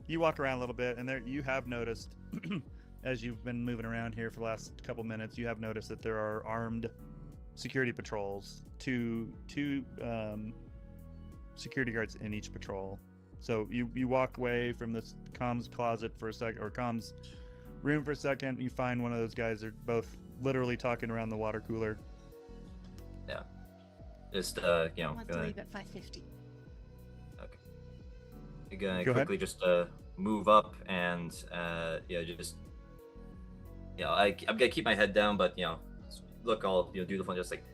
[SPEAKER 1] you walk around a little bit, and there you have noticed as you've been moving around here for the last couple minutes, you have noticed that there are armed security patrols, two security guards in each patrol. So you walk away from this comms closet for a second, or comms room for a second. You find one of those guys. They're both literally talking around the water cooler.
[SPEAKER 4] Yeah. Just
[SPEAKER 8] I want to leave at 5:50.
[SPEAKER 4] I'm gonna
[SPEAKER 1] Go ahead.
[SPEAKER 4] quickly just move up and I'm gonna keep my head down, but look all dutiful and just like,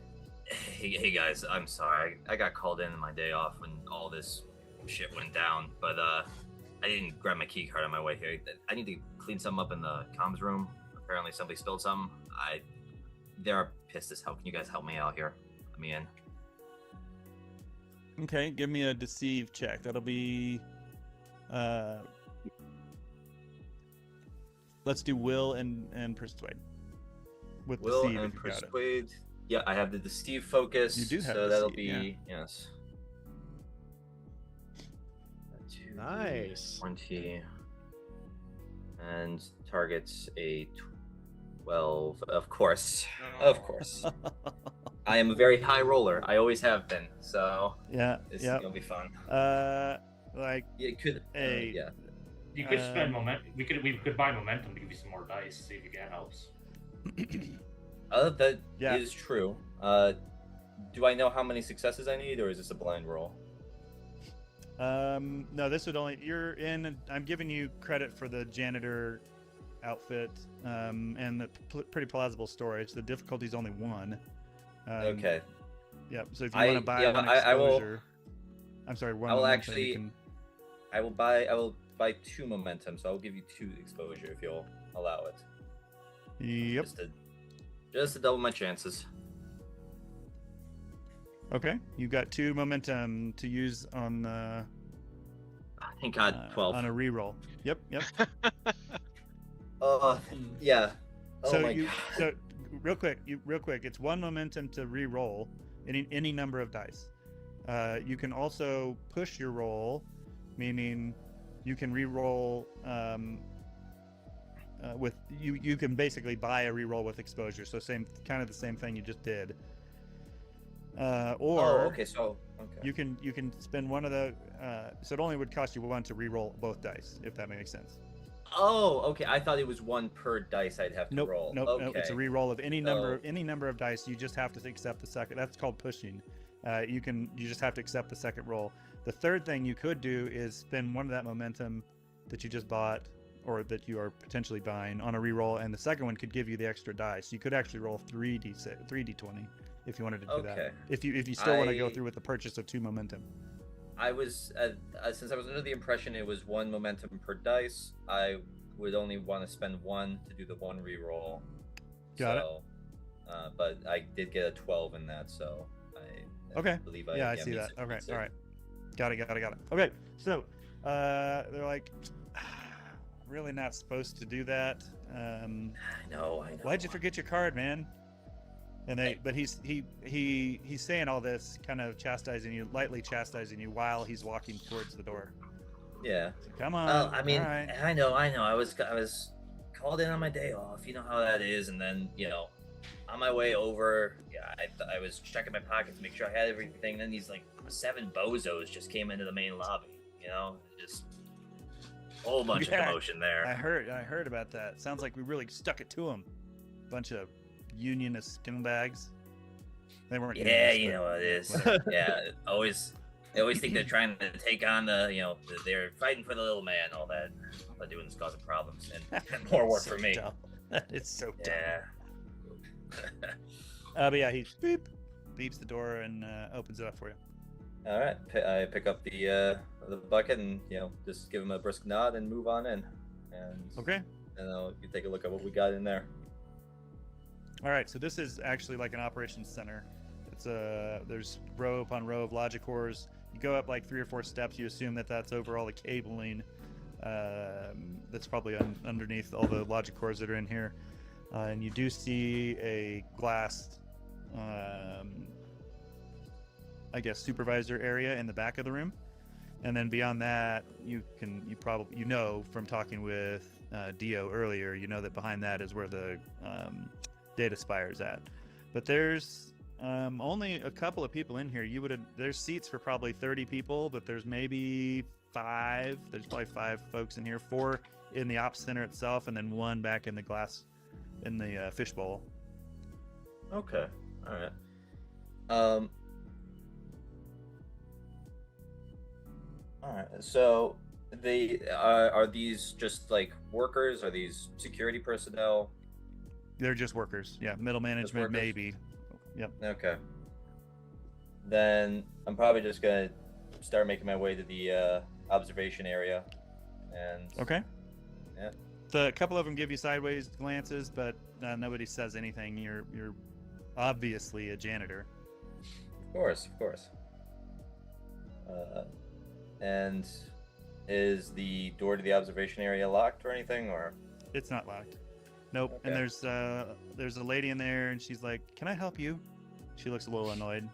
[SPEAKER 4] hey guys, I'm sorry, I got called in on my day off when all this shit went down, but I didn't grab my key card on my way here. I need to clean something up in the comms room. Apparently somebody spilled something. They're pissed as hell. Can you guys help me out here? Let me in.
[SPEAKER 1] Okay, give me a deceive check. That'll be let's do will and persuade. With
[SPEAKER 4] Will
[SPEAKER 1] deceive,
[SPEAKER 4] and
[SPEAKER 1] if you got it.
[SPEAKER 4] persuade. Yeah, I have the deceive focus.
[SPEAKER 1] You do have
[SPEAKER 4] so that'll
[SPEAKER 1] deceive,
[SPEAKER 4] be yes.
[SPEAKER 3] Nice.
[SPEAKER 4] 20 and targets a 12. Of course. Of course. I am a very high roller. I always have been. So
[SPEAKER 1] Yeah,
[SPEAKER 4] this
[SPEAKER 1] yeah.
[SPEAKER 4] is gonna be fun.
[SPEAKER 1] Like
[SPEAKER 4] It could.
[SPEAKER 1] a
[SPEAKER 4] Yeah.
[SPEAKER 6] You could spend momentum. We could buy momentum to give you some more dice. See if you get helps.
[SPEAKER 4] That
[SPEAKER 1] Yeah.
[SPEAKER 4] is true. Do I know how many successes I need, or is this a blind roll?
[SPEAKER 1] No, this would only you're in. I'm giving you credit for the janitor outfit and the pretty plausible storage. The difficulty's only one.
[SPEAKER 4] Okay.
[SPEAKER 1] Yep. So if you want to buy one
[SPEAKER 4] I will.
[SPEAKER 1] exposure, I'm sorry, one.
[SPEAKER 4] I will
[SPEAKER 1] momentum,
[SPEAKER 4] actually-
[SPEAKER 1] you can-
[SPEAKER 4] I will buy 2 momentum, so I will give you 2 exposure if you'll allow it.
[SPEAKER 1] Yep.
[SPEAKER 4] Just to double my chances.
[SPEAKER 1] Okay. You got 2 momentum to use on
[SPEAKER 4] Thank God, 12.
[SPEAKER 1] on a reroll. Yep. Yep.
[SPEAKER 4] Yeah. Oh
[SPEAKER 1] so
[SPEAKER 4] my
[SPEAKER 1] you
[SPEAKER 4] God.
[SPEAKER 1] so real quick, it's 1 momentum to re-roll, any number of dice. You can also push your roll, meaning you can re-roll with you can basically buy a re-roll with exposure. So kind of the same thing you just did. You can spend one of the so it only would cost you one to re-roll both dice, if that makes sense.
[SPEAKER 4] Oh, okay. I thought it was one per dice I'd have to roll.
[SPEAKER 1] Nope. It's a re-roll of any number of dice. You just have to accept the second. That's called pushing. You just have to accept the second roll. The third thing you could do is spend one of that momentum that you just bought or that you are potentially buying on a re-roll, and the second one could give you the extra dice. You could actually roll 3d20 if you wanted to do that. If you still want to go through with the purchase of 2 momentum.
[SPEAKER 4] I was since I was under the impression it was 1 momentum per dice, I would only want to spend 1 to do the 1 re-roll.
[SPEAKER 1] Got it.
[SPEAKER 4] But I did get a 12 in that, so I believe I
[SPEAKER 1] see that. Okay, all right. Got it. Okay, so they're like, really not supposed to do that.
[SPEAKER 4] I know.
[SPEAKER 1] Why'd you forget your card, man? And but he's saying all this, kind of lightly chastising you while he's walking towards the door.
[SPEAKER 4] Yeah.
[SPEAKER 1] So, come on.
[SPEAKER 4] Well, I mean,
[SPEAKER 1] right.
[SPEAKER 4] I know. I was called in on my day off. You know how that is. And then, on my way over, I was checking my pockets to make sure I had everything. And then these 7 bozos just came into the main lobby. Just a whole bunch of commotion there.
[SPEAKER 1] I heard about that. Sounds like we really stuck it to them. Bunch of unionist scumbags. They weren't.
[SPEAKER 4] Yeah, you know what it is. Yeah, they always think they're trying to take on they're fighting for the little man. All they're doing is causing problems and more work for me.
[SPEAKER 1] Dumb. It's so dumb.
[SPEAKER 4] Yeah.
[SPEAKER 1] But yeah, he beeps the door and opens it up for you.
[SPEAKER 4] All right, I pick up the bucket and just give him a brisk nod and move on in. And
[SPEAKER 1] okay.
[SPEAKER 4] And I'll take a look at what we got in there.
[SPEAKER 1] All right, so this is actually like an operations center. It's there's row upon row of logic cores. You go up 3 or 4 steps. You assume that's over all the cabling. That's probably underneath all the logic cores that are in here. And you do see a glass, I guess, supervisor area in the back of the room. And then beyond that, you probably from talking with Dio earlier, that behind that is where the data spire's at. But there's only a couple of people in here. There's seats for probably 30 people, but there's maybe 5. There's probably 5 folks in here. 4 in the ops center itself, and then 1 back in the glass in the fishbowl.
[SPEAKER 4] Okay, all right. All right. So they are these just workers? Are these security personnel?
[SPEAKER 1] They're just workers. Yeah, middle management maybe. Yep.
[SPEAKER 4] Okay. Then I'm probably just gonna start making my way to the observation area. And
[SPEAKER 1] okay.
[SPEAKER 4] Yeah.
[SPEAKER 1] So a couple of them give you sideways glances, but nobody says anything. You're obviously a janitor.
[SPEAKER 4] Of course. And is the door to the observation area locked or anything, or?
[SPEAKER 1] It's not locked. Nope. Okay. And there's a lady in there, and she's like, "Can I help you?" She looks a little annoyed.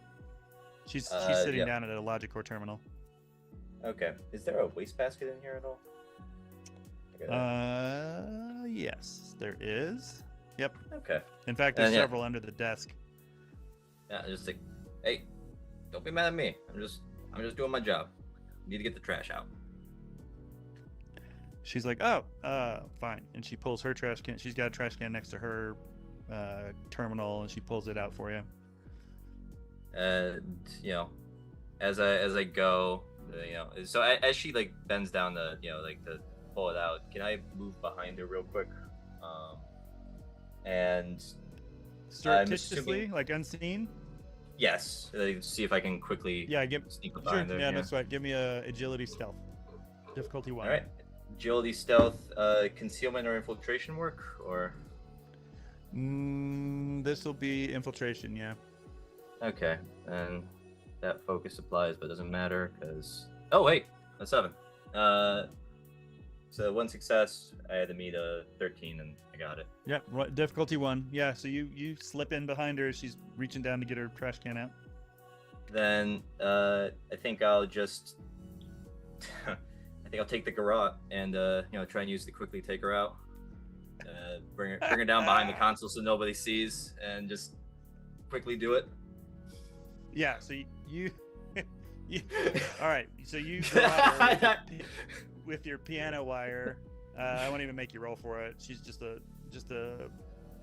[SPEAKER 1] She's sitting down at a logic core terminal.
[SPEAKER 4] Okay. Is there a wastebasket in here at all?
[SPEAKER 1] Yes, there is. Yep.
[SPEAKER 4] Okay.
[SPEAKER 1] In fact, there's several under the desk.
[SPEAKER 4] Yeah, just hey, don't be mad at me. I'm just doing my job. Need to get the trash out.
[SPEAKER 1] She's like, "Oh, fine." And she pulls her trash can. She's got a trash can next to her terminal, and she pulls it out for you.
[SPEAKER 4] And as I go, so as she bends down to pull it out, can I move behind her real quick? And
[SPEAKER 1] surreptitiously, unseen.
[SPEAKER 4] Yes. See if I can quickly sneak behind her.
[SPEAKER 1] Yeah, that's right. Give me a agility stealth. Difficulty 1.
[SPEAKER 4] All right. Agility stealth, concealment or infiltration work, or?
[SPEAKER 1] This will be infiltration, yeah.
[SPEAKER 4] Okay, and that focus applies, but doesn't matter because. Oh wait, a 7. So 1 success. I had to meet a 13, and I got it.
[SPEAKER 1] Yep, difficulty 1. Yeah, so you slip in behind her. She's reaching down to get her trash can out.
[SPEAKER 4] then I think I'll just I think I'll take the garrote and try and use the quickly take her out. Bring her down behind the console so nobody sees, and just quickly do it.
[SPEAKER 1] Yeah. So you all right. So you go out there with your piano wire. I won't even make you roll for it. She's just a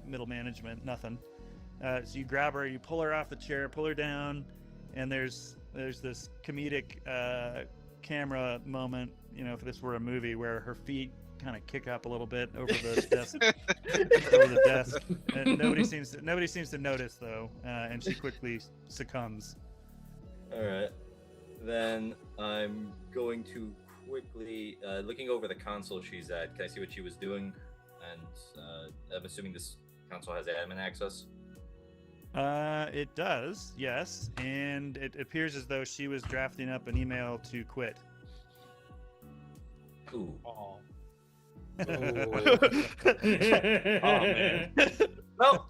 [SPEAKER 1] middle management, nothing. So you grab her, you pull her off the chair, pull her down, and there's this comedic camera moment, if this were a movie, where her feet kind of kick up a little bit over the desk. And nobody seems to notice though, and she quickly succumbs.
[SPEAKER 4] All right, then I'm going to quickly looking over the console she's at. Can I see what she was doing? And I'm assuming this console has admin access.
[SPEAKER 1] It does, yes, and it appears as though she was drafting up an email to quit.
[SPEAKER 4] Ooh.
[SPEAKER 6] Oh.
[SPEAKER 2] Oh man.
[SPEAKER 4] Well,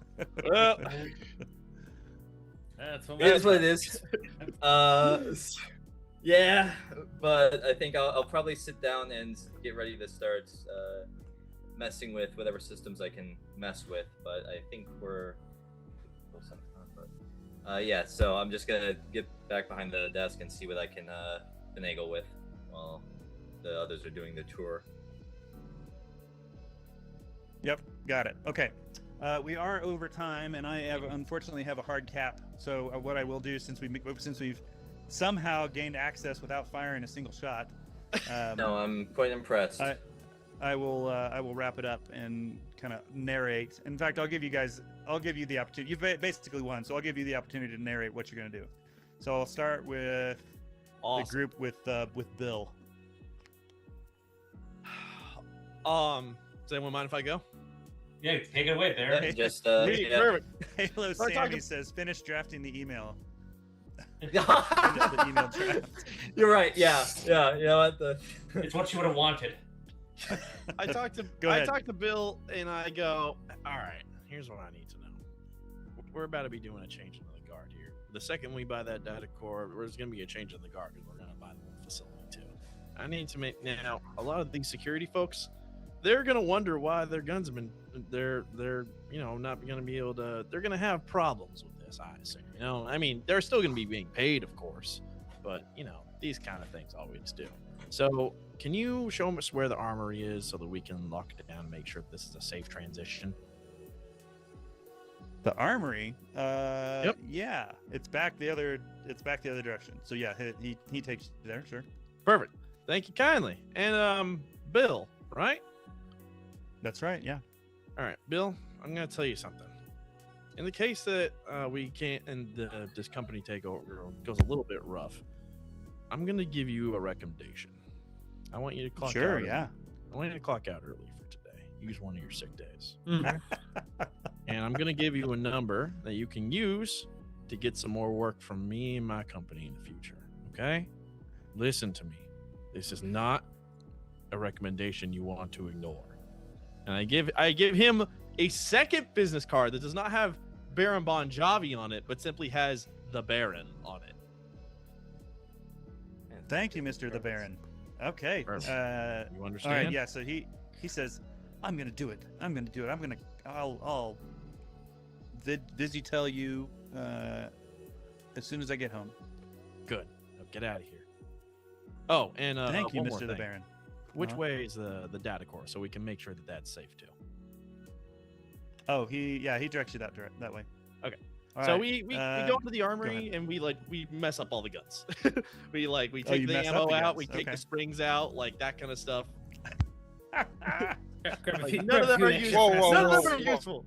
[SPEAKER 2] That's what
[SPEAKER 4] it is what it is. Yeah, but I think I'll probably sit down and get ready to start messing with whatever systems I can mess with. But I think we're yeah. So I'm just gonna get back behind the desk and see what I can finagle with while the others are doing the tour.
[SPEAKER 1] Yep, got it. Okay, we are over time, and I unfortunately have a hard cap. So what I will do, since we've somehow gained access without firing a single shot,
[SPEAKER 4] No, I'm quite impressed.
[SPEAKER 1] I will wrap it up and kind of narrate. In fact, I'll give you the opportunity. You've basically won, so I'll give you the opportunity to narrate what you're going to do. So I'll start with the group with Bill.
[SPEAKER 3] Does anyone mind if I go?
[SPEAKER 6] Yeah, take it away there.
[SPEAKER 1] Hey,
[SPEAKER 4] Just
[SPEAKER 3] Perfect.
[SPEAKER 1] Halo
[SPEAKER 3] Start
[SPEAKER 1] Sammy
[SPEAKER 3] talking-
[SPEAKER 1] says, finish drafting the email. Finish
[SPEAKER 4] yeah.
[SPEAKER 1] the email draft.
[SPEAKER 4] You're right. Yeah. You know what?
[SPEAKER 6] It's what you would have wanted.
[SPEAKER 3] I talked
[SPEAKER 1] Go ahead.
[SPEAKER 3] to Bill and I go, all right, here's what I need to know. We're about to be doing a change in the guard here. The second we buy that data core, there's going to be a change in the guard because we're going to buy the whole facility too. I need to make now a lot of these security folks, they're going to wonder why their guns have been they're not going to be able to, they're going to have problems with this, I assume. I mean, they're still going to be being paid, of course, but these kind of things always do. So can you show us where the armory is so that we can lock it down and make sure this is a safe transition?
[SPEAKER 1] The armory.
[SPEAKER 3] Yep.
[SPEAKER 1] Yeah, it's back the other direction. So yeah, he takes you there. Sure.
[SPEAKER 3] Perfect. Thank you kindly. And Bill, right?
[SPEAKER 1] That's right. Yeah.
[SPEAKER 3] All right, Bill, I'm going to tell you something. In the case that we can't, and this company takeover goes a little bit rough, I'm going to give you a recommendation. I want you to clock out.
[SPEAKER 1] Sure. Yeah.
[SPEAKER 3] I want you to clock out early for today. Use one of your sick days. And I'm going to give you a number that you can use to get some more work from me and my company in the future. Okay? Listen to me. This is not a recommendation you want to ignore. And I give him a second business card that does not have Baron Bon Jovi on it, but simply has the Baron on it.
[SPEAKER 1] Thank you, Mr. the Baron. Okay.
[SPEAKER 3] Perfect. You
[SPEAKER 1] All
[SPEAKER 3] understand?
[SPEAKER 1] right. Yeah. So he says, I'm gonna do it. I'll Vizzy tell you as soon as I get home.
[SPEAKER 3] Good. Now get out of here. Oh, and
[SPEAKER 1] Thank you,
[SPEAKER 3] one more
[SPEAKER 1] Mr. the
[SPEAKER 3] thing.
[SPEAKER 1] Baron.
[SPEAKER 3] Which
[SPEAKER 1] Uh-huh.
[SPEAKER 3] way is the data core so we can make sure that that's safe too?
[SPEAKER 1] Oh, he directs you that way.
[SPEAKER 3] Okay.
[SPEAKER 1] All
[SPEAKER 3] So
[SPEAKER 1] right,
[SPEAKER 3] we go into the armory and we mess up all the guns. we take
[SPEAKER 1] you
[SPEAKER 3] the
[SPEAKER 1] mess up
[SPEAKER 3] ammo
[SPEAKER 1] the
[SPEAKER 3] out,
[SPEAKER 1] guns.
[SPEAKER 3] we take
[SPEAKER 1] Okay.
[SPEAKER 3] the springs out, like that kind of stuff.
[SPEAKER 2] Grab a few-
[SPEAKER 3] None of them
[SPEAKER 2] grab a
[SPEAKER 3] are
[SPEAKER 2] few
[SPEAKER 3] useful.
[SPEAKER 2] extra
[SPEAKER 3] None of
[SPEAKER 2] presents.
[SPEAKER 3] them are useful.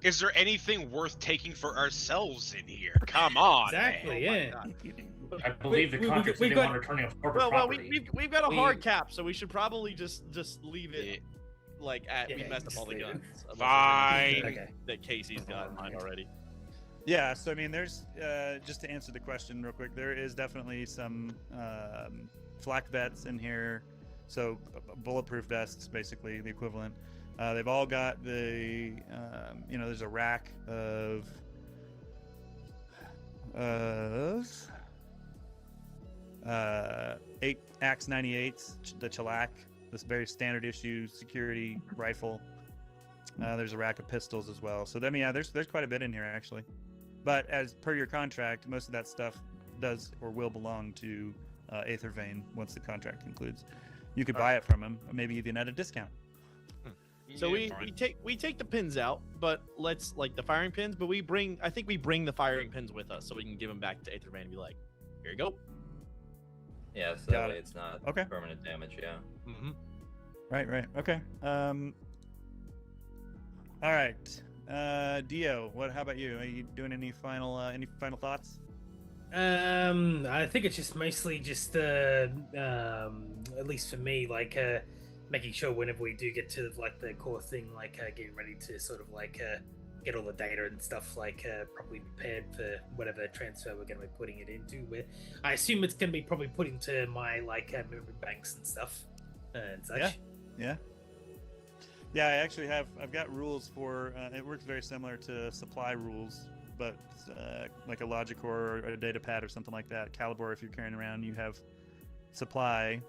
[SPEAKER 5] Is there anything worth taking for ourselves in here? Come on.
[SPEAKER 2] Exactly.
[SPEAKER 3] Oh my
[SPEAKER 2] Yeah.
[SPEAKER 3] God.
[SPEAKER 6] I believe the contracts
[SPEAKER 2] we
[SPEAKER 6] they
[SPEAKER 2] got-
[SPEAKER 6] want returning of corporate
[SPEAKER 3] Well,
[SPEAKER 6] property.
[SPEAKER 3] we've got a
[SPEAKER 2] We-
[SPEAKER 3] hard cap, so we should probably just leave it
[SPEAKER 5] Yeah.
[SPEAKER 3] like at we
[SPEAKER 2] Yeah,
[SPEAKER 3] messed up
[SPEAKER 2] just
[SPEAKER 3] all the
[SPEAKER 2] leave it.
[SPEAKER 3] guns. Unless there's
[SPEAKER 5] Fine.
[SPEAKER 3] anything
[SPEAKER 2] Okay.
[SPEAKER 3] that Casey's got in mind already.
[SPEAKER 1] Yeah, so I mean, there's just to answer the question real quick, there is definitely some flak vets in here, so bulletproof vests, basically the equivalent. They've all got the, there's a rack of 8 Axe 98s, the Chalak, this very standard issue security rifle. There's a rack of pistols as well. So there's quite a bit in here actually. But as per your contract, most of that stuff does or will belong to Aethervane once the contract concludes. You could buy it from him, maybe even at a discount.
[SPEAKER 9] So we take the pins out, but let's like the firing pins. But I think we bring the firing pins with us so we can give them back to Aethervane and be like, here you go.
[SPEAKER 4] Yeah, so that way it's not
[SPEAKER 1] Okay.
[SPEAKER 4] permanent damage. Yeah.
[SPEAKER 9] Mm-hmm.
[SPEAKER 1] Right. Okay. All right. Dio, how about you? Are you doing any final thoughts?
[SPEAKER 2] I think it's just mostly just at least for me, like making sure whenever we do get to like the core thing, like getting ready to sort of like get all the data and stuff like properly prepared for whatever transfer we're going to be putting it into. Where I assume it's going to be probably put into my like memory banks and stuff and such.
[SPEAKER 1] Yeah. I've got rules for it works very similar to supply rules, but like a Logicore or a data pad or something like that. Calibor, if you're carrying around, you have supply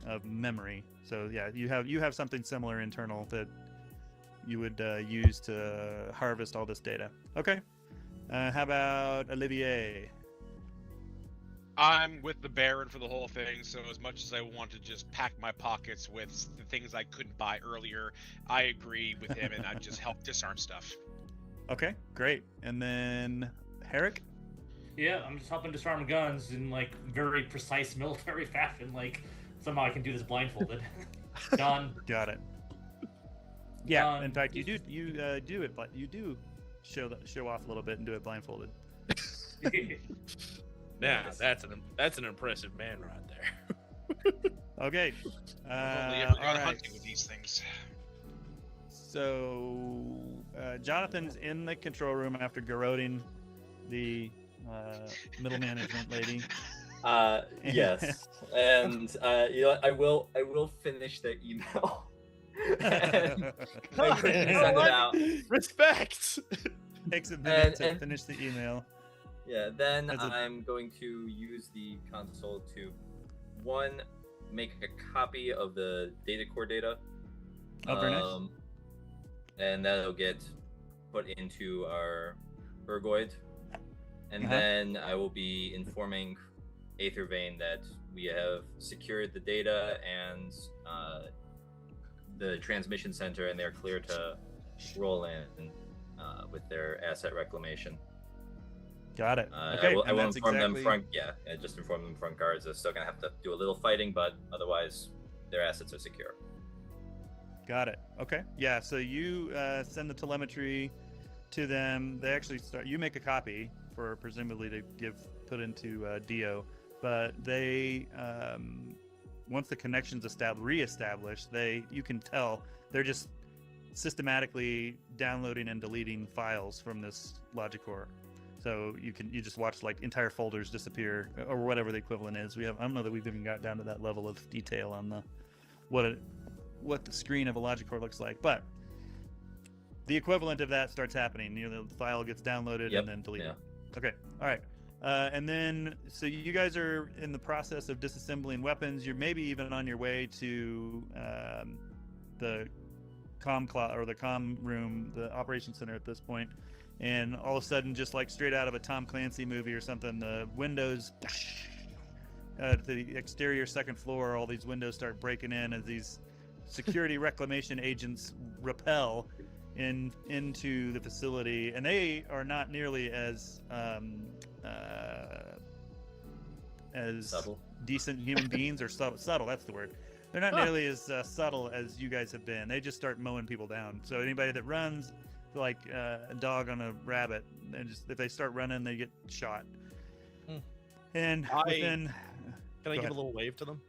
[SPEAKER 1] of memory. So yeah, you have something similar internal that you would use to harvest all this data. Okay. How about Olivier?
[SPEAKER 5] I'm with the Baron for the whole thing, so as much as I want to just pack my pockets with the things I couldn't buy earlier, I agree with him and I just help disarm stuff.
[SPEAKER 1] Okay, great. And then Herrick?
[SPEAKER 6] Yeah, I'm just helping disarm guns in like very precise military fashion. Like somehow I can do this blindfolded. Done.
[SPEAKER 1] Got it. Yeah. In fact, you do it, but you do show off a little bit and do it blindfolded.
[SPEAKER 9] Now that's an impressive man right there.
[SPEAKER 1] Okay.
[SPEAKER 5] Only ever gone
[SPEAKER 1] all right.
[SPEAKER 5] hunting with these things.
[SPEAKER 1] So Jonathan's in the control room after garroting the middle management lady.
[SPEAKER 4] Yes, and you know what? I will finish the email. And I quickly send it out.
[SPEAKER 9] Respect.
[SPEAKER 1] Takes a minute to
[SPEAKER 4] And-
[SPEAKER 1] finish the email.
[SPEAKER 4] Yeah, then
[SPEAKER 1] That's a-
[SPEAKER 4] I'm going to use the console to, one, make a copy of the data core data.
[SPEAKER 1] Oh, very nice.
[SPEAKER 4] And that'll get put into our Ergoid. And
[SPEAKER 1] Uh-huh.
[SPEAKER 4] then I will be informing Aethervane that we have secured the data and the transmission center, and they're clear to roll in with their asset reclamation.
[SPEAKER 1] Got it.
[SPEAKER 4] I
[SPEAKER 1] Okay.
[SPEAKER 4] will
[SPEAKER 1] and that's
[SPEAKER 4] inform them
[SPEAKER 1] exactly-
[SPEAKER 4] just inform them front guards. They're still gonna have to do a little fighting, but otherwise their assets are secure.
[SPEAKER 1] Got it. Okay. Yeah. So you send the telemetry to them. They actually start. You make a copy for presumably to put into Dio, but they once the connection's reestablished, you can tell they're just systematically downloading and deleting files from this Logicore. So you just watch like entire folders disappear or whatever the equivalent is. I don't know that we've even got down to that level of detail on what the screen of a Logicore looks like, but the equivalent of that starts happening. You know, the file gets downloaded and then deleted.
[SPEAKER 4] Yeah.
[SPEAKER 1] Okay. All right. And then, so you guys are in the process of disassembling weapons. You're maybe even on your way to the comm room, the operations center at this point. And all of a sudden, just like straight out of a Tom Clancy movie or something, the windows, the exterior second floor, all these windows start breaking in as these security reclamation agents rappel into the facility, and they are not nearly as
[SPEAKER 4] Subtle.
[SPEAKER 1] decent human beings, or subtle. That's the word. They're not nearly as subtle as you guys have been. They just start mowing people down. So anybody that runs like a dog on a rabbit, and if they start running, they get shot. And within,
[SPEAKER 9] Can I give a little wave to them?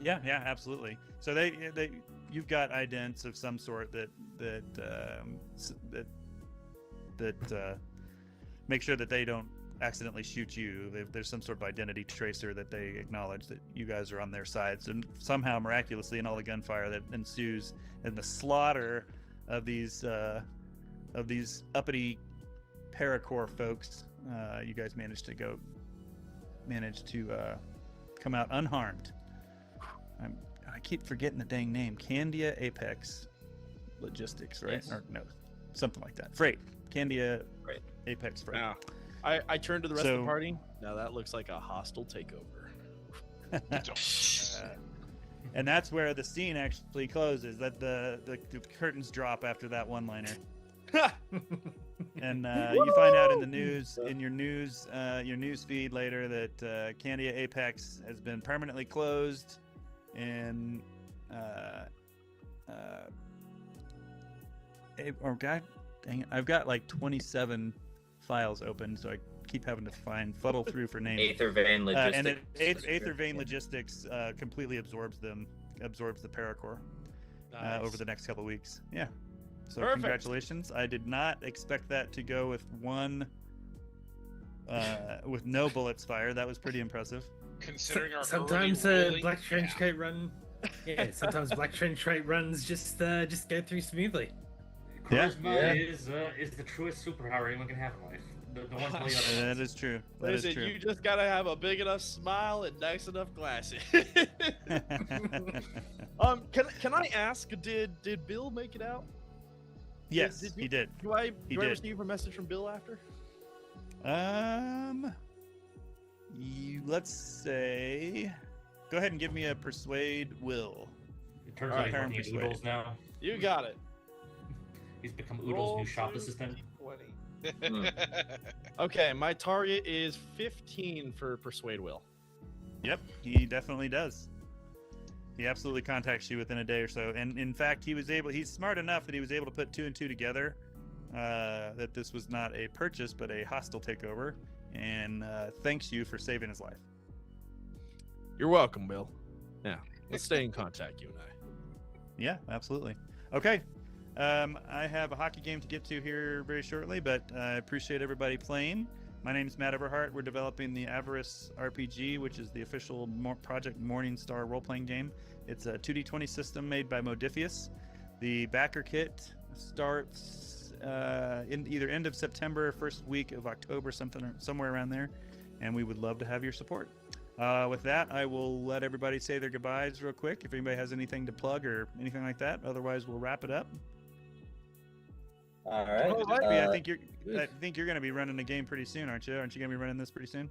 [SPEAKER 1] yeah, absolutely. So you've got idents of some sort that make sure that they don't accidentally shoot you. There's some sort of identity tracer that they acknowledge that you guys are on their sides, and somehow miraculously, in all the gunfire that ensues and the slaughter of these uppity paracore folks, you guys managed to go managed to come out unharmed. I keep forgetting the dang name. Candia Apex Logistics, right?
[SPEAKER 4] Yes.
[SPEAKER 1] Or no, something like that. Freight. Candia Apex Freight.
[SPEAKER 3] Now, I turned to the rest of the party. Now that looks like a hostile takeover.
[SPEAKER 1] And that's where the scene actually closes. That the curtains drop after that one-liner. And you find out in the news, in your news feed later, that Candia Apex has been permanently closed. And God dang it, I've got like 27 files open, so I keep having to fuddle through for names.
[SPEAKER 4] Aether Vein Logistics.
[SPEAKER 1] And Aether Vein Logistics completely absorbs the paracore over the next couple weeks. Yeah. So
[SPEAKER 3] Perfect.
[SPEAKER 1] Congratulations. I did not expect that to go with with no bullets fired. That was pretty impressive.
[SPEAKER 5] Considering our
[SPEAKER 2] sometimes
[SPEAKER 5] early
[SPEAKER 2] Black Trench Coat run. Yeah, sometimes Black Trench Coat runs just go through smoothly.
[SPEAKER 6] Charisma is the truest superpower anyone can have in life. The one play
[SPEAKER 1] That is true. That is true.
[SPEAKER 3] You just gotta have a big enough smile and nice enough glasses. Can I ask? Did Bill make it out?
[SPEAKER 1] Yes, he did.
[SPEAKER 3] Do I receive a message from Bill after?
[SPEAKER 1] Let's say, go ahead and give me a persuade will.
[SPEAKER 6] It turns out he's working at Oodles now.
[SPEAKER 3] You got it.
[SPEAKER 6] He's become Oodles' new shop assistant.
[SPEAKER 3] 20. Okay, my target is 15 for persuade will.
[SPEAKER 1] Yep, he definitely does. He absolutely contacts you within a day or so, and in fact, he's smart enough that he was able to put 2 and 2 together. That this was not a purchase, but a hostile takeover, and thanks you for saving his life.
[SPEAKER 3] You're welcome, Bill. Now, let's stay in contact, you and I.
[SPEAKER 1] Yeah, absolutely. Okay. I have a hockey game to get to here very shortly, but I appreciate everybody playing. My name is Matt Everhart. We're developing the Avarice RPG, which is the official Project Morningstar role-playing game. It's a 2D20 system made by Modifius. The backer kit starts in either end of September, first week of October, somewhere around there, and we would love to have your support. With that, I will let everybody say their goodbyes real quick if anybody has anything to plug or anything like that. Otherwise, we'll wrap it up.
[SPEAKER 4] All right.
[SPEAKER 1] I think you're going to be running a game pretty soon, aren't you? Aren't you going to be running this pretty soon?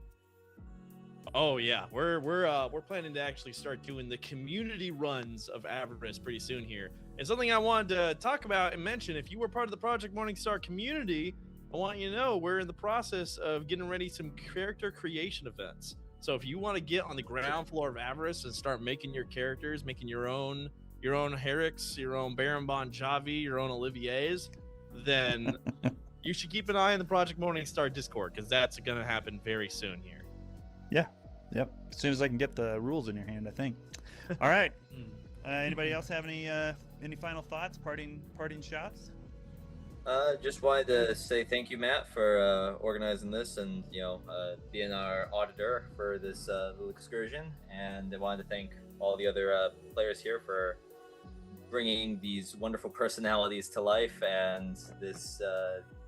[SPEAKER 3] Oh yeah, we're planning to actually start doing the community runs of Avarice pretty soon here. And something I wanted to talk about and mention: if you were part of the Project Morningstar community, I want you to know we're in the process of getting ready some character creation events. So if you want to get on the ground floor of Avarice and start making your characters, making your own Herrick's, your own Baron Bon Jovi, your own Olivier's, then you should keep an eye on the Project Morningstar Discord, because that's going to happen very soon here.
[SPEAKER 1] Yeah. Yep. As soon as I can get the rules in your hand, I think. All right. Anybody else have any final thoughts? Parting shots?
[SPEAKER 4] Just wanted to say thank you, Matt, for organizing this and being our auditor for this little excursion. And I wanted to thank all the other players here for bringing these wonderful personalities to life and this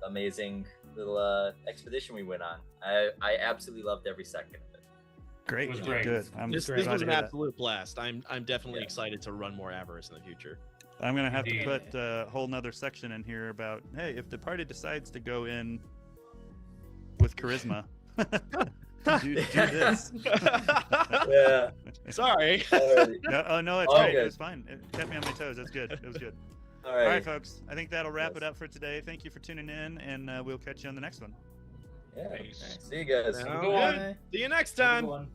[SPEAKER 4] amazing little expedition we went on. I absolutely loved every second of it.
[SPEAKER 1] Great.
[SPEAKER 6] It was great.
[SPEAKER 1] Good.
[SPEAKER 3] This was an absolute blast. I'm definitely excited to run more Avarice in the future.
[SPEAKER 1] I'm going to have to put a whole nother section in here about, hey, if the party decides to go in with charisma, do this.
[SPEAKER 4] Yeah.
[SPEAKER 3] Sorry.
[SPEAKER 1] No, it's great. It was fine. It kept me on my toes. That's good. It was good.
[SPEAKER 4] All
[SPEAKER 1] All right, folks. I think that'll wrap it up for today. Thank you for tuning in, and we'll catch you on the next one.
[SPEAKER 4] Yeah. See you guys.
[SPEAKER 3] See you next time.